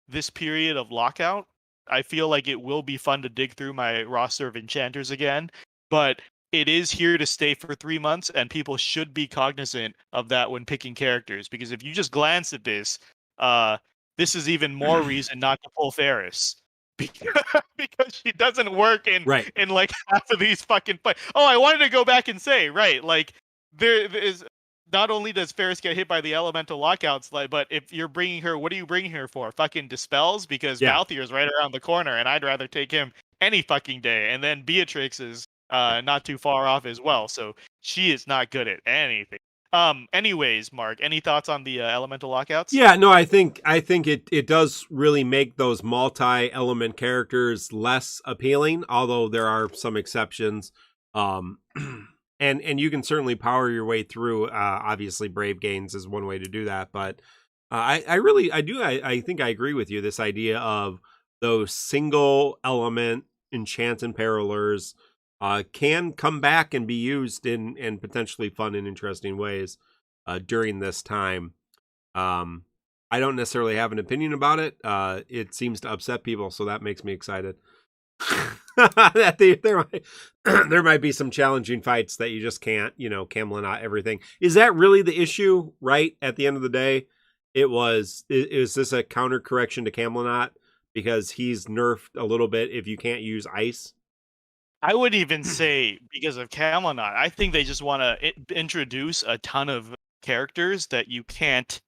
this period of lockout. I feel like it will be fun to dig through my roster of enchanters again, but it is here to stay for 3 months, and people should be cognizant of that when picking characters, because if you just glance at this, this is even more reason not to pull Faris. Because she doesn't work in like half of these fucking fights. Oh, I wanted to go back and say, right, like there is... Not only does Faris get hit by the elemental lockouts, but if you're bringing her, what are you bringing her for? Fucking dispels? Because Balthier is right around the corner, and I'd rather take him any fucking day. And then Beatrix is not too far off as well, so she is not good at anything. Anyways, Mark, any thoughts on the elemental lockouts? Yeah, no, I think it does really make those multi-element characters less appealing, although there are some exceptions. And you can certainly power your way through. Obviously, Brave Gains is one way to do that. But I think I agree with you. This idea of those single element enchant and perilers can come back and be used in potentially fun and interesting ways during this time. I don't necessarily have an opinion about it. It seems to upset people, so that makes me excited. that there might be some challenging fights that you just can't, Camelot everything. Is that really the issue? Right at the end of the day, is this a counter correction to Camelot because he's nerfed a little bit if you can't use ice? I would even say because of Camelot, I think they just want to introduce a ton of characters that you can't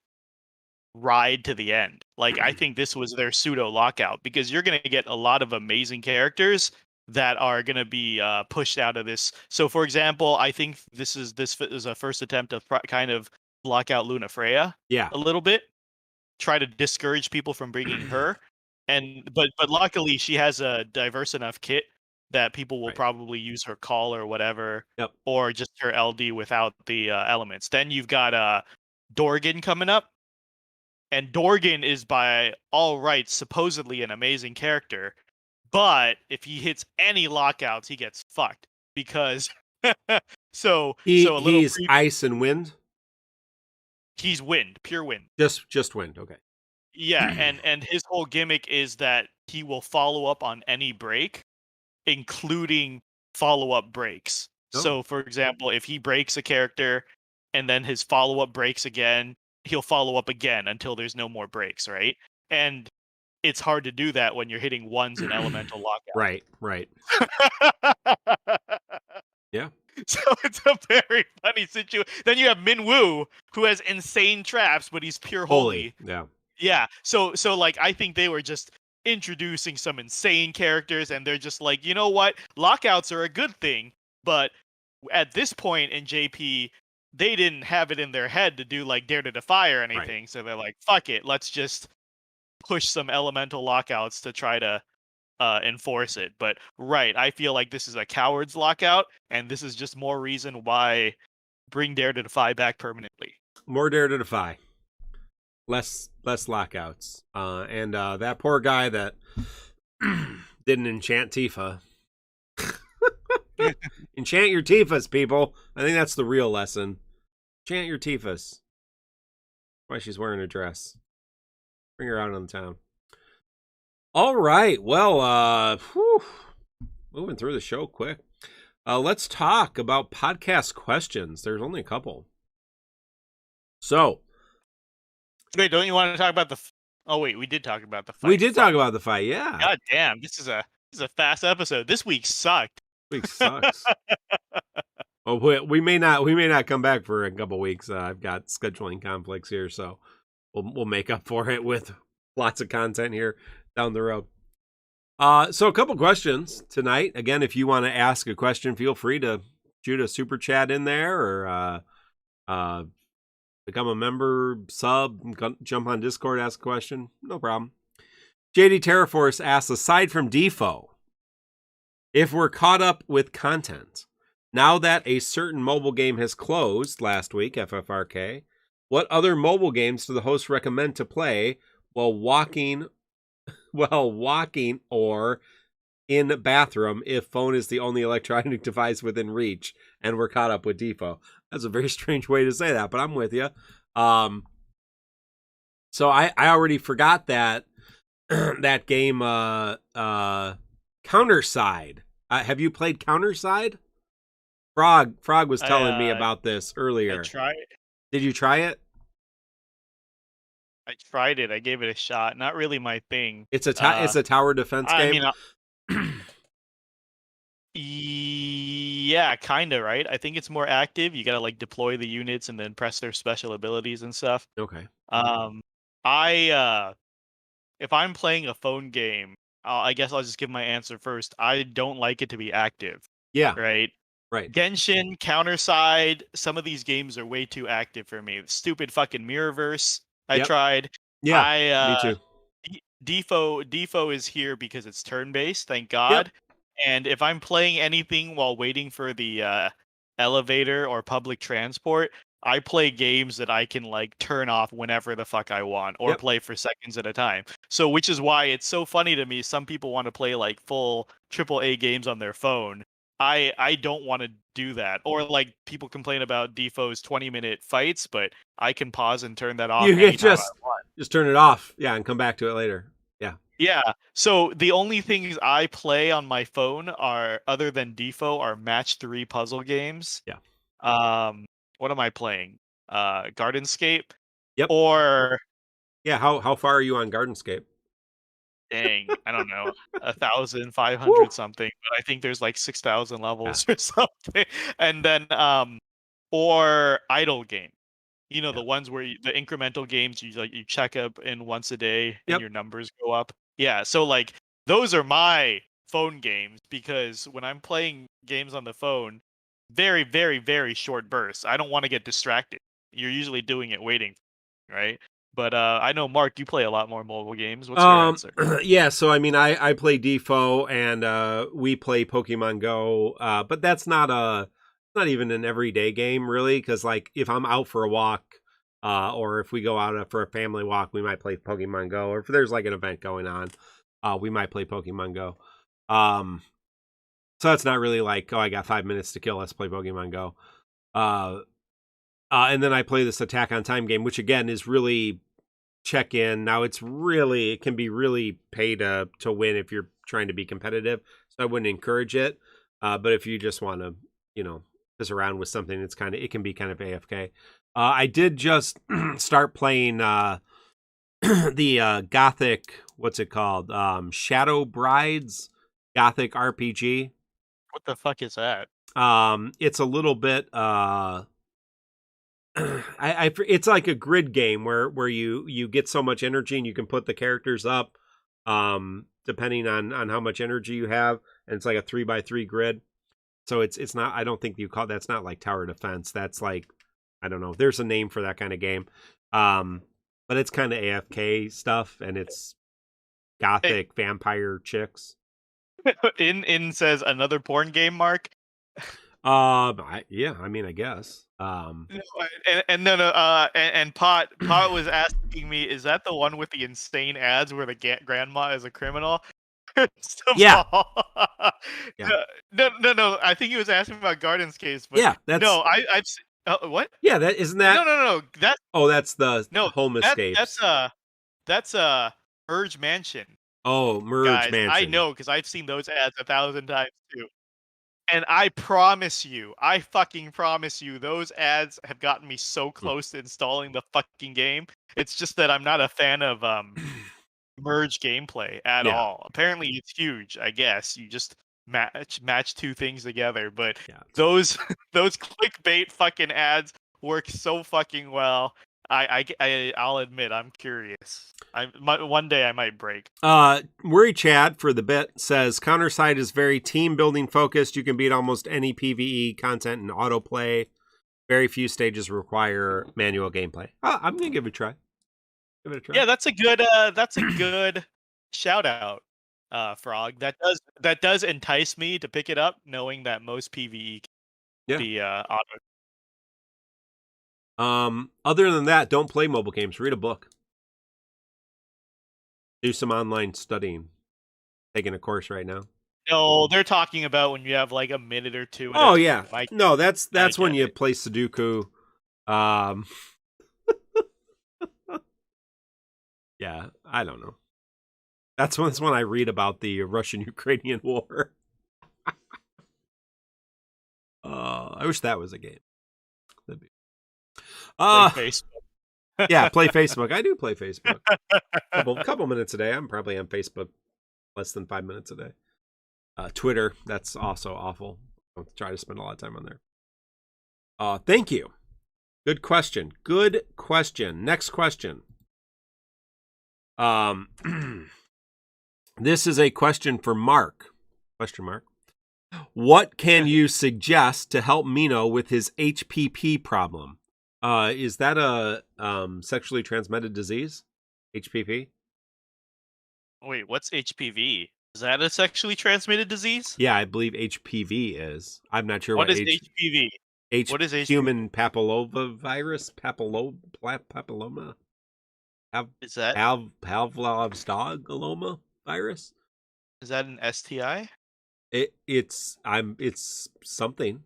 ride to the end. Like, I think this was their pseudo lockout because you're going to get a lot of amazing characters that are going to be pushed out of this. So, for example, I think this is a first attempt to kind of block out Luna Freya a little bit, try to discourage people from bringing her. But luckily she has a diverse enough kit that people will probably use her call or whatever, or just her LD without the elements. Then you've got Dorgan coming up. And Dorgan is by all rights supposedly an amazing character, but if he hits any lockouts, he gets fucked because he's ice and wind. He's wind, pure wind. Just wind, okay. Yeah, and his whole gimmick is that he will follow up on any break, including follow-up breaks. Oh. So, for example, if he breaks a character and then his follow-up breaks again, he'll follow up again until there's no more breaks, right? And it's hard to do that when you're hitting ones in elemental lockout. Right. Yeah. So it's a very funny situation. Then you have Minwoo, who has insane traps, but he's pure holy. Yeah. Yeah. So like I think they were just introducing some insane characters, and they're just like, you know what? Lockouts are a good thing, but at this point in JP, they didn't have it in their head to do like Dare to Defy or anything. Right. So they're like, fuck it. Let's just push some elemental lockouts to try to enforce it. But I feel like this is a coward's lockout, and this is just more reason why bring Dare to Defy back permanently. More Dare to Defy. Less lockouts. And that poor guy that didn't enchant Tifa. Enchant your Tifas, people. I think that's the real lesson. Enchant your Tifas. Why she's wearing a dress. Bring her out on the town. All right. Well, moving through the show quick. Let's talk about podcast questions. There's only a couple. So. Wait, don't you want to talk about the... Oh, wait, we did talk about the fight. We did talk about the fight, yeah. God damn, this is a fast episode. This week sucked. Week sucks. Oh, we may not come back for a couple weeks. I've got scheduling conflicts here, so we'll make up for it with lots of content here down the road. So a couple questions tonight. Again, if you want to ask a question, feel free to shoot a super chat in there or become a member, sub, jump on Discord, ask a question. No problem. JD Terraforce asks, aside from DissidiaFFOO, if we're caught up with content, now that a certain mobile game has closed last week, FFRK, what other mobile games do the host recommend to play while walking or in bathroom if phone is the only electronic device within reach and we're caught up with DissidiaFFOO? That's a very strange way to say that, but I'm with you. So I already forgot that that game Counterside. Have you played Counterside? Frog was telling me about this earlier. I tried it. Did you try it? I tried it. I gave it a shot. Not really my thing. It's a tower defense game. Yeah, kind of, right? I think it's more active. You got to like deploy the units and then press their special abilities and stuff. Okay. If I'm playing a phone game, I guess I'll just give my answer first. I don't like it to be active. Yeah. Right. Genshin, Counterside, some of these games are way too active for me. Stupid fucking Mirrorverse. I tried. Yeah. Me too. DissidiaFFOO is here because it's turn-based, thank God. Yep. And if I'm playing anything while waiting for the elevator or public transport, I play games that I can like turn off whenever the fuck I want or play for seconds at a time. So which is why it's so funny to me. Some people want to play like full AAA games on their phone. I don't want to do that. Or like people complain about DissidiaFFOO's 20-minute fights, but I can pause and turn that off. You can just turn it off, and come back to it later. Yeah. Yeah. So the only things I play on my phone are, other than Defo, are match 3 puzzle games. Yeah. What am I playing? Gardenscape. Yep. Or Yeah. How far are you on Gardenscape? dang, I don't know, 1,500 Woo! something, but I think there's like 6,000 levels or something. And then or idle game. You know, the ones where the incremental games, you check up in once a day and your numbers go up. Yeah, so like those are my phone games, because when I'm playing games on the phone, very, very, very short bursts. I don't want to get distracted. You're usually doing it waiting, right? But I know, Mark, you play a lot more mobile games. What's your answer? Yeah, so I mean, I play Defo and we play Pokemon Go, but that's not even an everyday game really, because like if I'm out for a walk, or if we go out for a family walk, we might play Pokemon Go, or if there's like an event going on, we might play Pokemon Go. So it's not really like, oh, I got 5 minutes to kill, let's play Pokemon Go. And then I play this Attack on Time game, which again is really check in. Now it can be really pay to win if you're trying to be competitive. So I wouldn't encourage it. But if you just want to, piss around with something, it can be kind of AFK. I did just start playing the Gothic, what's it called? Shadow Brides Gothic RPG. What the fuck is that? It's a little bit it's like a grid game where you get so much energy and you can put the characters up depending on how much energy you have, and it's like a 3x3 grid. So it's not, I don't think that's not like tower defense. That's like, I don't know. There's a name for that kind of game. But it's kind of AFK stuff, and it's Gothic vampire chicks. In says another porn game, Mark. Yeah, I mean, I guess. And then Pot was asking me, is that the one with the insane ads where the grandma is a criminal? Yeah. Yeah. No. I think he was asking about Garden's case, but yeah, that's I've what? Yeah, that isn't that. No. That's the Home Escapes. That's Merge Mansion. Oh, Merge Mansion. I know, because I've seen those ads 1,000 times too. And I fucking promise you, those ads have gotten me so close to installing the fucking game. It's just that I'm not a fan of merge gameplay at all. Apparently it's huge, I guess. You just match two things together, but those clickbait fucking ads work so fucking well. I'll admit, I'm curious. One day I might break. Worry Chad for the bit says Counterside is very team building focused. You can beat almost any PvE content in autoplay. Very few stages require manual gameplay. I'm gonna give it a try. Give it a try. Yeah, that's a good shout out, Frog. That does entice me to pick it up, knowing that most PvE can be auto. Other than that, don't play mobile games. Read a book. Do some online studying. Taking a course right now. No, they're talking about when you have like a minute or two. Oh yeah, no, that's when you play Sudoku. Yeah, I don't know. That's when I read about the Russian-Ukrainian war. I wish that was a game. That'd be. Play Facebook. Yeah, play Facebook. I do play Facebook. Couple minutes a day. I'm probably on Facebook less than 5 minutes a day. Twitter, that's also awful. I'll try to spend a lot of time on there. Thank you. Good question. Next question. This is a question for Mark. Question mark. What can you suggest to help Mino with his HPP problem? Is that a sexually transmitted disease? HPV? Wait, what's HPV? Is that a sexually transmitted disease? Yeah, I believe HPV is. I'm not sure what is HPV. What is HPV? Human papillomavirus? Papilloma? Is that Pavlov's dog alloma virus? Is that an STI? It's something.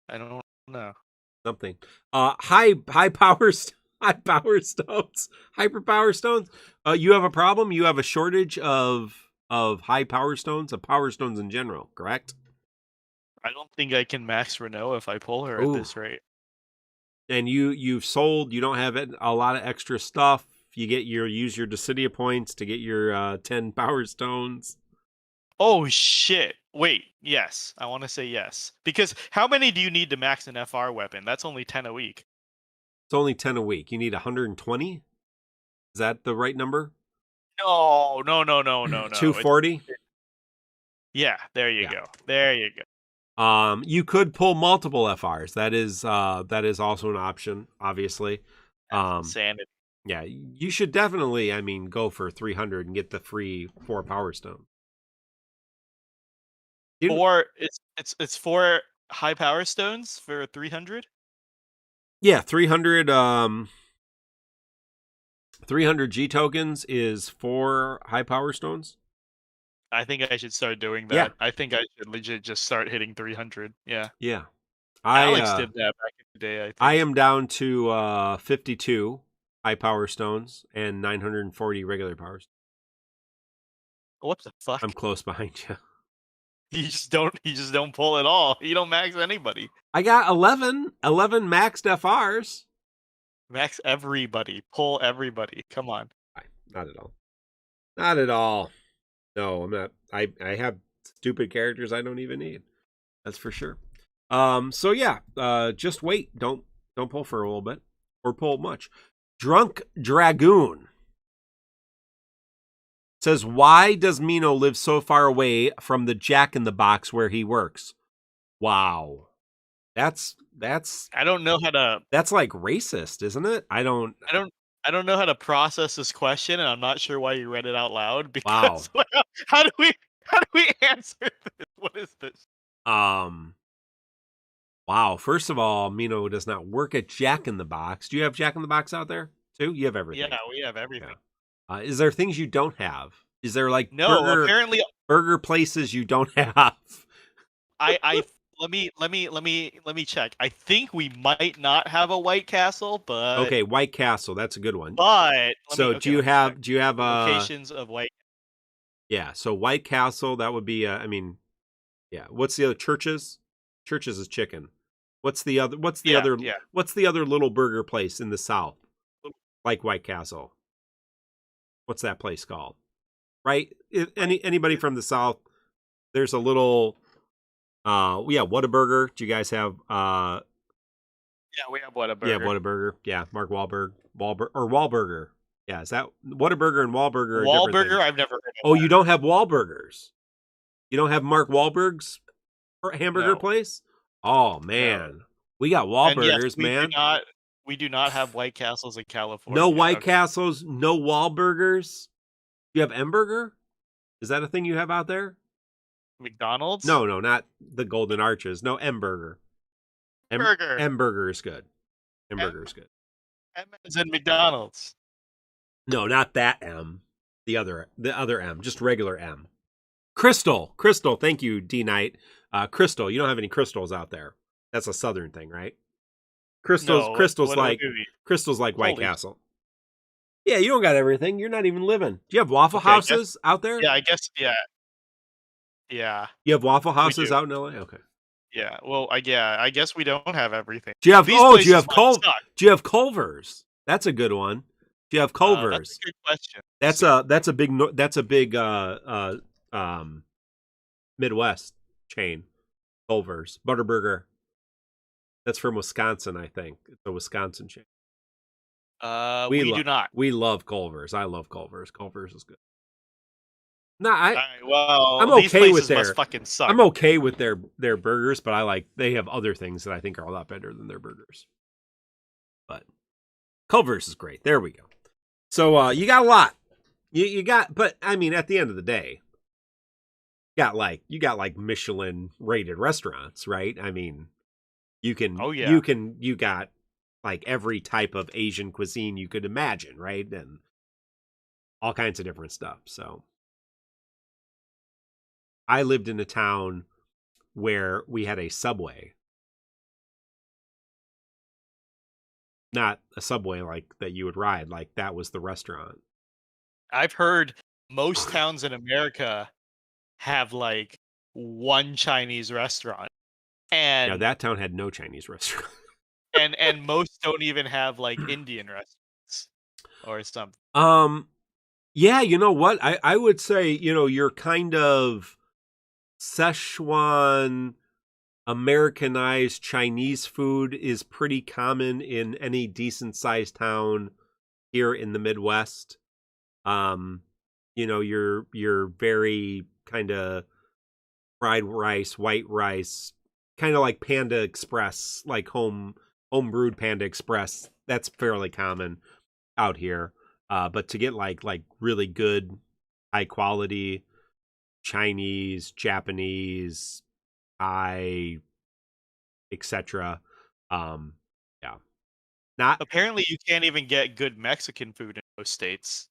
I don't know. Something. High powers. High power stones. Hyper power stones. You have a problem? You have a shortage of high power stones, of power stones in general, correct? I don't think I can max Renault if I pull her Ooh. at this rate. And you've sold, you don't have a lot of extra stuff. You use your Dissidia points to get your 10 power stones. Oh shit. Wait, yes. I want to say yes. Because how many do you need to max an FR weapon? That's only 10 a week. It's only 10 a week. You need 120? Is that the right number? No. 240? Yeah, there you go. There you go. You could pull multiple FRs. That is also an option, obviously. Insanity. Yeah, you should definitely, go for 300 and get the free 4 power stone. It's 4 high power stones for 300? Yeah, 300 300 G tokens is 4 high power stones. I think I should start doing that. Yeah. I think I should legit just start hitting 300. Yeah. Yeah. Alex did that back in the day, I think. I am down to 52 high power stones and 940 regular powers. What the fuck? I'm close behind you. You just don't pull at all. You don't max anybody. I got 11 maxed FRs. Max everybody. Pull everybody. Come on. Not at all. Not at all. No, I'm not. I have stupid characters I don't even need. That's for sure. So yeah, just wait. Don't pull for a little bit or pull much. Drunk Dragoon says, why does Mino live so far away from the Jack in the Box where he works? Wow. That's I don't know how to That's like racist, isn't it? I don't know how to process this question, and I'm not sure why you read it out loud. Because how do we answer this? What is this? Wow. First of all, Mino does not work at Jack in the Box. Do you have Jack in the Box out there too? You have everything. Yeah, we have everything. Yeah. Is there things you don't have? Is there like apparently burger places you don't have? Let me check. I think we might not have a White Castle, but okay, White Castle, that's a good one. But do you have locations of White? Yeah, so White Castle, that would be yeah. What's the other? Churches? Churches is chicken. What's the other little burger place in the South? Like White Castle. What's that place called? Right? Anybody from the South, there's a little Whataburger. Do you guys have yeah, we have Whataburger. Yeah, Whataburger. Yeah, Mark Wahlberger. Yeah, is that Whataburger and Wahlburger? Wahlburger, I've never heard of. Oh, you don't have Wahlburgers? You don't have Mark Wahlberg's hamburger place? Oh man, no. We got Wahlburgers, man. We do not have White Castles in California. No White Castles, no Wahlburgers. You have M-Burger? Is that a thing you have out there? McDonald's? No, not the Golden Arches. No, M-Burger. M-Burger is good. M-Burger is good. M is in McDonald's. No, not that M. The other M, just regular M. Crystal, thank you, D-Knight. Crystal, you don't have any crystals out there. That's a Southern thing, right? Crystal's like White Castle. Yeah, you don't got everything. You're not even living. Do you have Waffle Houses out there? Yeah, I guess. Yeah. You have Waffle Houses out in LA? Okay. Yeah. Well, I guess we don't have everything. Do you have Culver's? That's a good one. Do you have Culver's? That's a good question. That's a big Midwest chain. Culver's Butterburger. That's from Wisconsin, I think. It's a Wisconsin chain. We do not. We love Culver's. I love Culver's. Culver's is good. No, I'm okay with their fucking suck. I'm okay with their burgers, but they have other things that I think are a lot better than their burgers. But Culver's is great. There we go. So you got a lot. You got, but I mean, at the end of the day, you got like Michelin rated restaurants, right? I mean, you got like every type of Asian cuisine you could imagine, right? And all kinds of different stuff. So I lived in a town where we had a Subway. not a subway like that you would ride. Like that was the restaurant. I've heard most towns in America have like one Chinese restaurant, Yeah, and that town had no Chinese restaurant. and most don't even have like Indian restaurants or something. Yeah, you know what? I would say, you're kind of Szechuan Americanized Chinese food is pretty common in any decent sized town here in the Midwest. You're very kind of fried rice, white rice, kind of like Panda Express, like home brewed Panda Express. That's fairly common out here. But to get like really good, high quality Chinese, Japanese, Thai, etc. Yeah, not. Apparently, you can't even get good Mexican food in most states.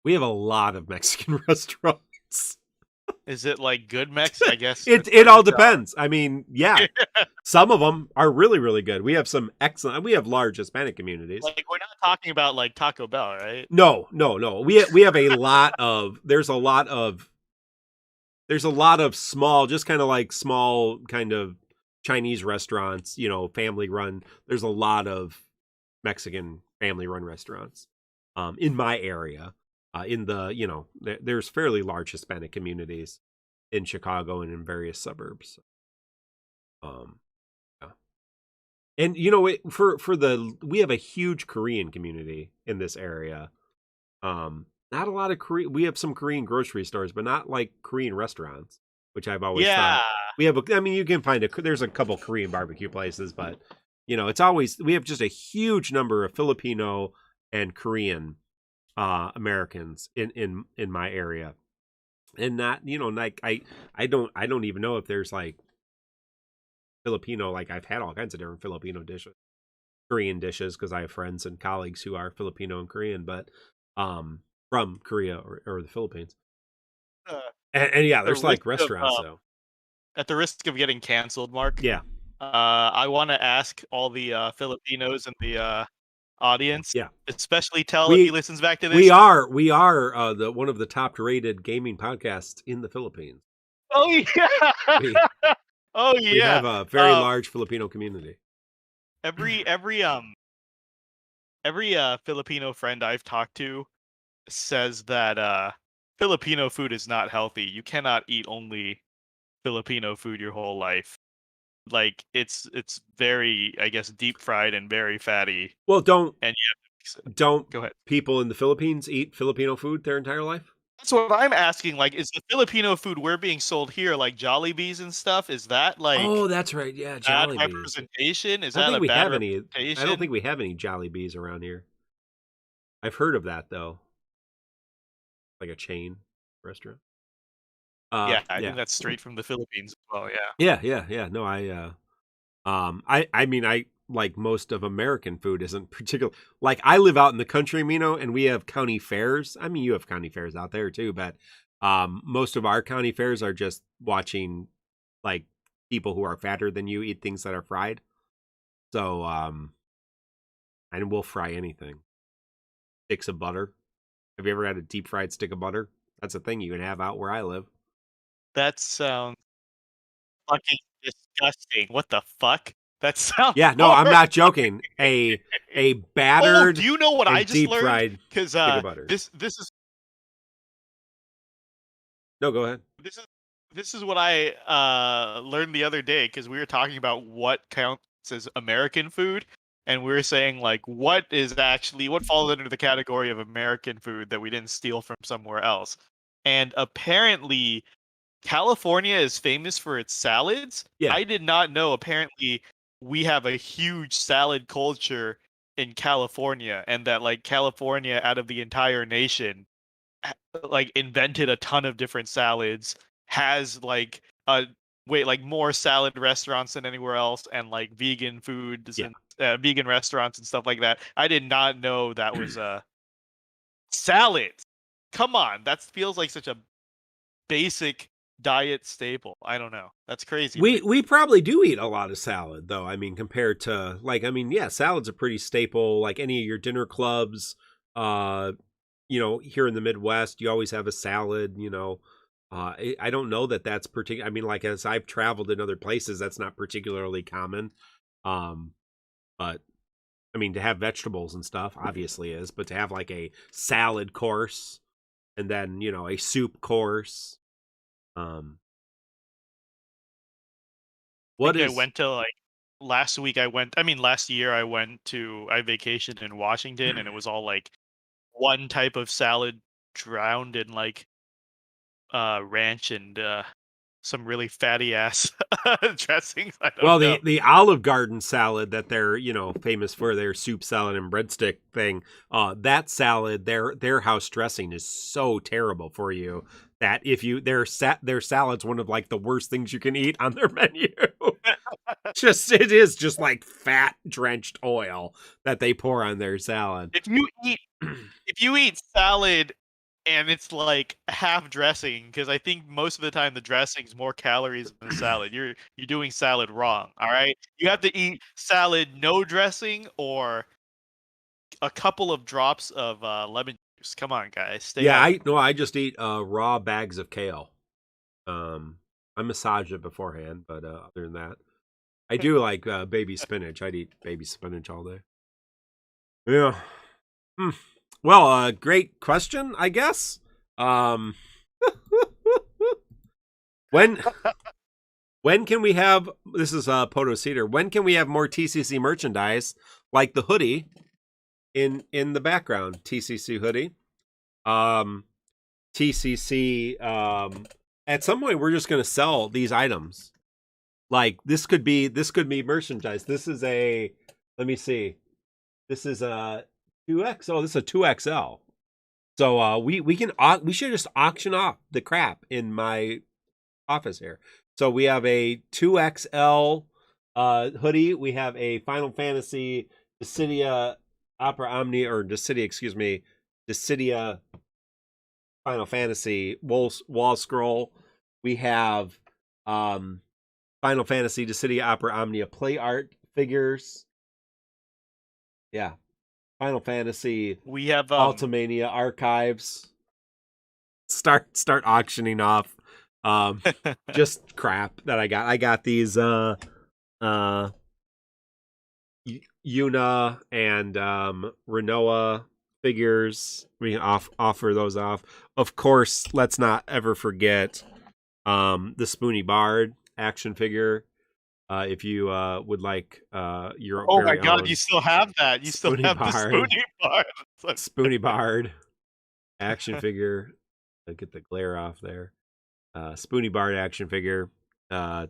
We have a lot of Mexican restaurants. Is it like good Mexican? I guess it all depends. I mean, yeah, some of them are really, really good. We have some excellent. We have large Hispanic communities. Like we're not talking about like Taco Bell, right? No. We have a lot of. There's a lot of small, just kind of like small kind of Chinese restaurants. Family run. There's a lot of Mexican family run restaurants, in my area. There's fairly large Hispanic communities in Chicago and in various suburbs. Yeah. And we have a huge Korean community in this area. Not a lot of Korean. We have some Korean grocery stores, but not like Korean restaurants, which I've always thought. We have. You can find there's a couple Korean barbecue places, but it's always, we have just a huge number of Filipino and Korean Americans in my area, and not like I don't even know if there's like Filipino, like I've had all kinds of different Filipino dishes, Korean dishes, because I have friends and colleagues who are Filipino and Korean, but from Korea or the Philippines, and yeah, there's like restaurants though. At the risk of getting canceled, Mark. Yeah. I want to ask all the Filipinos in the audience, yeah, especially Tell if he listens back to this. We are the one of the top rated gaming podcasts in the Philippines. Oh yeah. We have a very large Filipino community. Every Filipino friend I've talked to says that Filipino food is not healthy. You cannot eat only Filipino food your whole life. Like it's very, I guess, deep fried and very fatty. Well, don't go ahead. People in the Philippines eat Filipino food their entire life? That's what I'm asking. Like, is the Filipino food we're being sold here, like Jollibees and stuff, is that like? Oh, that's right. Yeah, Jollibees. Bad representation? Is that a bad representation? I don't think we have any Jollibees around here. I've heard of that though, like a chain restaurant. I think that's straight from the Philippines as well. Yeah. Yeah. No, I mean, I like most of American food isn't particular. Like I live out in the country, and we have county fairs. I mean, you have county fairs out there too, but most of our county fairs are just watching like people who are fatter than you eat things that are fried. So, and we'll fry anything. Sticks of butter. Have you ever had a deep fried stick of butter? That's a thing you can have out where I live. That sounds fucking disgusting. What the fuck? That sounds. Yeah, no, I'm not joking. A battered. Do you know what I just deep learned? Fried because this is. No, go ahead. This is what I learned the other day, because we were talking about what counts as American food, and we were saying like what falls under the category of American food that we didn't steal from somewhere else, and apparently California is famous for its salads. Yeah. I did not know. Apparently, we have a huge salad culture in California, and that like California, out of the entire nation, like invented a ton of different salads, has like more salad restaurants than anywhere else, and like vegan foods and vegan restaurants and stuff like that. I did not know that was salads. Come on, that feels like such a basic diet staple. I don't know. That's crazy. We probably do eat a lot of salad, though. I mean, compared to yeah, salad's a pretty staple. Like any of your dinner clubs, here in the Midwest, you always have a salad. I don't know that that's particular. I mean, like as I've traveled in other places, that's not particularly common. But I mean, to have vegetables and stuff obviously is, but to have like a salad course and then, a soup course. I went to last year I vacationed in Washington, and it was all like one type of salad drowned in like ranch and some really fatty ass dressings. I don't know. The Olive Garden salad that they're famous for, their soup salad and breadstick thing, that salad, their house dressing is so terrible for you that their salad's one of like the worst things you can eat on their menu. It is just like fat drenched oil that they pour on their salad. If you eat salad and it's like half dressing, because I think most of the time the dressing's more calories than the salad. You're doing salad wrong. All right, you have to eat salad no dressing or a couple of drops of lemon juice. Come on, guys. I just eat raw bags of kale. I massage it beforehand, but other than that, I do like baby spinach. I'd eat baby spinach all day. Yeah. Well, great question, I guess. When can we have, this is Poto Cedar, when can we have more TCC merchandise like the hoodie in the background? TCC hoodie. TCC, at some point we're just going to sell these items. Like this could be merchandise. This is let me see. This is a 2X. Oh, this is a 2XL. So we should just auction off the crap in my office here. So we have a 2XL hoodie. We have a Final Fantasy Dissidia Opera Omni, or Dissidia Final Fantasy wall scroll. We have Final Fantasy Dissidia Opera Omnia play art figures. Yeah. Final Fantasy. We have Ultimania archives. Start auctioning off just crap that I got. I got these Yuna and Renoa figures. We can offer those off. Of course, let's not ever forget the Spoony Bard action figure. If you would like your oh very my god, own you still have that. You still Spoony have the Bard. Spoony Bard. Spoony Bard action figure. I'll get the glare off there. Spoony Bard action figure. Yeah,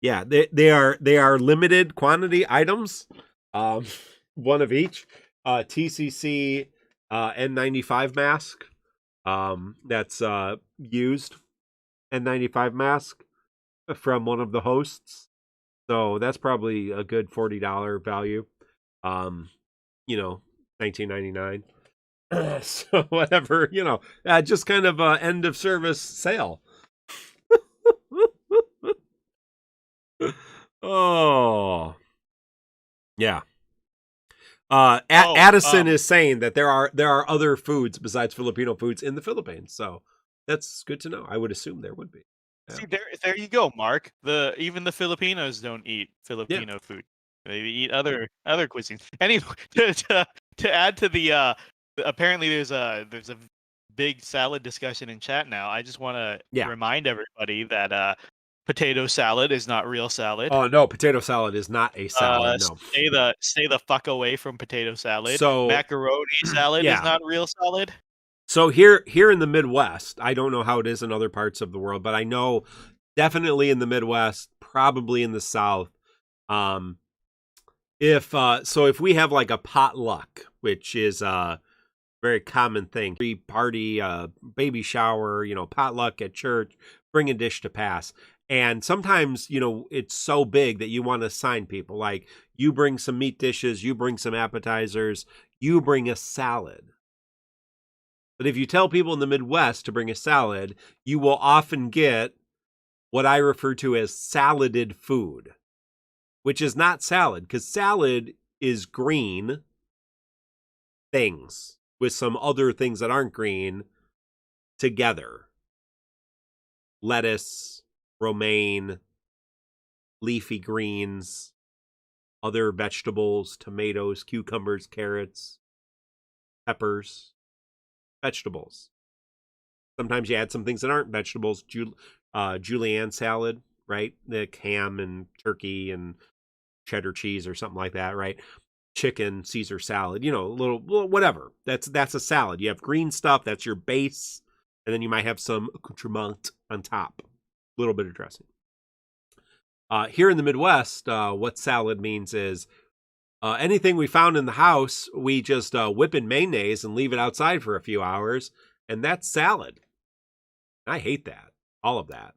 they are limited quantity items. One of each. TCC N95 mask. That's used N95 mask from one of the hosts. So that's probably a good $40 value. $19.99. So whatever, just kind of a end of service sale. Oh. Yeah. Addison is saying that there are other foods besides Filipino foods in the Philippines. So that's good to know. I would assume there would be. Yeah. See, there you go, Mark. Even the Filipinos don't eat Filipino food. They eat other cuisines. Anyway, to add to the apparently there's a big salad discussion in chat now. I just want to remind everybody that potato salad is not real salad. Oh no, potato salad is not a salad. No. Stay the fuck away from potato salad. So macaroni salad is not real salad. So here in the Midwest, I don't know how it is in other parts of the world, but I know definitely in the Midwest, probably in the South. If we have like a potluck, which is a very common thing, party, baby shower, potluck at church, bring a dish to pass. And sometimes, it's so big that you want to assign people. Like you bring some meat dishes, you bring some appetizers, you bring a salad. But if you tell people in the Midwest to bring a salad, you will often get what I refer to as saladed food, which is not salad, because salad is green things with some other things that aren't green together. Lettuce, romaine, leafy greens, other vegetables, tomatoes, cucumbers, carrots, peppers, vegetables. Sometimes you add some things that aren't vegetables. Julienne salad, right? The ham and turkey and cheddar cheese or something like that, right? Chicken, Caesar salad, a little whatever. That's a salad. You have green stuff, that's your base, and then you might have some accoutrement on top. A little bit of dressing. Here in the Midwest, what salad means is anything we found in the house, we just whip in mayonnaise and leave it outside for a few hours, and that's salad. I hate that. All of that.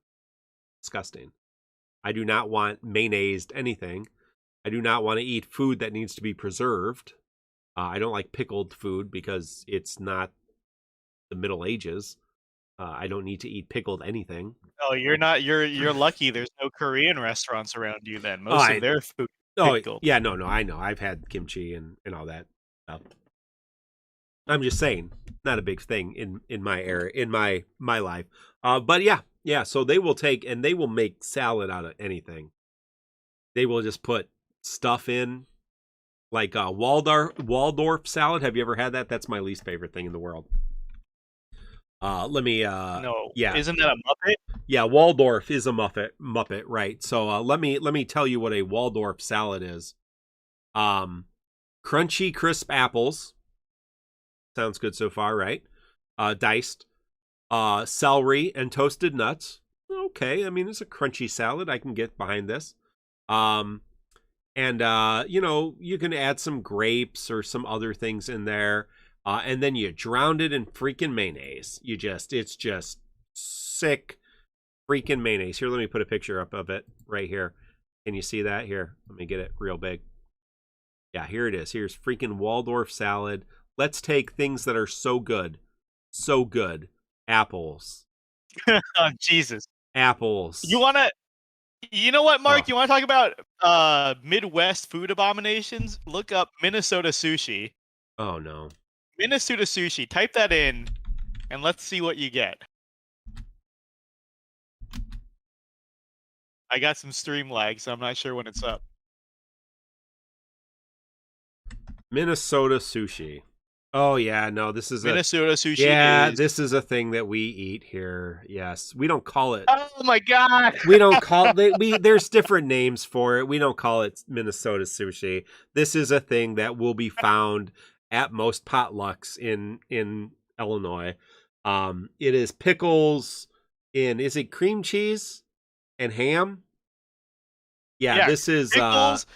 Disgusting. I do not want mayonnaised anything. I do not want to eat food that needs to be preserved. I don't like pickled food because it's not the Middle Ages. I don't need to eat pickled anything. Oh, you're lucky there's no Korean restaurants around you then. Most of their food is pickled. Yeah, no, I know. I've had kimchi and all that stuff. I'm just saying, not a big thing in my area, in my life. But yeah, so they will take and they will make salad out of anything. They will just put stuff in, like Waldorf salad. Have you ever had that? That's my least favorite thing in the world. No. Yeah. Isn't that a Muppet? Yeah, Waldorf is a Muppet, right? So let me tell you what a Waldorf salad is. Crunchy, crisp apples. Sounds good so far, right? Diced. Celery and toasted nuts. Okay, I mean, it's a crunchy salad. I can get behind this. And you can add some grapes or some other things in there. And then you drown it in freaking mayonnaise. It's just sick freaking mayonnaise. Here, let me put a picture up of it right here. Can you see that? Here, let me get it real big. Yeah, here it is. Here's freaking Waldorf salad. Let's take things that are so good. Apples. Oh, Jesus. Apples. You know what, Mark? You want to talk about Midwest food abominations? Look up Minnesota sushi. Oh, no. Minnesota sushi. Type that in, and let's see what you get. I got some stream lag, so I'm not sure when it's up. Minnesota sushi. Oh, yeah, no, this is Minnesota sushi. Yeah, this is a thing that we eat here. Yes, we don't call it. Oh my God. We don't call it. There's different names for it. We don't call it Minnesota sushi. This is a thing that will be found at most potlucks in Illinois. It is pickles is it cream cheese and ham? Yeah, this is pickles.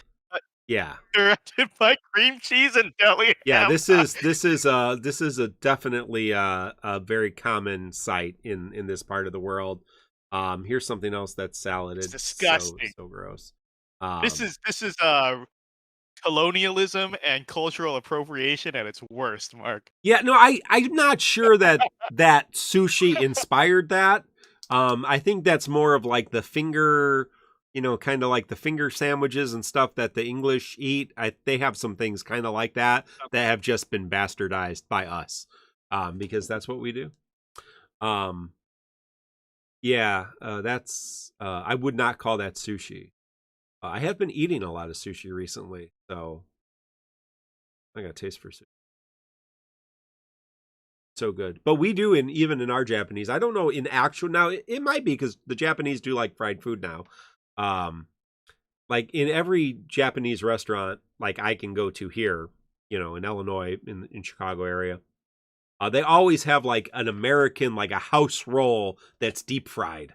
Yeah. Directed by cream cheese and deli. Yeah, this is a definitely a very common sight in this part of the world. Here's something else that's saladed. It's disgusting. So gross. This is colonialism and cultural appropriation at its worst, Mark. Yeah, no, I'm not sure that sushi inspired that. I think that's more of like the finger, kind of like the finger sandwiches and stuff that the English eat. They have some things kind of like that have just been bastardized by us, because that's what we do. That's I would not call that sushi. I have been eating a lot of sushi recently, so I got a taste for sushi. So good. But we do even in our Japanese. I don't know in actual now. It might be because the Japanese do like fried food now. Like in every Japanese restaurant, like I can go to here, in Illinois, in Chicago area, they always have like an American, like a house roll that's deep fried,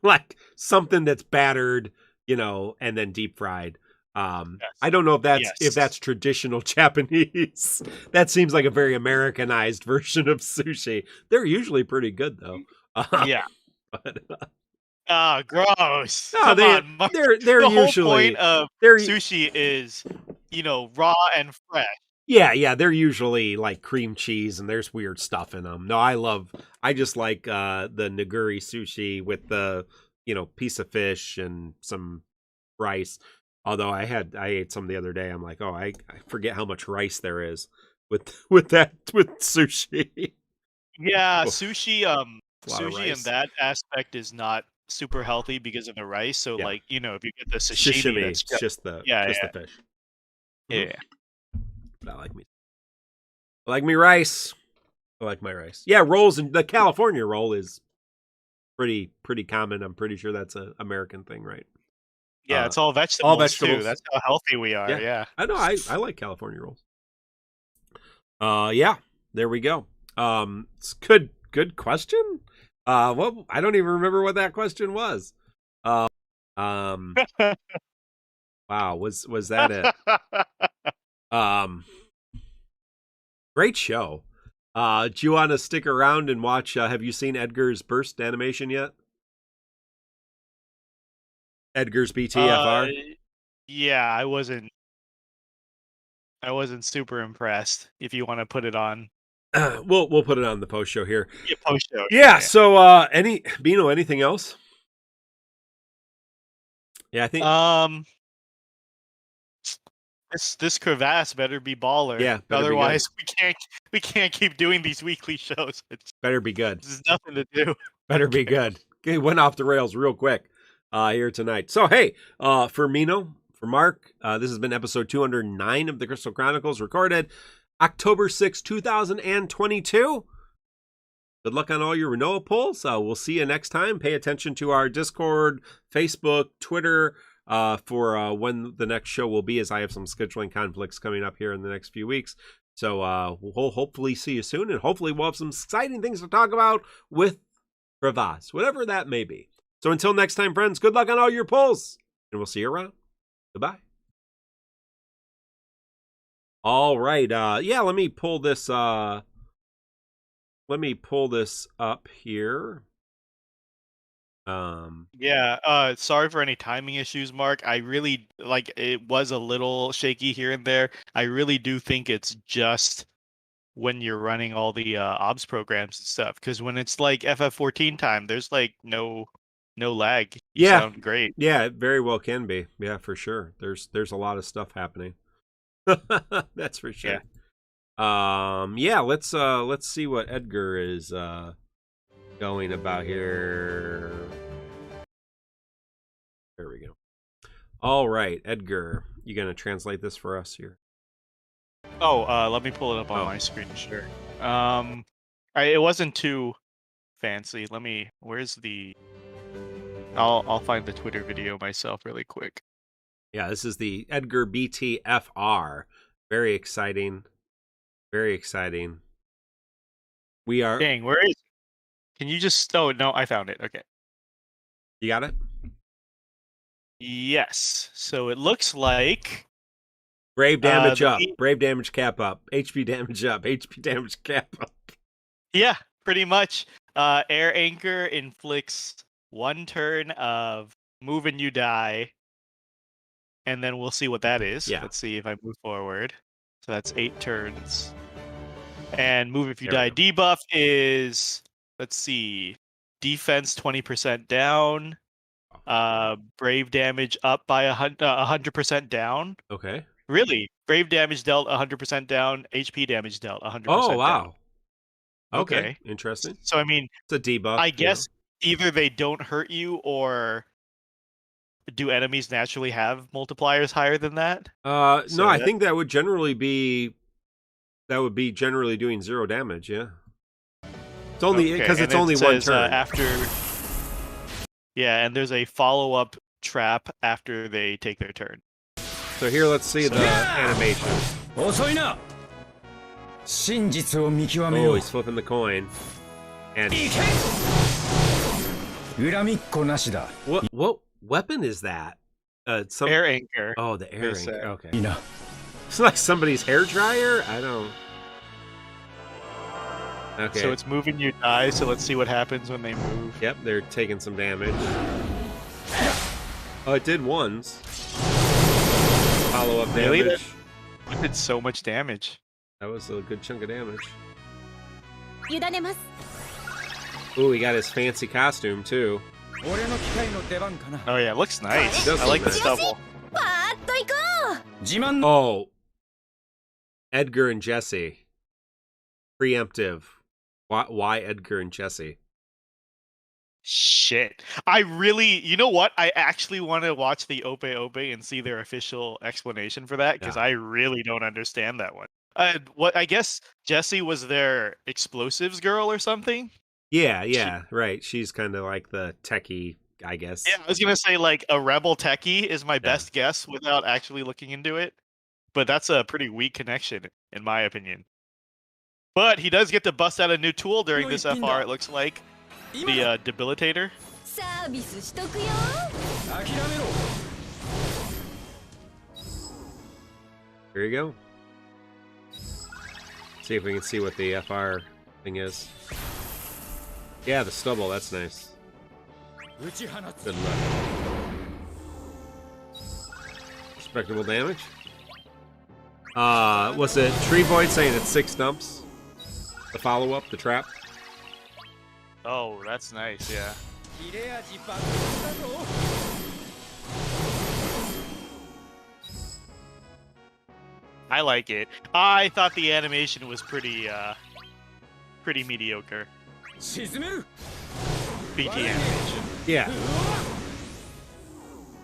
like something that's battered, and then deep fried. Yes. I don't know if that's traditional Japanese. That seems like a very Americanized version of sushi. They're usually pretty good though. Yeah. But, gross. No, they're the usually whole point of sushi is, raw and fresh. Yeah, they're usually like cream cheese and there's weird stuff in them. No, I just like the nigiri sushi with the, piece of fish and some rice. Although I ate some the other day. I'm like, oh, I forget how much rice there is with sushi. Yeah, Oh, sushi in that aspect is not super healthy because of the rice. So if you get the sashimi, it's just the fish. Yeah. But I like me rice. I like my rice. Yeah, rolls, and the California roll is pretty common. I'm pretty sure that's an American thing, right? Yeah, it's all vegetables. All vegetables. Too. That's how healthy we are. Yeah. I know. I like California rolls. Yeah. There we go. It's good question. Well, I don't even remember what that question was. Wow, was that it? Great show. Do you want to stick around and watch? Have you seen Edgar's burst animation yet? Edgar's BTFR. Yeah, I wasn't super impressed. If you want to put it on, we'll put it on the post show here. Yeah, post show. Yeah. So, Bino, anything else? Yeah, I think. This crevasse better be baller. Yeah. Otherwise, we can't keep doing these weekly shows. Better be good. There's nothing to do. Better be good. Okay, went off the rails real quick here tonight. So hey, for Mino, for Mark, this has been episode 209 of the Crystal Chronicles, recorded October 6, 2022. Good luck on all your Renoa polls. We'll see you next time. Pay attention to our Discord, Facebook, Twitter for when the next show will be, as I have some scheduling conflicts coming up here in the next few weeks. So we'll hopefully see you soon, and hopefully we'll have some exciting things to talk about with crevasse, whatever that may be. So until next time, friends, good luck on all your polls, and we'll see you around. Goodbye. All right. Yeah, let me pull this up here. Sorry for any timing issues, Mark. I really it was a little shaky here and there. I really do think it's just when you're running all the OBS programs and stuff, because when it's like FF14 time, there's like no lag. You sound great. Yeah, it very well can be. Yeah, for sure. There's a lot of stuff happening. That's for sure. Yeah, let's see what Edgar is going about here. There we go. All right, Edgar, you gonna translate this for us here? Let me pull it up on my screen. Sure. It wasn't too fancy. Where's the? I'll find the Twitter video myself really quick. Yeah, this is the Edgar BTFR. Very exciting. Very exciting. We are. Dang, where is it? Can you just... Oh, no, I found it. Okay. You got it? Yes. So it looks like... Brave damage up. Brave damage cap up. HP damage up. HP damage cap up. Yeah, pretty much. Air Anchor inflicts 1 turn of move and you die. And then we'll see what that is. Yeah. Let's see if I move forward. So that's 8 turns. And move if you die debuff is, let's see, defense 20% down. Brave damage up by 100% down. Okay. Really? Brave damage dealt 100% down. HP damage dealt 100% down. Oh, wow. Down. Okay. Interesting. So, I mean, it's a debuff. I guess either they don't hurt you, or do enemies naturally have multipliers higher than that? No, I think that would generally be... That would be generally doing 0 damage, yeah. It's only because it's only 1 turn. And there's a follow-up trap after they take their turn. So here, let's see the animation. Oh, he's flipping the coin. And what weapon is that? Air Anchor. Oh, the air anchor. Okay. It's like somebody's hair dryer? I don't... Okay. So it's moving you die, so let's see what happens when they move. Yep, they're taking some damage. Oh, it did once. Follow-up damage. did so much damage. That was a good chunk of damage. 委ねます Ooh, he got his fancy costume too. Oh yeah, it looks nice. Does I look like the nice. stubble. パーッと行こう Oh, Edgar and Jesse. Preemptive. Why Edgar and Jesse? Shit. I really, you know what? I actually want to watch the Ope Ope and see their official explanation for that because I really don't understand that one. What I guess Jessie was their explosives girl or something. Yeah, right. She's kind of like the techie, I guess. Yeah, I was gonna say like a rebel techie is my best guess without actually looking into it, but that's a pretty weak connection in my opinion. But he does get to bust out a new tool during this FR. It looks like the debilitator. サービスしとくよ Here you go. See if we can see what the FR thing is. Yeah, the stubble. That's nice. Good luck. Respectable damage. Was it Tree Void saying it's 6 stumps? The follow-up, the trap? Oh, that's nice, yeah. I like it. I thought the animation was pretty mediocre. BT animation. Yeah.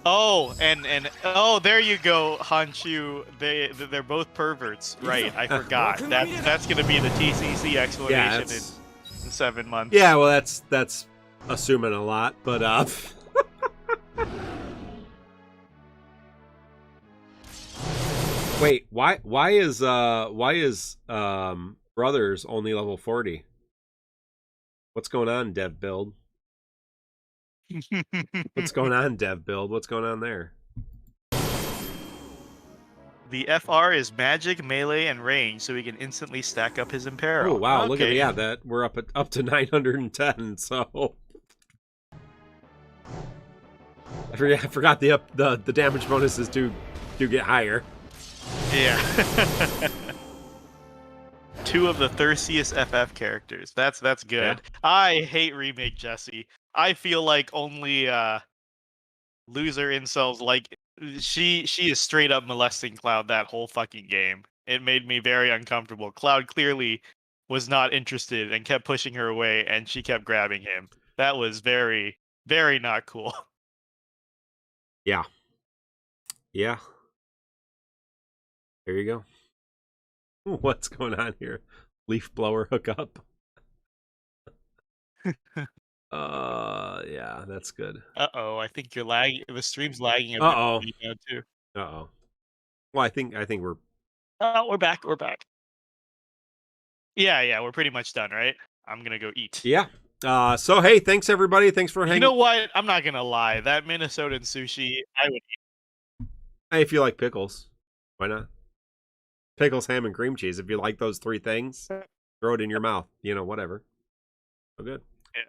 Oh, and oh, there you go, Hanchu. They're both perverts, right? I forgot. That's gonna be the TCC explanation in 7 months. Yeah, well, that's assuming a lot, but wait, why is Brothers only level 40? What's going on, Dev Build? What's going on, Dev Build? What's going on there? The FR is magic, melee, and range, so he can instantly stack up his Imperil. Oh wow! Okay. Look at that we're up to 910. So I forgot the damage bonuses do get higher. Yeah. 2 of the thirstiest FF characters. That's good. Yeah. I hate remake Jessie. I feel like only loser incels like she is straight up molesting Cloud that whole fucking game. It made me very uncomfortable. Cloud clearly was not interested and kept pushing her away, and she kept grabbing him. That was very, very not cool. Yeah. Yeah. There you go. What's going on here? Leaf blower hookup. Yeah, that's good. Uh-oh, I think you're lagging. The stream's lagging a bit now too. Uh-oh. Well, I think we're... Oh, we're back. Yeah, we're pretty much done, right? I'm gonna go eat. Yeah. So, hey, thanks, everybody. Thanks for hanging... You know what? I'm not gonna lie. That Minnesotan sushi, I would eat. Hey, if you like pickles, why not? Pickles, ham, and cream cheese. If you like those 3 things, throw it in your mouth. You know, whatever. So good. Yeah.